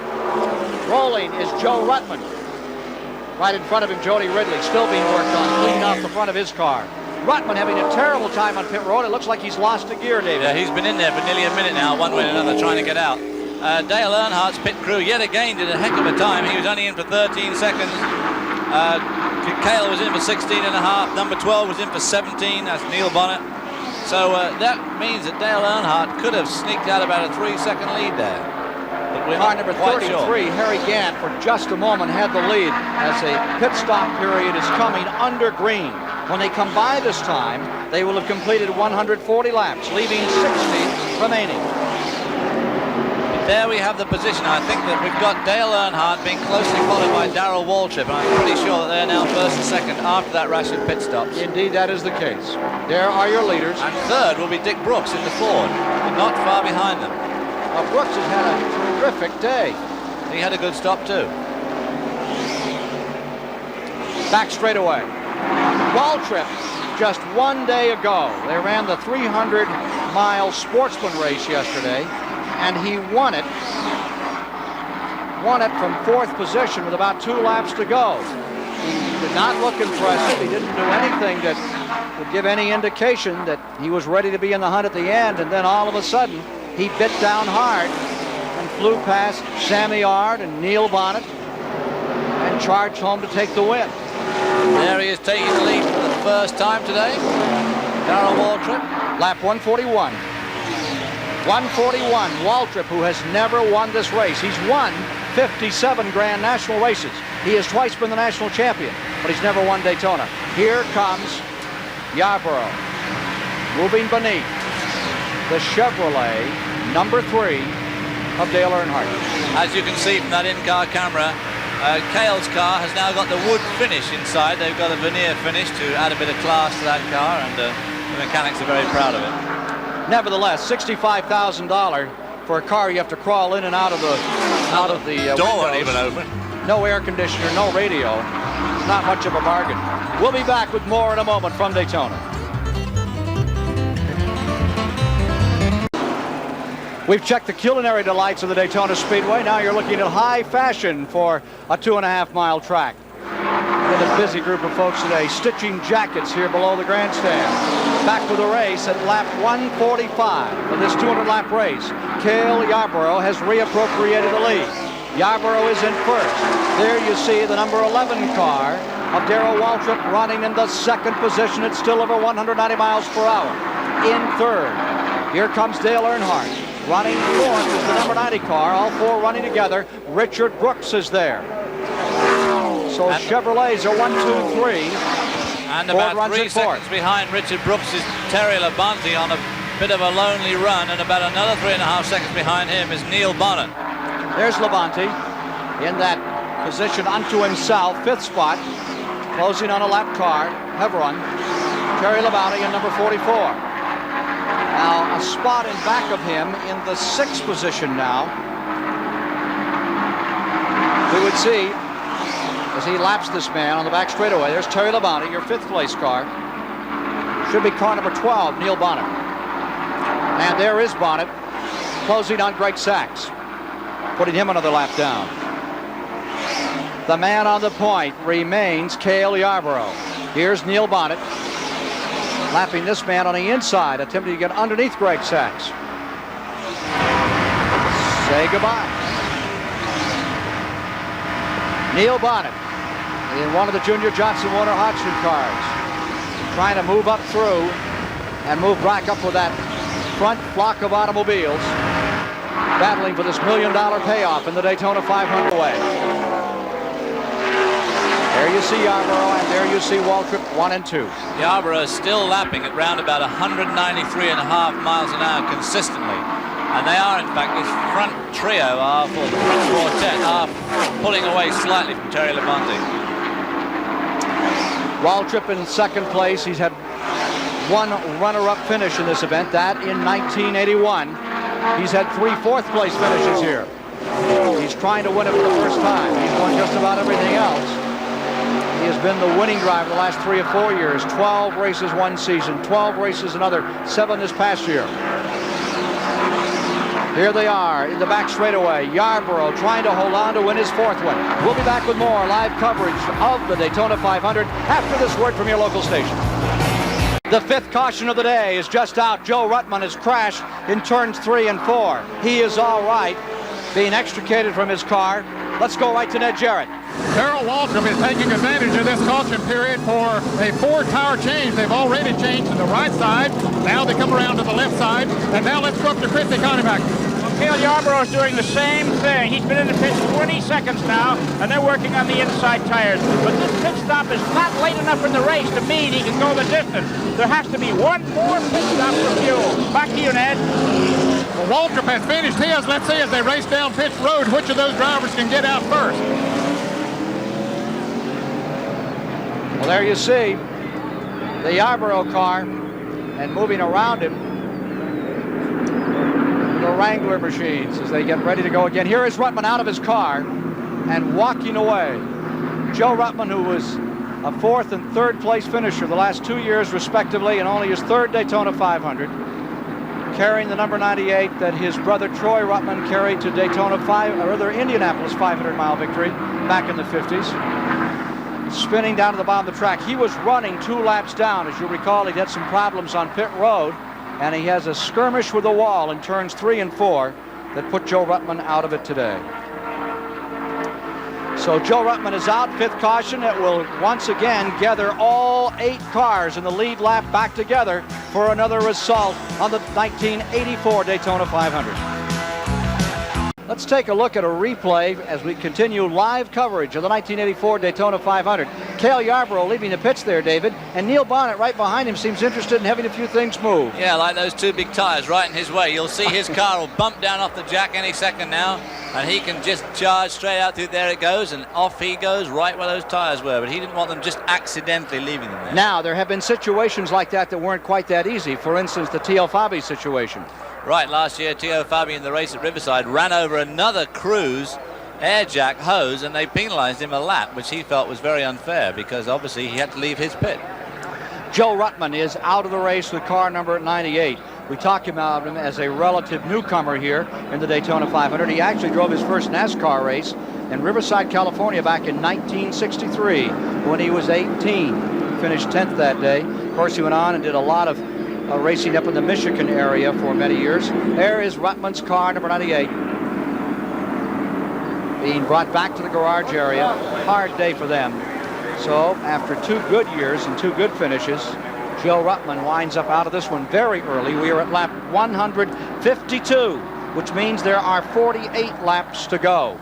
rolling, is Joe Ruttman. Right in front of him, Jody Ridley, still being worked on, cleaning off the front of his car. Ruttman having a terrible time on pit road. It looks like he's lost a gear, David. Yeah, he's been in there for nearly a minute now, one way or another, trying to get out. Dale Earnhardt's pit crew yet again did a heck of a time. He was only in for 13 seconds. Cale was in for 16 and a half. Number 12 was in for 17. That's Neil Bonnet. So that means that Dale Earnhardt could have sneaked out about a 3-second lead there. But we're car number 33, sure. Harry Gant, for just a moment had the lead as a pit stop period is coming under green. When they come by this time, they will have completed 140 laps, leaving 60 remaining. There we have the position. I think that we've got Dale Earnhardt being closely followed by Darrell Waltrip, and I'm pretty sure that they're now 1st and 2nd after that rash of pit stops. Indeed, that is the case. There are your leaders. And 3rd will be Dick Brooks in the Ford, but not far behind them. Brooks has had a terrific day. He had a good stop too. Back straight away. Waltrip, just one day ago, they ran the 300-mile sportsman race yesterday, and he won it from 4th position with about 2 laps to go. He did not look impressive. He didn't do anything that would give any indication that he was ready to be in the hunt at the end, and then all of a sudden, he bit down hard and flew past Sammy Ard and Neil Bonnet and charged home to take the win. There he is taking the lead for the first time today. Darrell Waltrip. Lap 141. 141, Waltrip, who has never won this race. He's won 57 Grand National races. He has twice been the national champion, but he's never won Daytona. Here comes Yarborough, moving beneath the Chevrolet number 3 of Dale Earnhardt. As you can see from that in-car camera, Cale's car has now got the wood finish inside. They've got a veneer finish to add a bit of class to that car, and the mechanics are very proud of it. Nevertheless, $65,000 for a car you have to crawl in and out of the door windows. even open. No air conditioner, no radio. It's not much of a bargain. We'll be back with more in a moment from Daytona. We've checked the culinary delights of the Daytona Speedway. Now you're looking at high fashion for a 2.5-mile track. With a busy group of folks today, stitching jackets here below the grandstand. Back with the race at lap 145 of this 200-lap race. Cale Yarborough has reappropriated the lead. Yarborough is in first. There you see the number 11 car of Darrell Waltrip running in the second position at still over 190 miles per hour. In third, here comes Dale Earnhardt. Running fourth is the number 90 car, all four running together. Richard Brooks is there. So Chevrolets are 1, 2, 3. And Ford about runs 3 at fourth. seconds behind Richard Brooks is Terry Labonte on a bit of a lonely run, and about another 3.5 seconds behind him is Neil Bonnet. There's Labonte in that position unto himself, 5th spot, closing on a lap car, Hevron. Terry Labonte in number 44. Now a spot in back of him in the 6th position now. We would see as he laps this man on the back straightaway. There's Terry Labonte, your 5th place car. Should be car number 12, Neil Bonnet. And there is Bonnet, closing on Greg Sachs, putting him another lap down. The man on the point remains Cale Yarborough. Here's Neil Bonnet, lapping this man on the inside, attempting to get underneath Greg Sachs. Say goodbye. Neil Bonnet in one of the Junior Johnson Warner Hodgson cars, trying to move up through and move back up with that front flock of automobiles, battling for this $1 million payoff in the Daytona 500 way. There you see Yarborough, and there you see Waltrip, 1 and 2. Yarborough is still lapping at round about 193.5 miles an hour consistently. And they are, in fact, this front trio, or the front quartet, are pulling away slightly from Terry Labonte. Waltrip in 2nd place. He's had one runner-up finish in this event, that in 1981. He's had 3 4th-place finishes here. He's trying to win it for the first time. He's won just about everything else. He has been the winning driver the last 3 or 4 years. 12 races one season, 12 races another, 7 this past year. Here they are in the back straightaway. Yarborough trying to hold on to win his 4th one. We'll be back with more live coverage of the Daytona 500 after this word from your local station. The 5th caution of the day is just out. Joe Ruttman has crashed in turns 3 and 4. He is all right, being extricated from his car. Let's go right to Ned Jarrett. Darrell Waltrip is taking advantage of this caution period for a four-tire change. They've already changed to the right side. Now they come around to the left side. And now let's go up to Christy Conniback. Cale Yarborough is doing the same thing. He's been in the pit 20 seconds now, and they're working on the inside tires. But this pit stop is not late enough in the race to mean he can go the distance. There has to be one more pit stop for fuel. Back to you, Ned. Well, Waltrip has finished his. Let's see as they race down pit road, which of those drivers can get out first. Well, there you see the Yarborough car, and moving around him, the Wrangler machines as they get ready to go again. Here is Ruttman out of his car and walking away. Joe Ruttman, who was a 4th and 3rd place finisher the last 2 years respectively, and only his 3rd Daytona 500, carrying the number 98 that his brother Troy Ruttman carried to Daytona Indianapolis 500-mile victory back in the 50s. Spinning down to the bottom of the track. He was running 2 laps down. As you recall, he had some problems on pit road, and he has a skirmish with the wall in turns 3 and 4 that put Joe Ruttman out of it today. So Joe Ruttman is out, 5th caution. It will once again gather all 8 cars in the lead lap back together for another assault on the 1984 Daytona 500. Let's take a look at a replay as we continue live coverage of the 1984 Daytona 500. Cale Yarborough leaving the pits there, David, and Neil Bonnet right behind him seems interested in having a few things move. Yeah, like those 2 big tires right in his way. You'll see his car will bump down off the jack any second now, and he can just charge straight out through. There it goes, and off he goes right where those tires were, but he didn't want them just accidentally leaving them there. Now, there have been situations like that weren't quite that easy. For instance, the T.O. Fabi situation. Right, last year, T.O. Fabi in the race at Riverside ran over another Cruise air jack hose, and they penalized him a lap, which he felt was very unfair because obviously he had to leave his pit. Joe Ruttman is out of the race with car number 98. We talk about him as a relative newcomer here in the Daytona 500. He actually drove his first NASCAR race in Riverside, California back in 1963 when he was 18. Finished 10th that day. Of course, he went on and did a lot of racing up in the Michigan area for many years. There is Ruttman's car, number 98. Being brought back to the garage area. Hard day for them. So after 2 good years and 2 good finishes, Joe Ruttman winds up out of this one very early. We are at lap 152, which means there are 48 laps to go.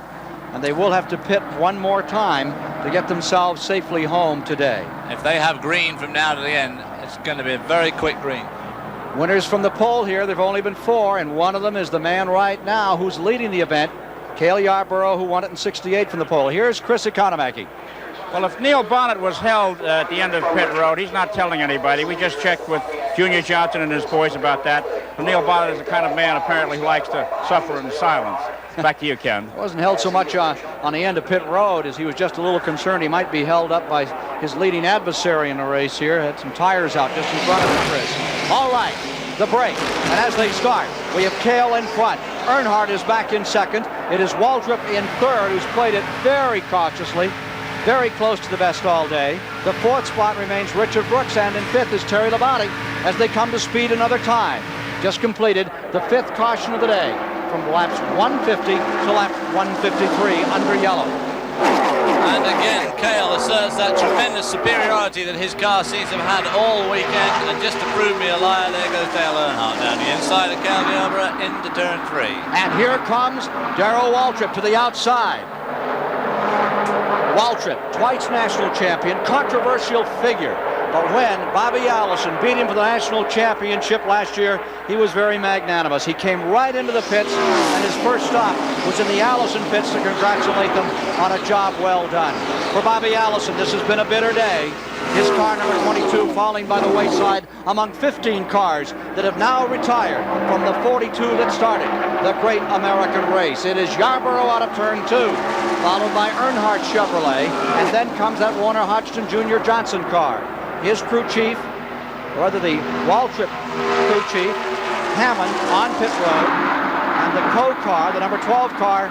And they will have to pit one more time to get themselves safely home today. If they have green from now to the end, it's going to be a very quick green. Winners from the pole here, there have only been 4, and one of them is the man right now who's leading the event, Cale Yarborough, who won it in '68 from the pole. Here's Chris Economaki. Well, if Neil Bonnet was held at the end of pit road, he's not telling anybody. We just checked with Junior Johnson and his boys about that. And Neil Bonnet is the kind of man apparently who likes to suffer in silence. Back to you, Ken. Wasn't held so much on the end of pit road as he was just a little concerned he might be held up by his leading adversary in the race here. Had some tires out just in front of him, Chris. All right, the break. And as they start, we have Cale in front. Earnhardt is back in second. It is Waldrop in third, who's played it very cautiously. Very close to the best all day. The 4th spot remains Richard Brooks, and in 5th is Terry Labonte as they come to speed another time. Just completed the 5th caution of the day from laps 150 to lap 153 under yellow. And again, Cale asserts that tremendous superiority that his car seems to have had all weekend. And just to prove me a liar, there goes Dale Earnhardt down the inside of Cale Yarborough into turn 3. And here comes Darrell Waltrip to the outside. Waltrip, twice national champion, controversial figure. But when Bobby Allison beat him for the national championship last year, he was very magnanimous. He came right into the pits, and his first stop was in the Allison pits to congratulate them on a job well done. For Bobby Allison, this has been a bitter day. His car, number 22, falling by the wayside among 15 cars that have now retired from the 42 that started the great American race. It is Yarborough out of turn 2, followed by Earnhardt Chevrolet, and then comes that Warner Hodgson Jr. Johnson car. His crew chief, or rather the Waltrip crew chief, Hammond on pit road, and the co-car, the number 12 car,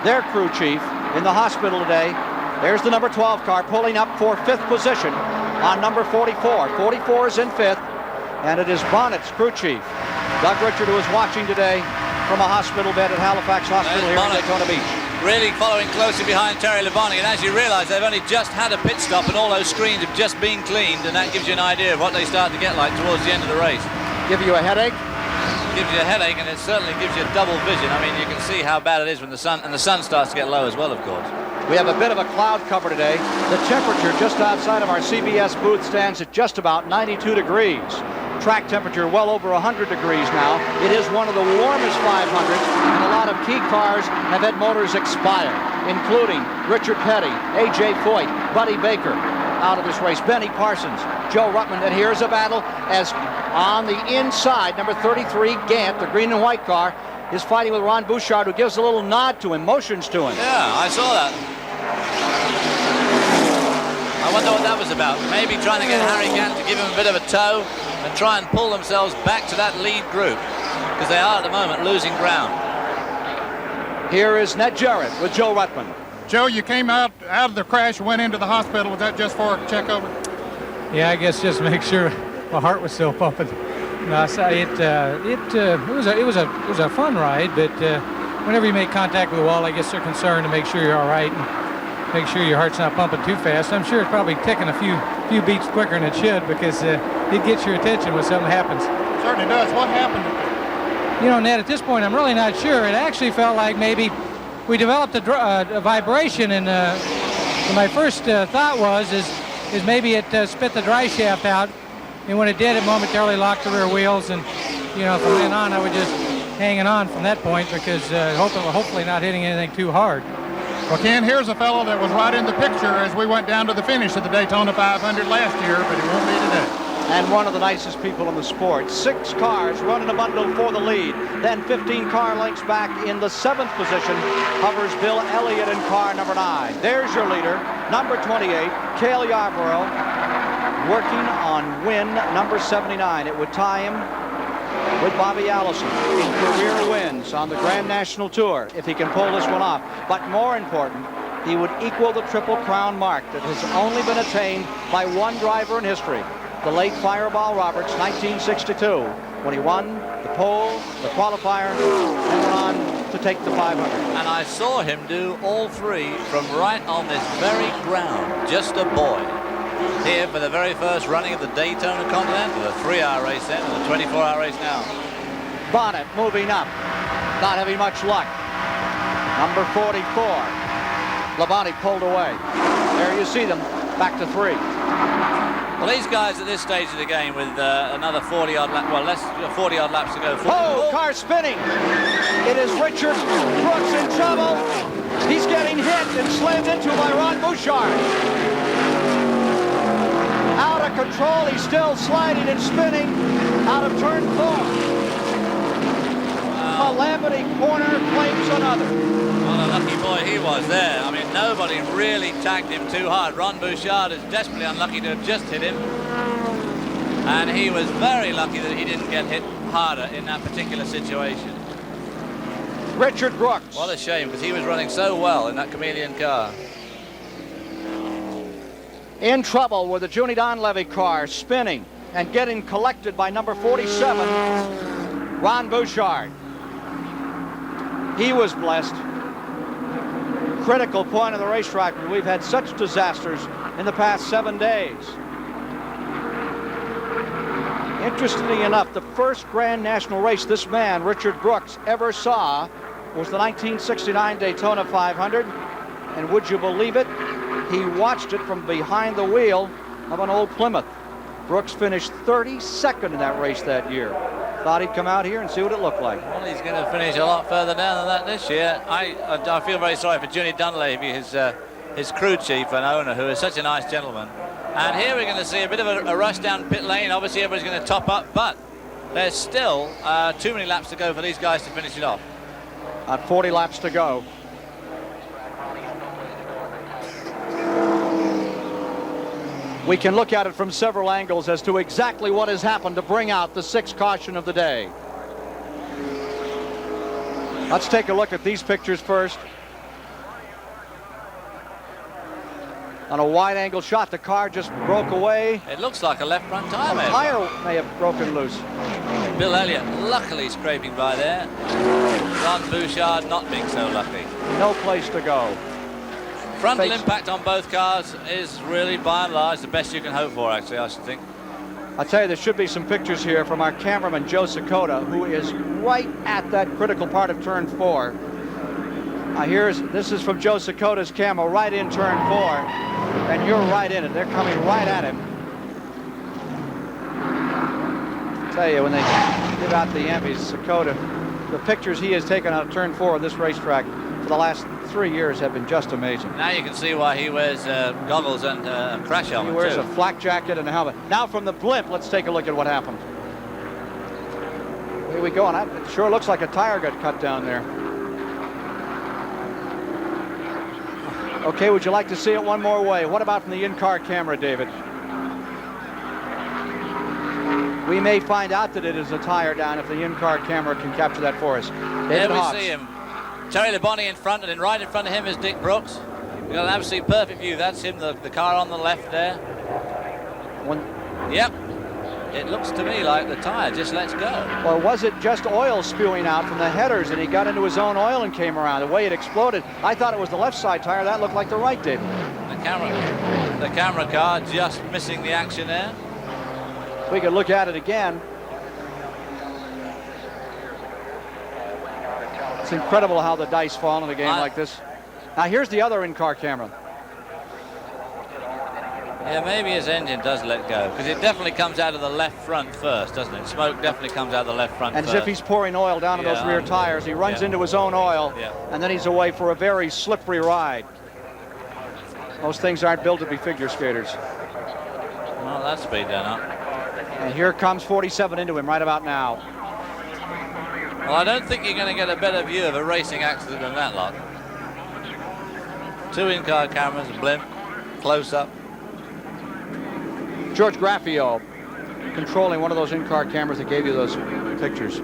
their crew chief in the hospital today. There's the number 12 car pulling up for 5th position on number 44. 44 is in 5th, and it is Bonnet's crew chief, Doug Richard, who is watching today from a hospital bed at Halifax Hospital here in Daytona Beach. Really following closely behind Terry Labonte, and as you realize, they've only just had a pit stop and all those screens have just been cleaned, and that gives you an idea of what they start to get like towards the end of the race. Give you a headache? Gives you a headache, and it certainly gives you double vision. I mean, you can see how bad it is when the sun starts to get low as well, of course. We have a bit of a cloud cover today. The temperature just outside of our CBS booth stands at just about 92 degrees. Track temperature well over 100 degrees now. It is one of the warmest 500s, and a lot of key cars have had motors expire, including Richard Petty, A.J. Foyt, Buddy Baker out of this race, Benny Parsons, Joe Ruttman, and here's a battle as on the inside, number 33, Gant, the green and white car, is fighting with Ron Bouchard, who gives a little nod to him, motions to him. Yeah, I saw that. I wonder what that was about. Maybe trying to get Harry Gant to give him a bit of a tow and try and pull themselves back to that lead group, because they are at the moment losing ground. Here is Ned Jarrett with Joe Ruttman. Joe, you came out of the crash and went into the hospital. Was that just for a checkover? Yeah, I guess just to make sure my heart was still pumping. No, it was a fun ride, but whenever you make contact with the wall, I guess they're concerned to make sure you're all right and make sure your heart's not pumping too fast. I'm sure it's probably ticking a few beats quicker than it should, because it gets your attention when something happens. Certainly does. What happened? You know, Ned, at this point, I'm really not sure. It actually felt like maybe we developed a vibration, and my first thought is maybe it spit the dry shaft out, and when it did, it momentarily locked the rear wheels, and you know, from then on, I was just hanging on from that point, because hopefully not hitting anything too hard. Well, Ken, here's a fellow that was right in the picture as we went down to the finish of the Daytona 500 last year, but he won't be today. And one of the nicest people in the sport. 6 cars running a bundle for the lead. Then 15 car lengths back in the 7th position hovers Bill Elliott in car number 9. There's your leader, number 28, Cale Yarborough, working on win number 79. It would tie him with Bobby Allison in career wins on the Grand National Tour if he can pull this one off. But more important, he would equal the Triple Crown mark that has only been attained by one driver in history, the late Fireball Roberts, 1962, when he won the pole, the qualifier, and went on to take the 500. And I saw him do all three from right on this very ground, just a boy. Here for the very first running of the Daytona Continental, the 3-hour race then, and the 24-hour race now. Bonnet moving up, not having much luck. Number 44. Labonte pulled away. There you see them, back to 3. Well, these guys at this stage of the game with another 40-odd laps, well, less 40-odd laps to go. Oh, car spinning. It is Richard Brooks in trouble. He's getting hit and slammed into by Ron Bouchard. Out of control, he's still sliding and spinning out of turn 4. Calamity corner claims another. What a lucky boy he was there. I mean, nobody really tagged him too hard. Ron Bouchard is desperately unlucky to have just hit him. And he was very lucky that he didn't get hit harder in that particular situation. Richard Brooks. What a shame, because he was running so well in that chameleon car. In trouble with the Junie Donlevy car, spinning and getting collected by number 47, Ron Bouchard. He was blessed. Critical point of the racetrack. We've had such disasters in the past 7 days. Interestingly enough, the first Grand National race this man, Richard Brooks, ever saw was the 1969 Daytona 500. And would you believe it? He watched it from behind the wheel of an old Plymouth. Brooks finished 32nd in that race that year. Thought he'd come out here and see what it looked like. Well, he's going to finish a lot further down than that this year. I feel very sorry for Junie Donlevy, his crew chief and owner, who is such a nice gentleman. And here we're going to see a bit of a rush down pit lane. Obviously, everybody's going to top up, but there's still too many laps to go for these guys to finish it off. 40 laps to go. We can look at it from several angles as to exactly what has happened to bring out the 6th caution of the day. Let's take a look at these pictures first. On a wide-angle shot, the car just broke away. It looks like a left front tire. The tire may have broken loose. Bill Elliott luckily scraping by there. Ron Bouchard not being so lucky. No place to go. Frontal impact on both cars is really, by and large, the best you can hope for, actually, I should think. I'll tell you, there should be some pictures here from our cameraman, Joe Sakota, who is right at that critical part of turn 4. This is from Joe Sakota's camera, right in turn 4, and you're right in it. They're coming right at him. I'll tell you, when they give out the Emmys, Sakota, the pictures he has taken out of turn 4 of this racetrack for the last 3 years have been just amazing. Now you can see why he wears goggles and a crash helmet. He wears a flak jacket and a helmet. Now from the blimp, let's take a look at what happened. Here we go, and it sure looks like a tire got cut down there. Okay, would you like to see it one more way? What about from the in-car camera, David? We may find out that it is a tire down if the in-car camera can capture that for us. There we see him. Terry Labonte in front, and then right in front of him is Dick Brooks. We've got an absolutely perfect view. That's him, the car on the left there. Yep. It looks to me like the tire just lets go. Or was it just oil spewing out from the headers and he got into his own oil and came around? The way it exploded, I thought it was the left side tire. That looked like the right, David. The camera car just missing the action there. We could look at it again. It's incredible how the dice fall in a game like this. Now here's the other in-car camera. Yeah, maybe his engine does let go, because it definitely comes out of the left front first, doesn't it? Smoke definitely comes out of the left front and first. As if he's pouring oil down to those rear tires. He runs into his own oil, and then he's away for a very slippery ride. Those things aren't built to be figure skaters. Well, that speed then up. And here comes 47 into him right about now. Well, I don't think you're going to get a better view of a racing accident than that lot. 2 in-car cameras, a blimp, close-up. George Graffio controlling one of those in-car cameras that gave you those pictures.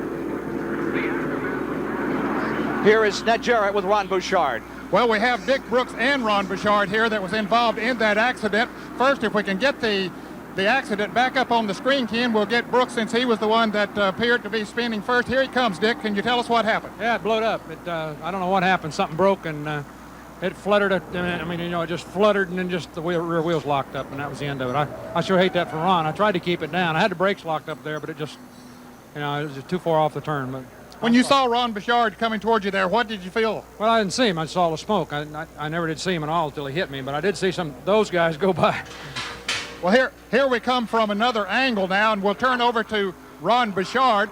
Here is Ned Jarrett with Ron Bouchard. Well, we have Dick Brooks and Ron Bouchard here that was involved in that accident. First, if we can get the accident back up on the screen, Ken, we'll get Brooks since he was the one that appeared to be spinning first. Here he comes, Dick. Can you tell us what happened? Yeah, it blowed up. I don't know what happened. Something broke, and it fluttered. It just fluttered, and then just the rear wheels locked up, and that was the end of it. I sure hate that for Ron. I tried to keep it down. I had the brakes locked up there, but it just, it was just too far off the turn. But when you saw Ron Bouchard coming towards you there, what did you feel? Well, I didn't see him. I saw the smoke. I never did see him at all until he hit me, but I did see those guys go by. Well, here we come from another angle now, and we'll turn over to Ron Bouchard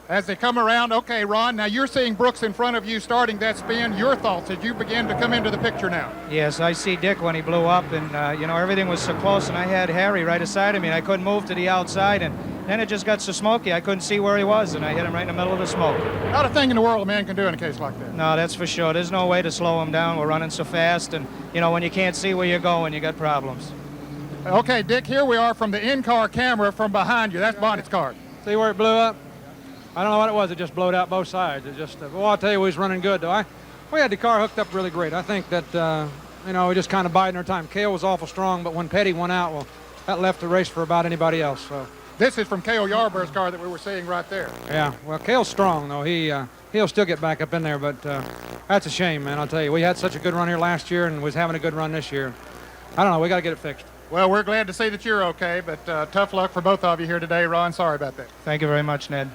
as they come around. Okay, Ron, now you're seeing Brooks in front of you starting that spin. Your thoughts as you begin to come into the picture now? Yes, I see Dick when he blew up, and, everything was so close, and I had Harry right beside of me, and I couldn't move to the outside, and then it just got so smoky, I couldn't see where he was, and I hit him right in the middle of the smoke. Not a thing in the world a man can do in a case like that. No, that's for sure. There's no way to slow him down. We're running so fast, and, when you can't see where you're going, you got problems. Okay, Dick, here we are from the in-car camera from behind you. That's Bonnet's car. See where it blew up? I don't know what it was. It just blowed out both sides. It just, I'll tell you, we was running good, though. We had the car hooked up really great. I think that, we just kind of biding our time. Cale was awful strong, but when Petty went out, well, that left the race for about anybody else. So. This is from Cale Yarborough's car that we were seeing right there. Yeah, well, Cale's strong, though. He'll still get back up in there, but that's a shame, man. I'll tell you, we had such a good run here last year and was having a good run this year. I don't know. We got to get it fixed. Well, we're glad to see that you're okay, but tough luck for both of you here today, Ron. Sorry about that. Thank you very much, Ned.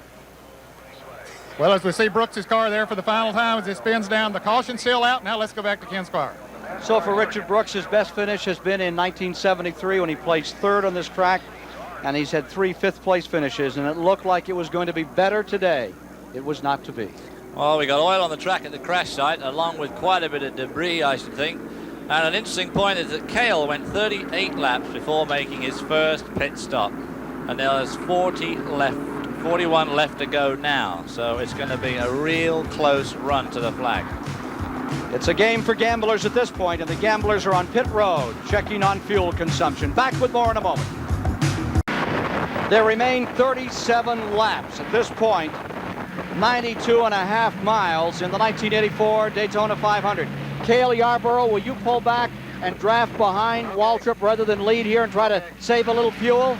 Well, as we see Brooks' car there for the final time as it spins down, the caution's still out. Now let's go back to Ken Squire. So for Richard Brooks, his best finish has been in 1973 when he placed third on this track, and he's had 3 fifth-place finishes, and it looked like it was going to be better today. It was not to be. Well, we got oil on the track at the crash site, along with quite a bit of debris, I should think. And an interesting point is that Cale went 38 laps before making his first pit stop. And there's 41 left to go now. So it's going to be a real close run to the flag. It's a game for gamblers at this point, and the gamblers are on pit road, checking on fuel consumption. Back with more in a moment. There remain 37 laps at this point, 92.5 miles in the 1984 Daytona 500. Cale Yarborough, will you pull back and draft behind Waltrip rather than lead here and try to save a little fuel?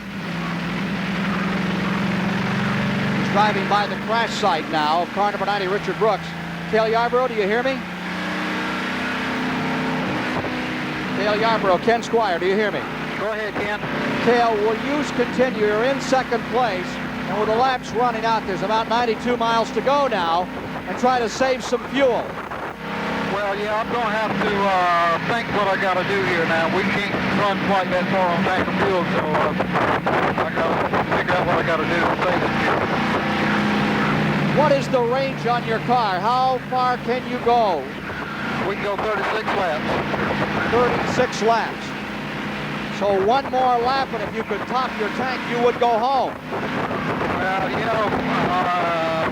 He's driving by the crash site now of car number 90, Richard Brooks. Cale Yarborough, do you hear me? Cale Yarborough, Ken Squire, do you hear me? Go ahead, Ken. Cale, will you continue? You're in second place, and with the laps running out, there's about 92 miles to go now, and try to save some fuel. Well, yeah, I'm going to have to think what I got to do here now. We can't run quite that far on tank of fuel, so I got to figure out what I got to do to save it here. What is the range on your car? How far can you go? We can go 36 laps. 36 laps. So one more lap, and if you could top your tank, you would go home.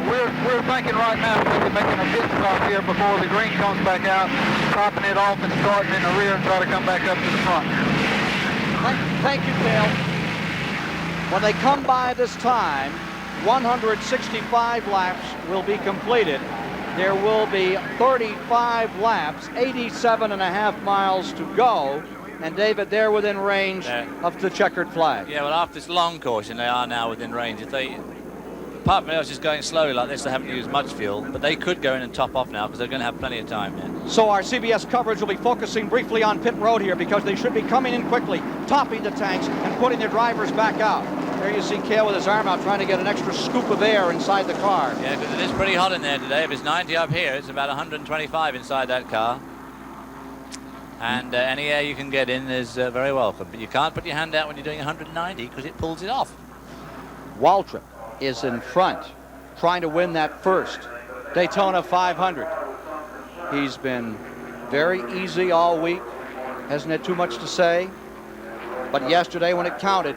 Well, we're thinking right now maybe making a pit stop here before the green comes back out, topping it off and starting in the rear and try to come back up to the front. Thank you, Cale. When they come by this time, 165 laps will be completed. There will be 35 laps, 87.5 miles to go. And David, they're within range of the checkered flag. Yeah, well, after this long caution, they are now within range. If they, apart from us just going slowly like this, they haven't used much fuel, but they could go in and top off now because they're going to have plenty of time here. So our CBS coverage will be focusing briefly on pit road here because they should be coming in quickly, topping the tanks and putting their drivers back out. There you see Cale with his arm out trying to get an extra scoop of air inside the car. Yeah, because it is pretty hot in there today. If it's 90 up here, it's about 125 inside that car. And any air you can get in is very welcome. But you can't put your hand out when you're doing 190 because it pulls it off. Waltrip is in front, trying to win that first Daytona 500. He's been very easy all week, hasn't had too much to say. But yesterday when it counted,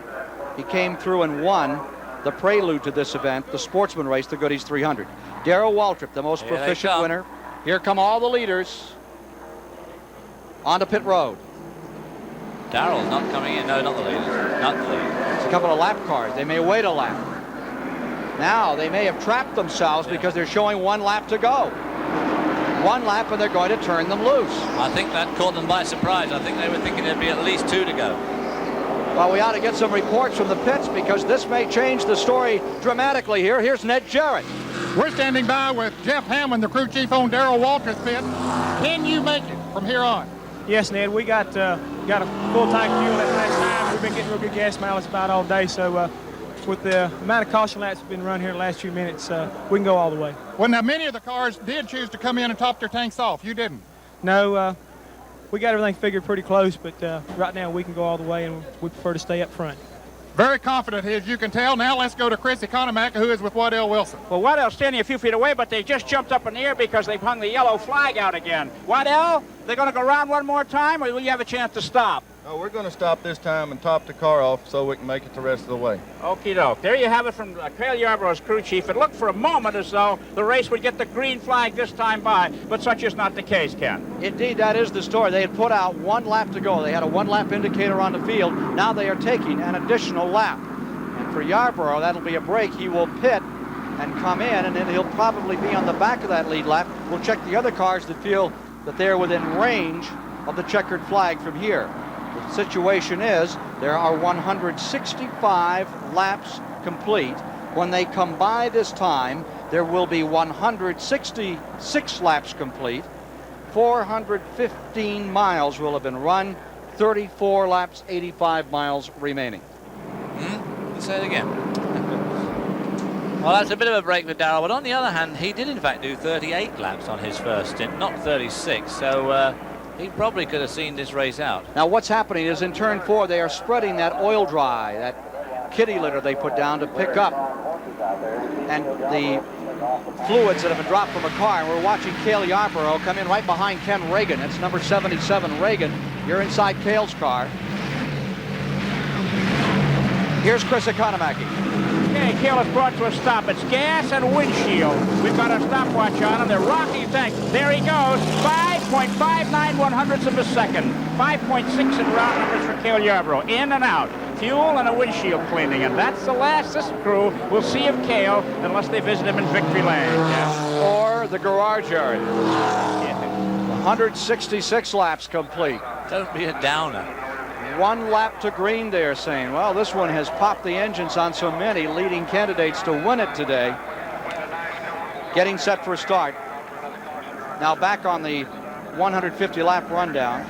he came through and won the prelude to this event, the sportsman race, the Goodies 300. Darrell Waltrip, the most proficient winner. Here come all the leaders onto pit road. Darrell's not coming in. No, not the leaders. Not the leaders. It's a couple of lap cars. They may wait a lap. Now they may have trapped themselves because they're showing 1 lap to go. 1 lap and they're going to turn them loose. I think that caught them by surprise. I think they were thinking there'd be at least 2 to go. Well, we ought to get some reports from the pits because this may change the story dramatically here. Here's Ned Jarrett. We're standing by with Jeff Hammond, the crew chief on Darrell Walter's pit. Can you make it from here on? Yes, Ned, we got a full tank of fuel at last time. We've been getting real good gas mileage about all day, so with the amount of caution laps that have been run here in the last few minutes, we can go all the way. Well, now, many of the cars did choose to come in and top their tanks off. You didn't. No, we got everything figured pretty close, but right now we can go all the way, and we prefer to stay up front. Very confident, as you can tell. Now let's go to Chris Economack, who is with Waddell Wilson. Well, Waddell's standing a few feet away, but they just jumped up in the air because they've hung the yellow flag out again. Waddell, they're going to go around one more time, or will you have a chance to stop? Oh, we're going to stop this time and top the car off so we can make it the rest of the way. Okie doke. There you have it from Cale Yarborough's crew chief. It looked for a moment as though the race would get the green flag this time by, but such is not the case, Ken. Indeed, that is the story. They had put out 1 lap to go. They had a 1 lap indicator on the field. Now they are taking an additional lap. And for Yarborough, that'll be a break. He will pit and come in, and then he'll probably be on the back of that lead lap. We'll check the other cars that feel that they're within range of the checkered flag from here. The situation is there are 165 laps complete. When they come by this time, there will be 166 laps complete. 415 miles will have been run. 34 laps, 85 miles remaining. Say it again. Well, that's a bit of a break for Darrell, but on the other hand, he did in fact do 38 laps on his first stint, not 36, so he probably could have seen this race out. Now what's happening is in turn 4, they are spreading that oil dry, that kitty litter they put down to pick up and the fluids that have been dropped from a car. And we're watching Cale Yarborough come in right behind Ken Reagan. It's number 77 Reagan. You're inside Cale's car. Here's Chris Economaki. Okay, Cale is brought to a stop. It's gas and windshield. We've got a stopwatch on him. They're rocking things. There he goes. 5.59 of a second. 5.6 in round numbers for Cale Yarborough. In and out. Fuel and a windshield cleaning. And that's the last this crew will see of Cale unless they visit him in Victory Lane. Or the garage yard. 166 laps complete. Don't be a downer. 1 lap to green, they're saying. Well, this one has popped the engines on so many leading candidates to win it today. Getting set for a start. Now back on the 150 lap rundown.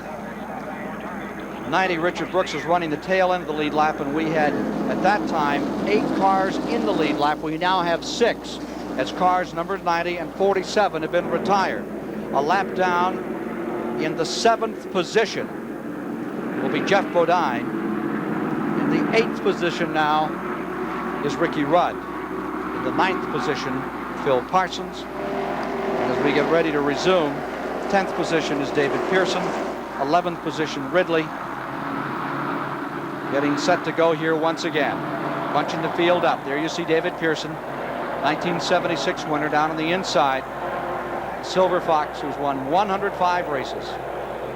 90 Richard Brooks is running the tail end of the lead lap, and we had at that time 8 cars in the lead lap. We now have 6 as cars numbered 90 and 47 have been retired. A lap down in the 7th position will be Jeff Bodine. In the 8th position now is Ricky Rudd. In the 9th position, Phil Parsons. And as we get ready to resume, 10th position is David Pearson. 11th position, Ridley. Getting set to go here once again. Bunching the field up. There you see David Pearson, 1976 winner down on the inside. Silver Fox, who's won 105 races,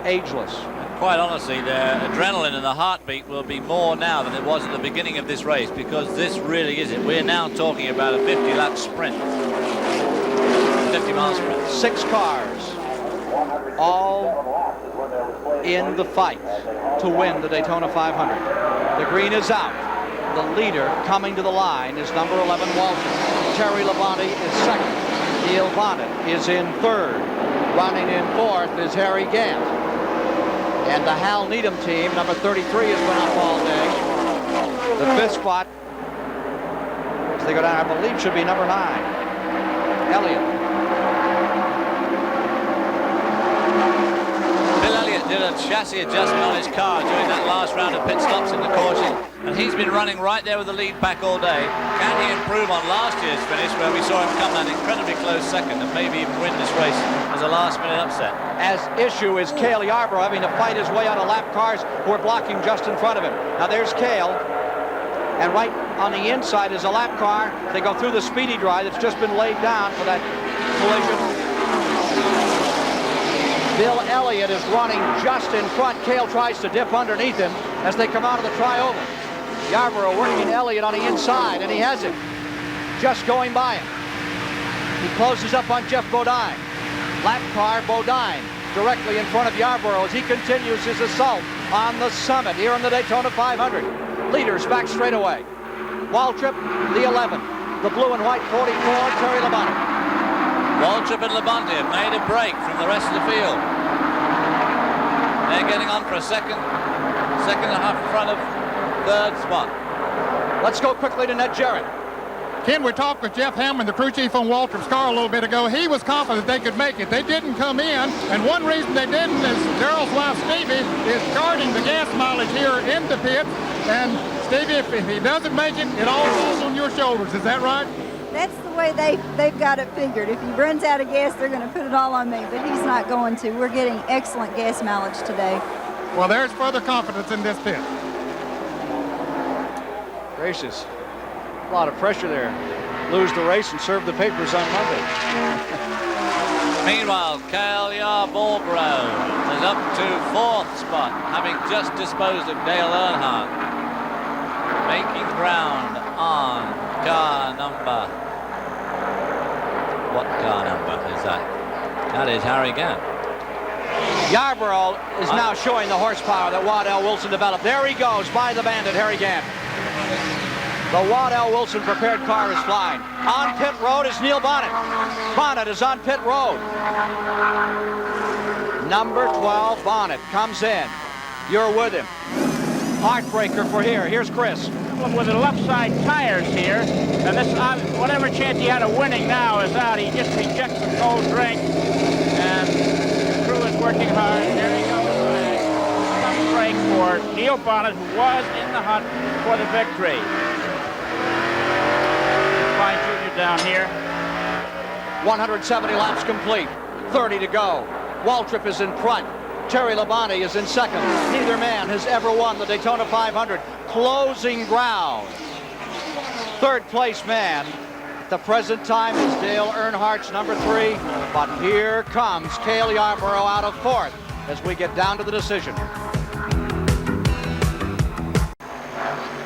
ageless. Quite honestly, the adrenaline and the heartbeat will be more now than it was at the beginning of this race, because this really is it. We're now talking about a 50-lap sprint. 50-mile sprint. 6 cars, all in the fight to win the Daytona 500. The green is out. The leader coming to the line is number 11, Walton. Terry Labonte is second. Neil Bonnet is in third. Running in fourth is Harry Gant. And the Hal Needham team, number 33, has been up all day. The 5th spot, as they go down, I believe, should be number 9, Elliott. Bill Elliott did a chassis adjustment on his car during that last round of pit stops in the caution, and he's been running right there with the lead pack all day. Can he improve on last year's finish, where we saw him come an incredibly close second and maybe even win this race as a last-minute upset? As issue is Cale Yarborough having to fight his way out of lap cars who are blocking just in front of him. Now there's Cale, and right on the inside is a lap car. They go through the speedy dry that's just been laid down for that collision. Bill Elliott is running just in front. Cale tries to dip underneath him as they come out of the tri-oval. Yarborough working Elliott on the inside, and he has it. Just going by him. He closes up on Jeff Bodine. Lap car Bodine directly in front of Yarborough as he continues his assault on the summit here in the Daytona 500. Leaders back straight away. Waltrip, the 11. The blue and white 44, Terry Labonte. Waltrip and Labonte have made a break from the rest of the field. They're getting on for a second and a half in front of third spot. Let's go quickly to Ned Jarrett. Ken, we talked with Jeff Hammond, the crew chief on Waltrip's car a little bit ago. He was confident they could make it. They didn't come in, and one reason they didn't is Darrell's wife, Stevie, is charting the gas mileage here in the pit. And Stevie, if he doesn't make it, it all falls on your shoulders. Is that right? That's the way they've got it figured. If he runs out of gas, they're going to put it all on me, but he's not going to. We're getting excellent gas mileage today. Well, there's further confidence in this pit. Gracious. A lot of pressure there. Lose the race and serve the papers on Monday. Meanwhile, Cale Yarborough is up to fourth spot, having just disposed of Dale Earnhardt. Making ground on car number. What car number is that? That is Harry Gant. Yarborough is now showing the horsepower that Waddell Wilson developed. There he goes by the bandit, Harry Gant. The Waddell Wilson prepared car is flying. On pit road is Neil Bonnet. Bonnet is on pit road. Number 12, Bonnet, comes in. You're with him. Heartbreaker for here. Here's Chris. With the left side tires here, and this whatever chance he had of winning now is out. He just rejects the cold drink, and the crew is working hard. There he goes. Some break for Neil Bonnet, who was in the hunt for the victory. Fine Jr. down here. 170 laps complete. 30 to go. Waltrip is in front. Terry Labonte is in second. Neither man has ever won the Daytona 500. Closing ground. Third place man at the present time is Dale Earnhardt's number 3. But here comes Cale Yarborough out of fourth as we get down to the decision.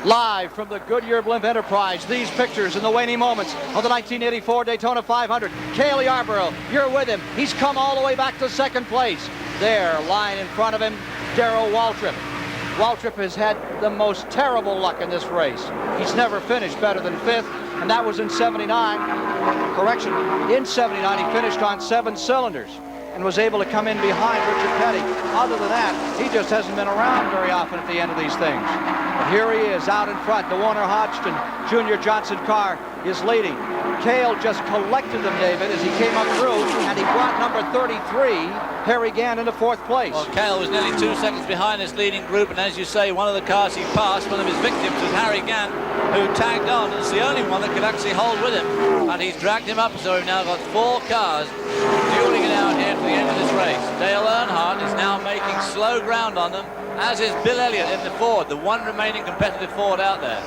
Live from the Goodyear Blimp Enterprise, these pictures in the waning moments of the 1984 Daytona 500. Cale Yarborough, you're with him. He's come all the way back to second place. There, lying in front of him, Darrell Waltrip. Waltrip has had the most terrible luck in this race. He's never finished better than fifth, and that was in 79. Correction, in 79 he finished on 7 cylinders and was able to come in behind Richard Petty. Other than that, he just hasn't been around very often at the end of these things. But here he is out in front. The Warner Hodgson Junior Johnson car is leading. Cale just collected them, David, as he came up through, and he brought number 33, Harry Gant, into fourth place. Well, Cale was nearly 2 seconds behind this leading group, and as you say, one of the cars he passed, one of his victims was Harry Gant, who tagged on. It's the only one that could actually hold with him, and he's dragged him up, so we've now got 4 cars dueling it out here to the end of this race. Dale Earnhardt is now making slow ground on them, as is Bill Elliott in the Ford, the one remaining competitive Ford out there.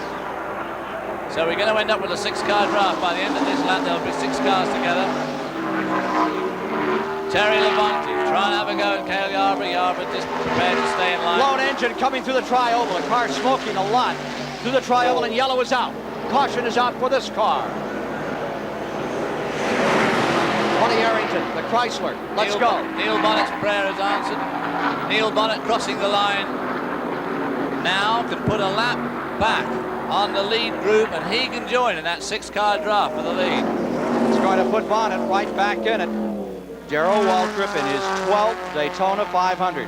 So we're going to end up with a 6-car draft. By the end of this lap, there'll be 6 cars together. Terry Labonte trying to have a go at Cale Yarborough. Yarborough just prepared to stay in line. Blown engine coming through the tri-oval. The car smoking a lot through the tri-oval, and yellow is out. Caution is out for this car. Buddy Arrington, the Chrysler. Let's go. Neil Bonnet's prayer is answered. Neil Bonnet crossing the line now can put a lap back on the lead group, and he can join in that 6-car draft for the lead. It's going to put Bonnet right back in it. Darrell Waltrip in his 12th Daytona 500.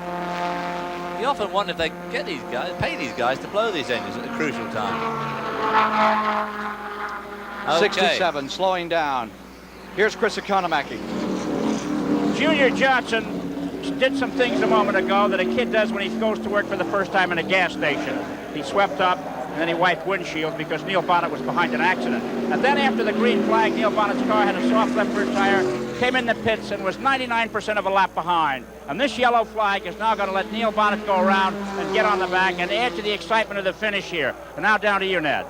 You often wonder if they get these guys, pay these guys to blow these engines at the crucial time. Okay. 67, slowing down. Here's Chris Economaki. Junior Johnson did some things a moment ago that a kid does when he goes to work for the first time in a gas station. He swept up, and then he wiped windshields because Neil Bonnet was behind an accident. And then after the green flag, Neil Bonnet's car had a soft left rear tire, came in the pits, and was 99% of a lap behind. And this yellow flag is now going to let Neil Bonnet go around and get on the back and add to the excitement of the finish here. And now down to you, Ned.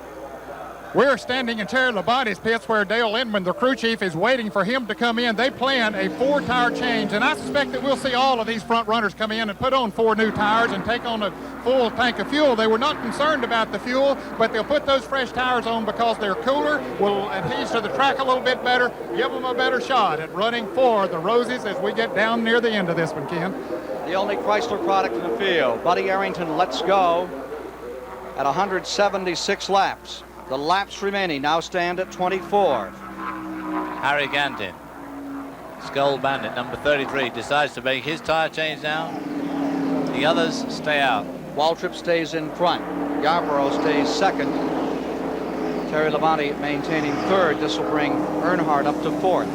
We're standing in Terry Labonte's pits where Dale Inman, the crew chief, is waiting for him to come in. They plan a 4-tire change, and I suspect that we'll see all of these front runners come in and put on 4 new tires and take on a full tank of fuel. They were not concerned about the fuel, but they'll put those fresh tires on because they're cooler, will adhere to the track a little bit better, give them a better shot at running for the Roses as we get down near the end of this one, Ken. The only Chrysler product in the field. Buddy Arrington lets go at 176 laps. The laps remaining now stand at 24. Harry Gantin, Skull Bandit, number 33, decides to make his tire change now. The others stay out. Waltrip stays in front. Yarborough stays second. Terry Labonte maintaining third. This will bring Earnhardt up to fourth.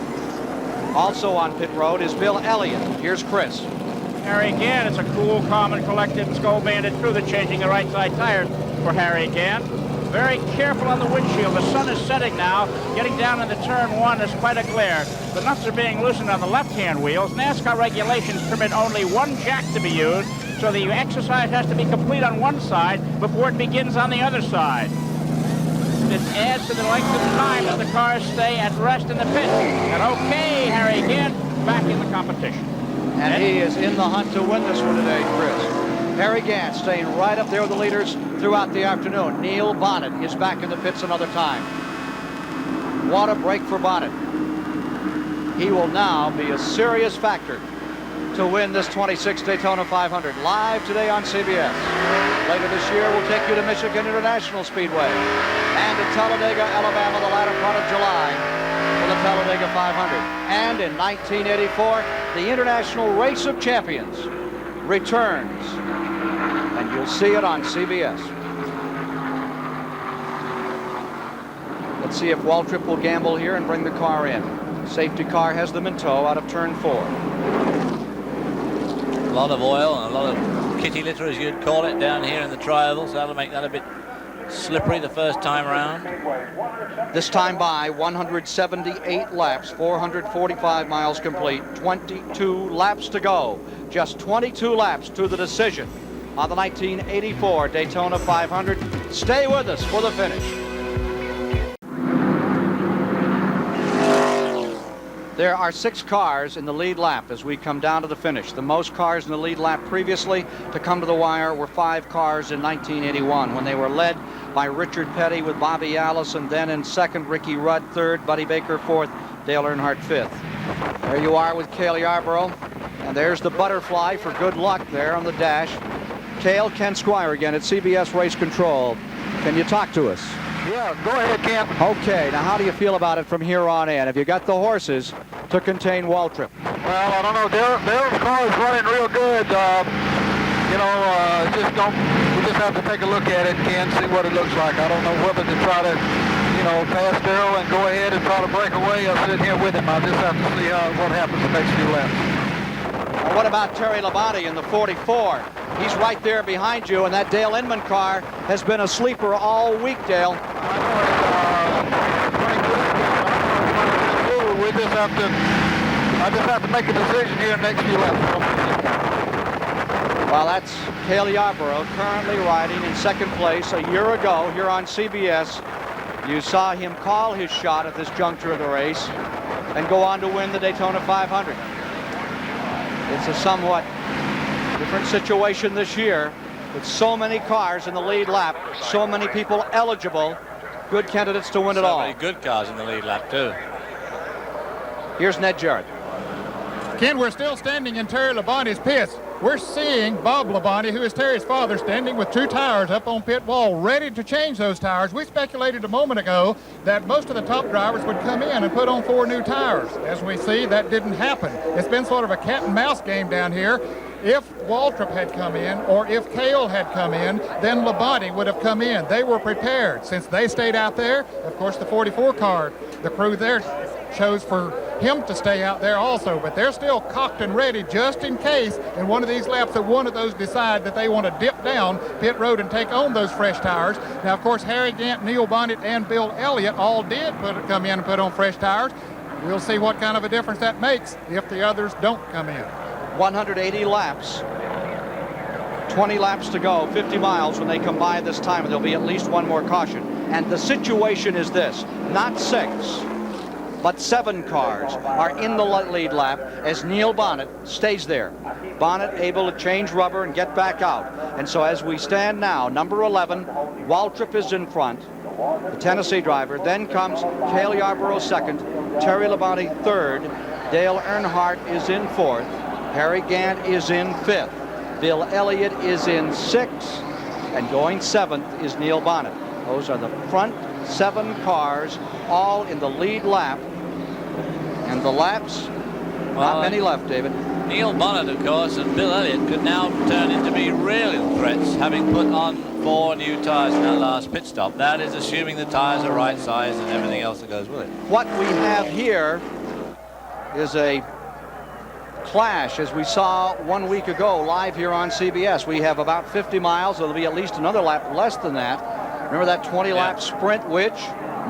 Also on pit road is Bill Elliott. Here's Chris. Harry Gann, it's a cool, calm, and collected Skull Bandit crew that's changing the right side tires for Harry Gann. Very careful on the windshield. The sun is setting now. Getting down into turn 1 is quite a glare. The nuts are being loosened on the left-hand wheels. NASCAR regulations permit only one jack to be used, so the exercise has to be complete on one side before it begins on the other side. This adds to the length of time that the cars stay at rest in the pit. And okay, Harry Gann back in the competition. And he is in the hunt to win this one today, Chris. Harry Gann staying right up there with the leaders throughout the afternoon. Neil Bonnet is back in the pits another time. What a break for Bonnet. He will now be a serious factor to win this 26 Daytona 500. Live today on CBS. Later this year, we'll take you to Michigan International Speedway and to Talladega, Alabama, the latter part of July for the Talladega 500. And in 1984, the International Race of Champions returns. And you'll see it on CBS. Let's see if Waltrip will gamble here and bring the car in. Safety car has them in tow out of turn 4. A lot of oil and a lot of kitty litter, as you'd call it, down here in the triangles. That'll make that a bit slippery the first time around. This time by 178 laps, 445 miles complete, 22 laps to go. Just 22 laps to the decision on the 1984 Daytona 500. Stay with us for the finish. There are 6 cars in the lead lap as we come down to the finish. The most cars in the lead lap previously to come to the wire were 5 cars in 1981 when they were led by Richard Petty with Bobby Allison, then in second, Ricky Rudd third, Buddy Baker fourth, Dale Earnhardt fifth. There you are with Cale Yarborough, and there's the butterfly for good luck there on the dash. Cale, Ken Squire again at CBS Race Control. Can you talk to us? Yeah, go ahead, Ken. Okay, now how do you feel about it from here on in? Have you got the horses to contain Waltrip? Well, I don't know. Dale's car is running real good. We just have to take a look at it, Ken, see what it looks like. I don't know whether to try to, pass Darrell and go ahead and try to break away. I'll sit here with him. I'll just have to see what happens the next few laps. Well, what about Terry Labonte in the 44? He's right there behind you, and that Dale Inman car has been a sleeper all week, Dale. I just have to make a decision here in the next few laps. Well, that's Cale Yarborough currently riding in second place. A year ago here on CBS, you saw him call his shot at this juncture of the race and go on to win the Daytona 500. It's a somewhat different situation this year with so many cars in the lead lap, so many people eligible, good candidates to win it all. So many good cars in the lead lap, too. Here's Ned Jarrett. Ken, we're still standing in Terry Labonte's pits. We're seeing Bob Labonte, who is Terry's father, standing with 2 tires up on pit wall, ready to change those tires. We speculated a moment ago that most of the top drivers would come in and put on 4 new tires. As we see, that didn't happen. It's been sort of a cat and mouse game down here. If Waltrip had come in, or if Cale had come in, then Labonte would have come in. They were prepared. Since they stayed out there, of course, the 44 car, the crew there chose for him to stay out there also, but they're still cocked and ready just in case in one of these laps that one of those decide that they want to dip down pit road and take on those fresh tires. Now, of course, Harry Gant, Neil Bonnet, and Bill Elliott all did come in and put on fresh tires. We'll see what kind of a difference that makes if the others don't come in. 180 laps, 20 laps to go, 50 miles when they come by this time, and there'll be at least one more caution. And the situation is this, not 6, but 7 cars are in the lead lap as Neil Bonnet stays there. Bonnet able to change rubber and get back out. And so as we stand now, number 11, Waltrip is in front, the Tennessee driver. Then comes Cale Yarborough second, Terry Labonte third, Dale Earnhardt is in fourth, Harry Gant is in fifth, Bill Elliott is in sixth, and going seventh is Neil Bonnet. Those are the front 7 cars, all in the lead lap. And the laps, not many left, David. Neil Bonnet, of course, and Bill Elliott could now turn into be real threats, having put on 4 new tires in that last pit stop. That is assuming the tires are right size and everything else that goes with it. What we have here is a clash, as we saw 1 week ago live here on CBS. We have about 50 miles. There'll be at least another lap less than that. Remember that 20-lap sprint, which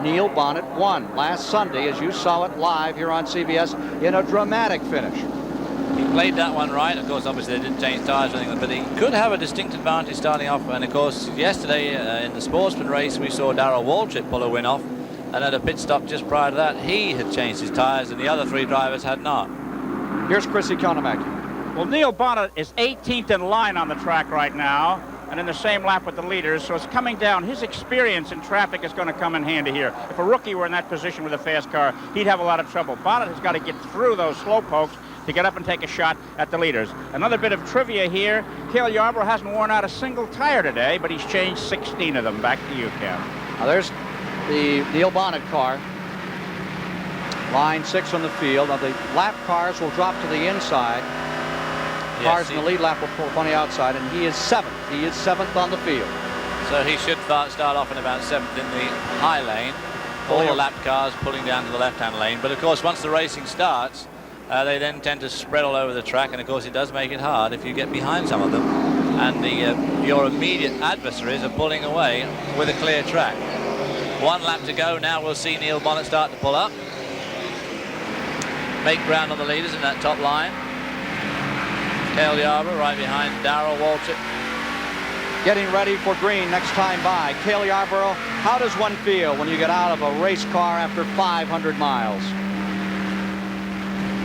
Neil Bonnet won last Sunday, as you saw it live here on CBS in a dramatic finish. He played that one right. Of course, obviously they didn't change tires or anything, but he could have a distinct advantage starting off. And of course, yesterday in the Sportsman race, we saw Darrell Waltrip pull a win off. And at a pit stop just prior to that, he had changed his tires, and the other 3 drivers had not. Here's Chrissy Conomack. Well, Neil Bonnet is 18th in line on the track right now, and in the same lap with the leaders, so it's coming down. His experience in traffic is going to come in handy here. If a rookie were in that position with a fast car, he'd have a lot of trouble. Bonnet has got to get through those slow pokes to get up and take a shot at the leaders. Another bit of trivia here, Cale Yarborough hasn't worn out a single tire today, but he's changed 16 of them. Back to you, Cam. Now there's the Neil Bonnet car. Line 6 on the field. Now the lap cars will drop to the inside. Cars in the lead lap will pull on the outside, and he is 7th. He is 7th on the field. So he should start off in about 7th in the high lane. All the lap cars pulling down to the left-hand lane. But of course, once the racing starts, they then tend to spread all over the track, and of course it does make it hard if you get behind some of them. And your immediate adversaries are pulling away with a clear track. 1 lap to go now. We'll see Neil Bonnet start to pull up. Make ground on the leaders in that top line. Cale Yarborough right behind Darrell Waltrip. Getting ready for green next time by. Cale Yarborough, how does one feel when you get out of a race car after 500 miles?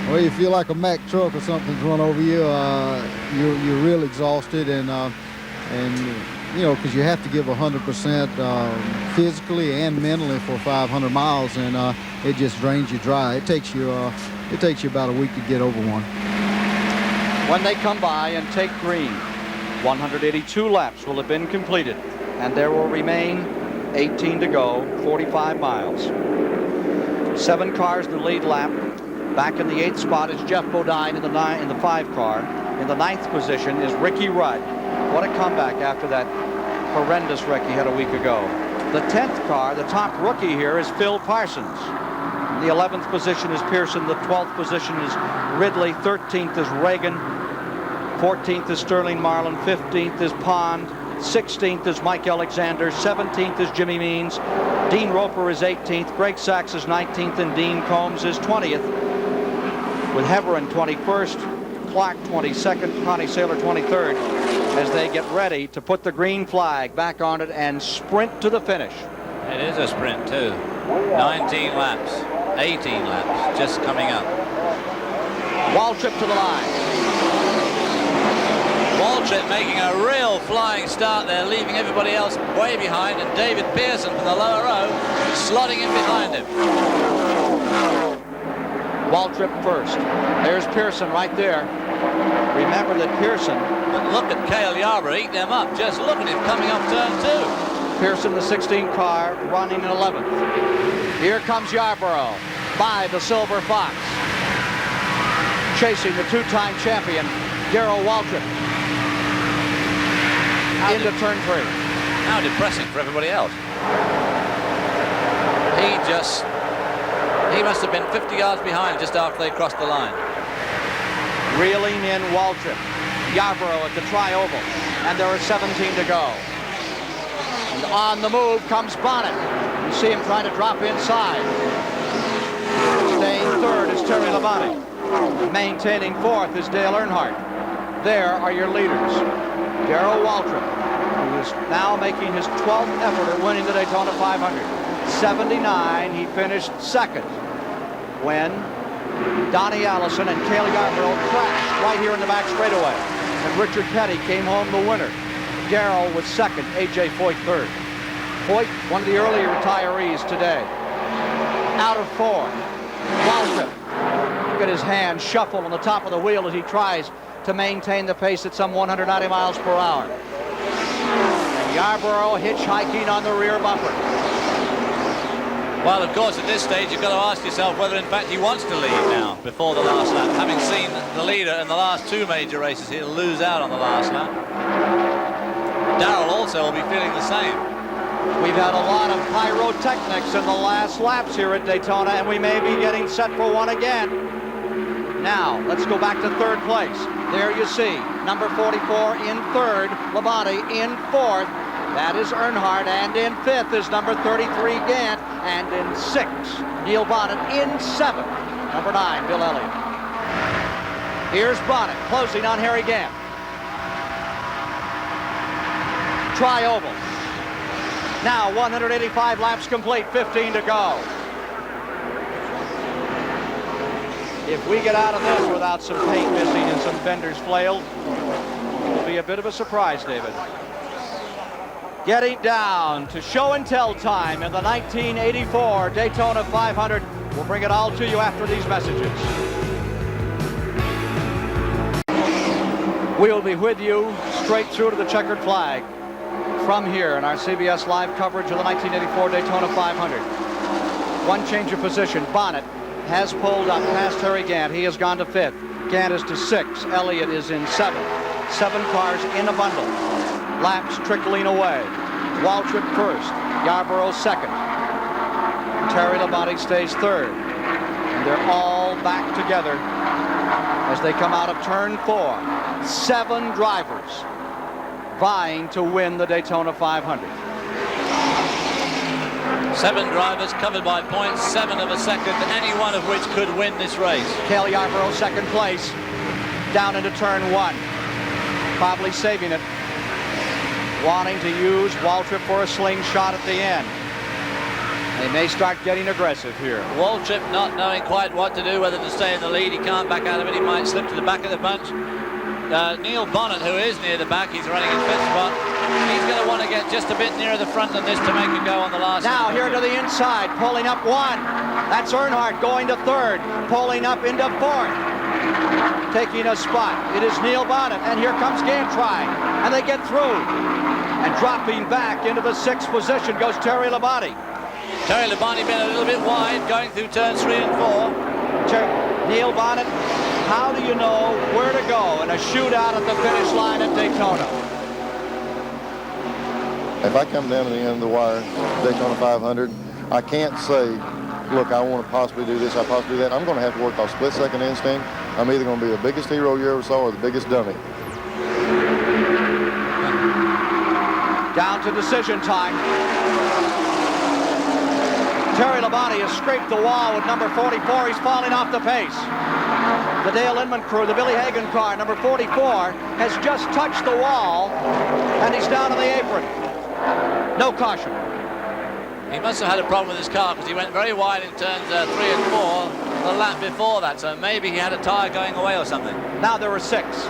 Well, you feel like a Mack truck or something's run over you. You're real exhausted, and you know, because you have to give 100% physically and mentally for 500 miles, and it just drains you dry. It takes you about a week to get over one. When they come by and take green, 182 laps will have been completed, and there will remain 18 to go, 45 miles. 7 cars in the lead lap. Back in the 8th spot is Jeff Bodine in the 5 car. In the 9th position is Ricky Rudd. What a comeback after that horrendous wreck he had a week ago. The 10th car, the top rookie here, is Phil Parsons. The 11th position is Pearson. The 12th position is Ridley. 13th is Reagan. 14th is Sterling Marlin. 15th is Pond. 16th is Mike Alexander. 17th is Jimmy Means. Dean Roper is 18th. Greg Sachs is 19th, and Dean Combs is 20th. With Heverin 21st, Clark 22nd, Connie Saylor 23rd, as they get ready to put the green flag back on it and sprint to the finish. It is a sprint too. 19 laps, 18 laps just coming up. Waltrip to the line. Waltrip making a real flying start there, leaving everybody else way behind, and David Pearson from the lower row slotting in behind him. Waltrip first. There's Pearson right there. Remember that Pearson... But look at Cale Yarborough eat them up. Just look at him coming off turn 2. Pearson, the 16 car, running in 11th. Here comes Yarborough by the Silver Fox. Chasing the 2-time champion, Darrell Waltrip. Into turn 3. How depressing for everybody else. He must have been 50 yards behind just after they crossed the line. Reeling in Waltrip. Yarborough at the tri-oval. And there are 17 to go. And on the move comes Bonnet. You see him trying to drop inside. Staying third is Terry Labonte. Maintaining fourth is Dale Earnhardt. There are your leaders. Darrell Waltrip, who is now making his 12th effort at winning the Daytona 500. 79, he finished second when Donnie Allison and Cale Yarborough crashed right here in the back straightaway. And Richard Petty came home the winner. Darrell was second, A.J. Foyt third. Foyt, one of the early retirees today. Out of 4. Waltrip. Look at his hand shuffle on the top of the wheel as he tries to maintain the pace at some 190 miles per hour. And Yarborough hitchhiking on the rear bumper. Well, of course, at this stage, you've got to ask yourself whether, in fact, he wants to lead now before the last lap. Having seen the leader in the last 2 major races, he'll lose out on the last lap. Darrell also will be feeling the same. We've had a lot of pyrotechnics in the last laps here at Daytona, and we may be getting set for one again. Now, let's go back to third place. There you see, number 44 in third, Labonte in fourth. That is Earnhardt, and in fifth is number 33, Gant, and in sixth, Neil Bonnet. In seventh, number 9, Bill Elliott. Here's Bonnet closing on Harry Gant. Tri-oval. Now 185 laps complete, 15 to go. If we get out of this without some paint missing and some fenders flailed, it'll be a bit of a surprise, David. Getting down to show and tell time in the 1984 Daytona 500. We'll bring it all to you after these messages. We'll be with you straight through to the checkered flag from here in our CBS live coverage of the 1984 Daytona 500. One change of position. Bonnet has pulled up past Harry Gant. He has gone to fifth. Gant is to sixth. Elliott is in seventh. 7 cars in a bundle. Laps trickling away. Waltrip first. Yarborough second. Terry Labonte stays third. And they're all back together as they come out of turn 4. 7 drivers vying to win the Daytona 500. 7 drivers covered by 0.7 of a second, any one of which could win this race. Cale Yarborough second place, down into turn 1. Probably saving it. Wanting to use Waltrip for a slingshot at the end. They may start getting aggressive here. Waltrip not knowing quite what to do, whether to stay in the lead. He can't back out of it. He might slip to the back of the bunch. Neil Bonnet, who is near the back, he's running in 5th spot. He's going to want to get just a bit nearer the front than this to make it go on the last. Now here to the inside, pulling up 1. That's Earnhardt going to 3rd, pulling up into 4th. Taking a spot. It is Neil Bonnet, and here comes Gant trying, and they get through. And dropping back into the 6th position goes Terry Labonte. Terry Labonte been a little bit wide, going through turns 3 and 4. Neil Bonnet, how do you know where to go in a shootout at the finish line at Daytona? If I come down to the end of the wire, Daytona 500, I can't say, look, I want to possibly do this, I possibly do that. I'm going to have to work off split-second instinct. I'm either going to be the biggest hero you ever saw or the biggest dummy. Down to decision time. Terry Labonte has scraped the wall with number 44. He's falling off the pace. The Dale Inman crew, the Billy Hagan car, number 44, has just touched the wall, and he's down on the apron. No caution. He must have had a problem with his car because he went very wide in turns 3 and 4 the lap before that, so maybe he had a tire going away or something. Now there are 6.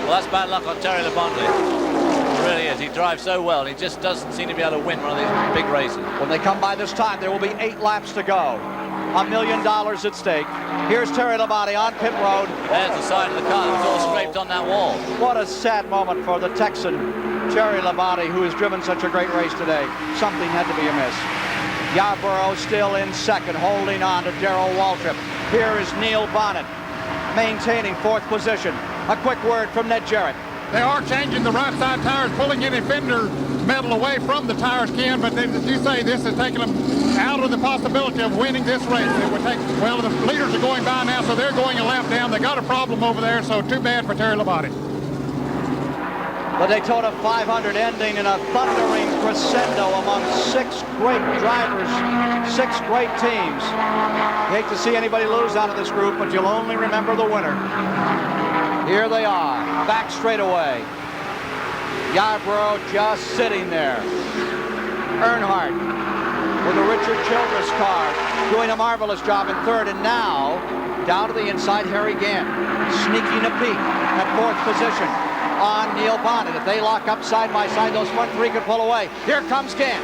Well, that's bad luck on Terry Labonte. It really is. He drives so well, and he just doesn't seem to be able to win one of these big races. When they come by this time, there will be 8 laps to go. $1 million at stake. Here's Terry Labonte on pit road. There's the side of the car that was all scraped on that wall. What a sad moment for the Texan, Terry Labonte, who has driven such a great race today. Something had to be amiss. Yarborough still in second, holding on to Darrell Waltrip. Here is Neil Bonnet, maintaining 4th position. A quick word from Ned Jarrett. They are changing the right side tires, pulling any fender metal away from the tires, Ken, but as you say, this has taken them out of the possibility of winning this race. It would take, well, the leaders are going by now, so they're going a lap down. They got a problem over there, so too bad for Terry Labonte. The Daytona 500 ending in a thundering crescendo among 6 great drivers, 6 great teams. You hate to see anybody lose out of this group, but you'll only remember the winner. Here they are, back straightaway. Yarborough just sitting there. Earnhardt with a Richard Childress car doing a marvelous job in third, and now down to the inside, Harry Gant sneaking a peek at fourth position on Neil Bonnet. If they lock up side by side, those front three could pull away. Here comes Gant.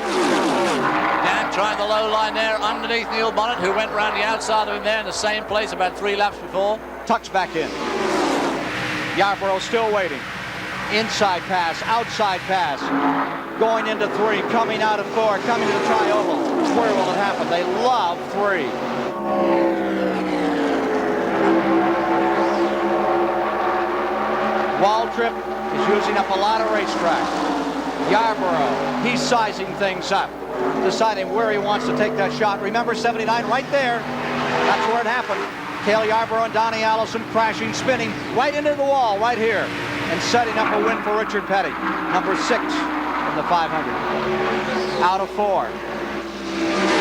Gant trying the low line there underneath Neil Bonnet, who went around the outside of him there in the same place about 3 laps before. Tucks back in. Yarborough still waiting. Inside pass, outside pass. Going into 3, coming out of 4, coming to the tri-oval. Where will it happen? They love 3. Waltrip is using up a lot of racetrack. Yarborough, he's sizing things up, deciding where he wants to take that shot. Remember 79 right there. That's where it happened. Cale Yarborough and Donnie Allison crashing, spinning right into the wall right here and setting up a win for Richard Petty. Number 6 in the 500. Out of 4.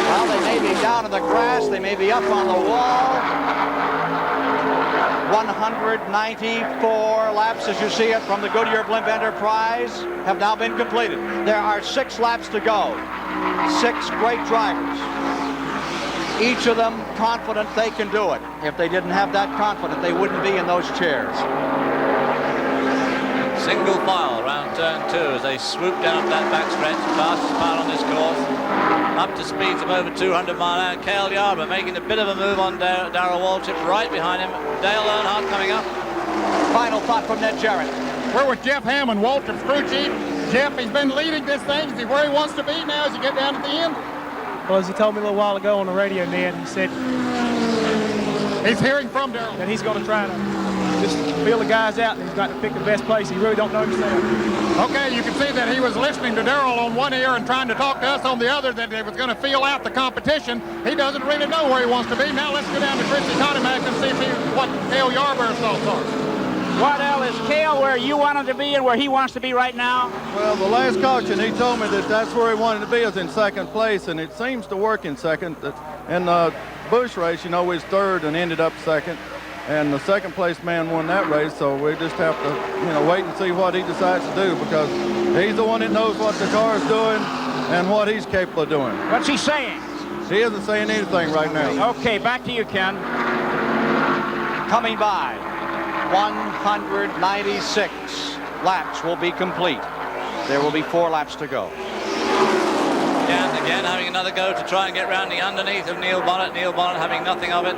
Well, they may be down in the grass. They may be up on the wall. 194 laps, as you see it, from the Goodyear Blimp Enterprise have now been completed. There are 6 laps to go. 6 great drivers. Each of them confident they can do it. If they didn't have that confidence, they wouldn't be in those chairs. Single file around turn 2 as they swoop down that backstretch. Fastest car on this course. Up to speeds of over 200 mile an hour. Cale Yarborough making a bit of a move on Darrell Waltrip right behind him. Dale Earnhardt coming up. Final thought from Ned Jarrett. We're with Jeff Hammond, Waltrip's crew chief. Jeff, he's been leading this thing. Is he where he wants to be now as you get down to the end? Well, as he told me a little while ago on the radio, Ned, he said he's hearing from Darrell that he's going to try to just feel the guys out, and he's got to pick the best place. He really don't know himself. Okay, you can see that he was listening to Darrell on one ear and trying to talk to us on the other, that he was going to feel out the competition. He doesn't really know where he wants to be. Now let's go down to Christy Conemack and see what Cale Yarborough's thoughts are. What, Al, is Cale where you want him to be and where he wants to be right now? Well, the last caution, he told me that that's where he wanted to be, is in second place, and it seems to work in second. In the Busch race, you know, he was third and ended up second, and the second place man won that race, so we just have to, you know, wait and see what he decides to do, because he's the one that knows what the car is doing and what he's capable of doing. What's he saying? He isn't saying anything right now. Okay, back to you, Ken. Coming by. 196 laps will be complete. There will be 4 laps to go. Again having another go to try and get round the underneath of Neil Bonnet. Neil Bonnet having nothing of it.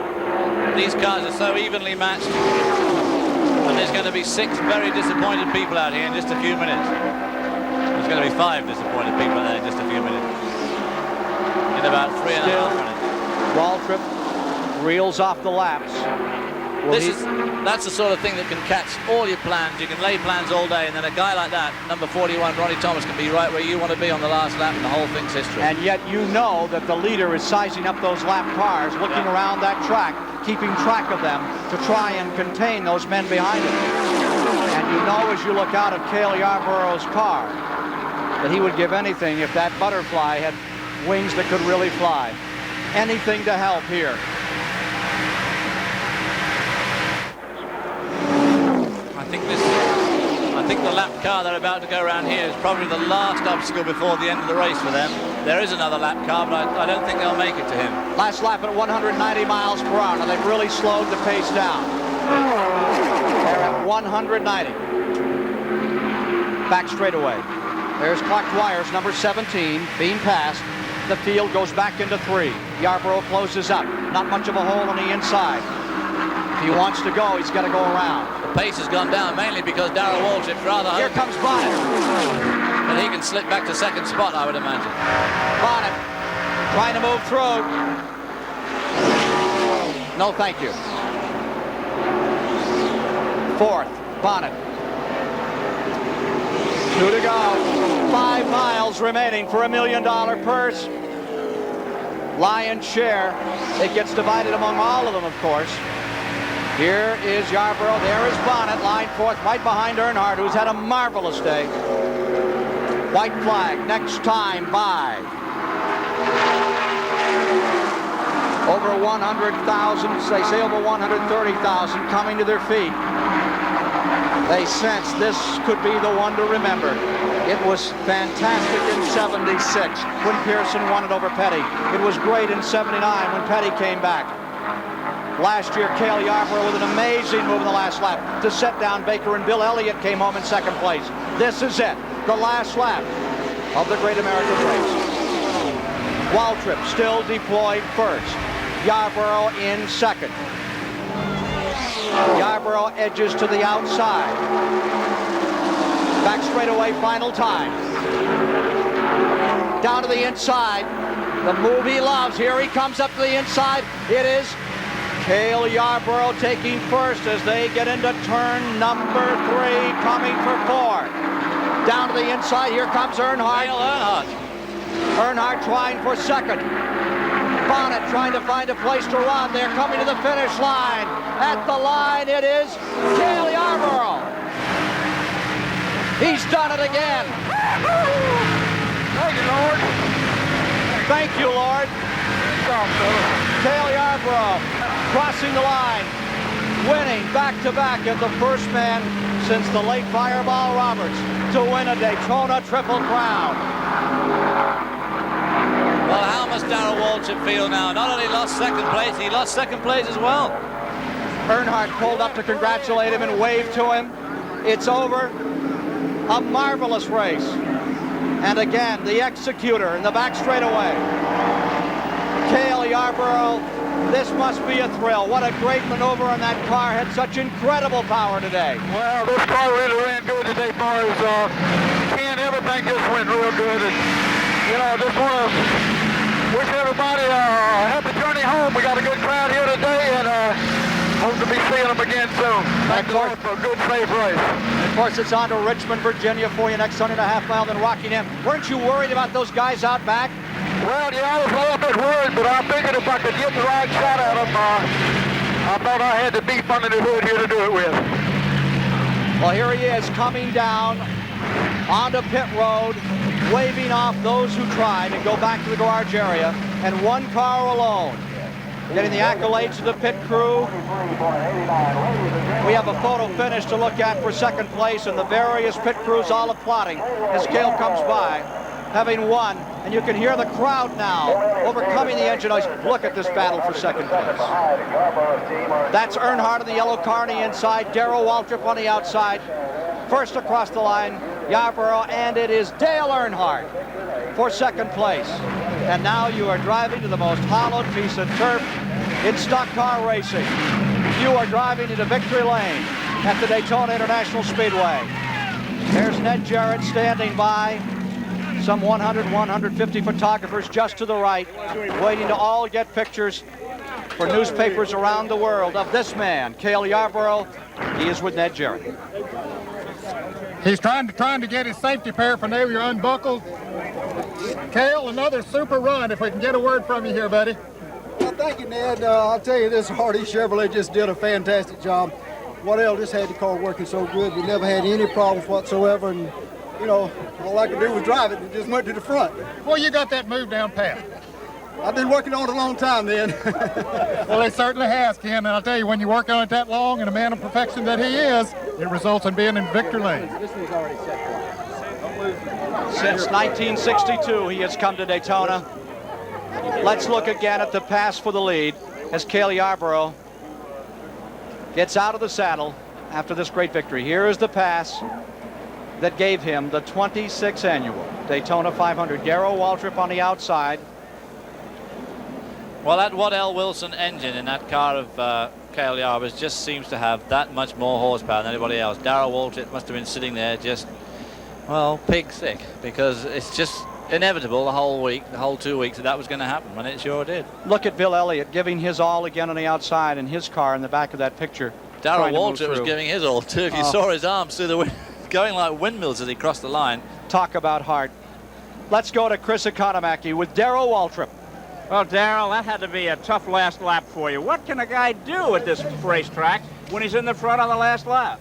These cars are so evenly matched. And there's going to be 6 very disappointed people out here in just a few minutes. There's going to be 5 disappointed people out there in just a few minutes. In about 3.5 minutes. Waltrip reels off the laps. That's the sort of thing that can catch all your plans. You can lay plans all day, and then a guy like that, number 41, Ronnie Thomas, can be right where you want to be on the last lap, and the whole thing's history. And yet you know that the leader is sizing up those lap cars, looking around that track, keeping track of them to try and contain those men behind him. And you know as you look out of Cale Yarborough's car that he would give anything if that butterfly had wings that could really fly. Anything to help here. I think the lap car they're about to go around here is probably the last obstacle before the end of the race for them. There is another lap car, but I don't think they'll make it to him. Last lap at 190 miles per hour. Now they've really slowed the pace down. They're at 190. Back straightaway. There's clocked wires, number 17, being passed. The field goes back into 3. Yarborough closes up. Not much of a hole on the inside. If he wants to go, he's got to go around. The pace has gone down mainly because Darrell Waltrip's rather high. Here comes Bonnet. And he can slip back to second spot, I would imagine. Bonnet trying to move through. No, thank you. 4th, Bonnet. 2 to go. 5 miles remaining for $1 million purse. Lion's share. It gets divided among all of them, of course. Here is Yarborough. There is Bonnet, line 4th, right behind Earnhardt, who's had a marvelous day. White flag, next time by. Over 100,000, they say over 130,000 coming to their feet. They sensed this could be the one to remember. It was fantastic in '76 when Pearson won it over Petty. It was great in '79 when Petty came back. Last year, Cale Yarborough with an amazing move in the last lap to set down Baker, and Bill Elliott came home in second place. This is it, the last lap of the Great American Race. Waltrip still deployed first. Yarborough in second. Yarborough edges to the outside. Back straightaway, final time. Down to the inside. The move he loves. Here he comes up to the inside. It is Cale Yarborough taking first as they get into turn number 3, coming for 4. Down to the inside. Here comes Earnhardt. Earnhardt trying for second. Bonnet trying to find a place to run. They're coming to the finish line. At the line, it is Cale Yarborough. He's done it again. Thank you, Lord. Thank you, Lord. Cale Yarborough crossing the line, winning back-to-back as the first man since the late Fireball Roberts to win a Daytona Triple Crown. Well, how must Darrell Waltrip feel now? Not only lost second place, he lost second place as well. Earnhardt pulled up to congratulate him and wave to him. It's over. A marvelous race. And again, the executor in the back straightaway. Cale Yarborough, this must be a thrill. What a great maneuver on that car. Had such incredible power today. Well, this car really ran good today, boys. Ken, everything just went real good. And, you know, just want to wish everybody a happy journey home. We got a good crowd here today, and hope to be seeing them again soon. Thank you, Lord, for a good, safe race. Of course, it's on to Richmond, Virginia for you next 100.5 mile, then Rockingham. Weren't you worried about those guys out back? Well, yeah, I was a little bit worried, but I figured if I could get the right shot at them, I thought I had the beef under the hood here to do it with. Well, here he is coming down onto pit road, waving off those who tried to go back to the garage area, and one car alone getting the accolades of the pit crew. We have a photo finish to look at for second place, and the various pit crews all applauding as Cale comes by, having won. And you can hear the crowd now overcoming the engine noise. Look at this battle for second place. That's Earnhardt in the yellow car on the inside, Darrell Waltrip on the outside. First across the line, Yarborough, and it is Dale Earnhardt for second place. And now you are driving to the most hallowed piece of turf in stock car racing. You are driving into victory lane at the Daytona International Speedway. There's Ned Jarrett standing by. Some 100, 150 photographers just to the right, waiting to all get pictures for newspapers around the world of this man, Cale Yarborough. He is with Ned Jarrett. He's trying to get his safety paraphernalia unbuckled. Cale, another super run if we can get a word from you here, buddy. Well, thank you, Ned. I'll tell you, this Hardy Chevrolet just did a fantastic job. Waddell just had the car working so good. We never had any problems whatsoever, and you know, all I could do was drive it and just went to the front. Well, you got that move down pat. I've been working on it a long time, then. Well, it certainly has, Ken, and I'll tell you, when you work on it that long and a man of perfection that he is, it results in being in victory lane. Since 1962, he has come to Daytona. Let's look again at the pass for the lead as Cale Yarborough gets out of the saddle after this great victory. Here is the pass that gave him the 26th annual Daytona 500. Darrell Waltrip on the outside. Well, that Waddell Wilson engine in that car of Cale Yarborough's just seems to have that much more horsepower than anybody else. Darrell Waltrip must have been sitting there just, well, pig sick, because it's just inevitable the whole week, the whole 2 weeks, that was going to happen, and it sure did. Look at Bill Elliott giving his all again on the outside, and his car in the back of that picture. Darrell Waltrip was giving his all too. If you saw his arms through the wind, going like windmills as he crossed the line. Talk about heart. Let's go to Chris Economaki with Darrell Waltrip. Well, Darrell, that had to be a tough last lap for you. What can a guy do at this racetrack when he's in the front on the last lap?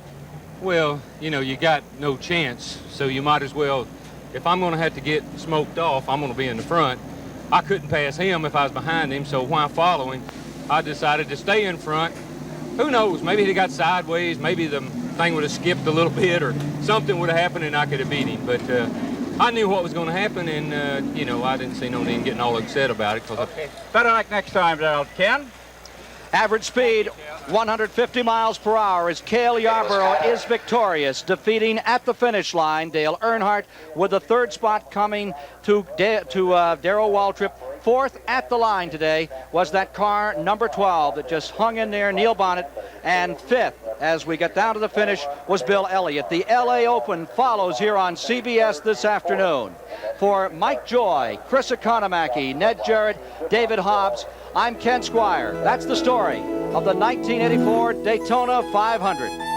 Well, you know, you got no chance, so you might as well, if I'm going to have to get smoked off, I'm going to be in the front. I couldn't pass him if I was behind him, so while following, I decided to stay in front. Who knows, maybe he got sideways, maybe the thing would have skipped a little bit or something would have happened and I could have beat him. But I knew what was going to happen, and, you know, I didn't see no need getting all upset about it. Better luck next time, Ken. Average speed, 150 miles per hour as Cale Yarborough is victorious, defeating at the finish line Dale Earnhardt with the third spot coming to Darrell Waltrip. Fourth at the line today was that car number 12 that just hung in there, Neil Bonnet. And fifth, as we get down to the finish, was Bill Elliott. The LA Open follows here on CBS this afternoon. For Mike Joy, Chris Economaki, Ned Jarrett, David Hobbs, I'm Ken Squire. That's the story of the 1984 Daytona 500.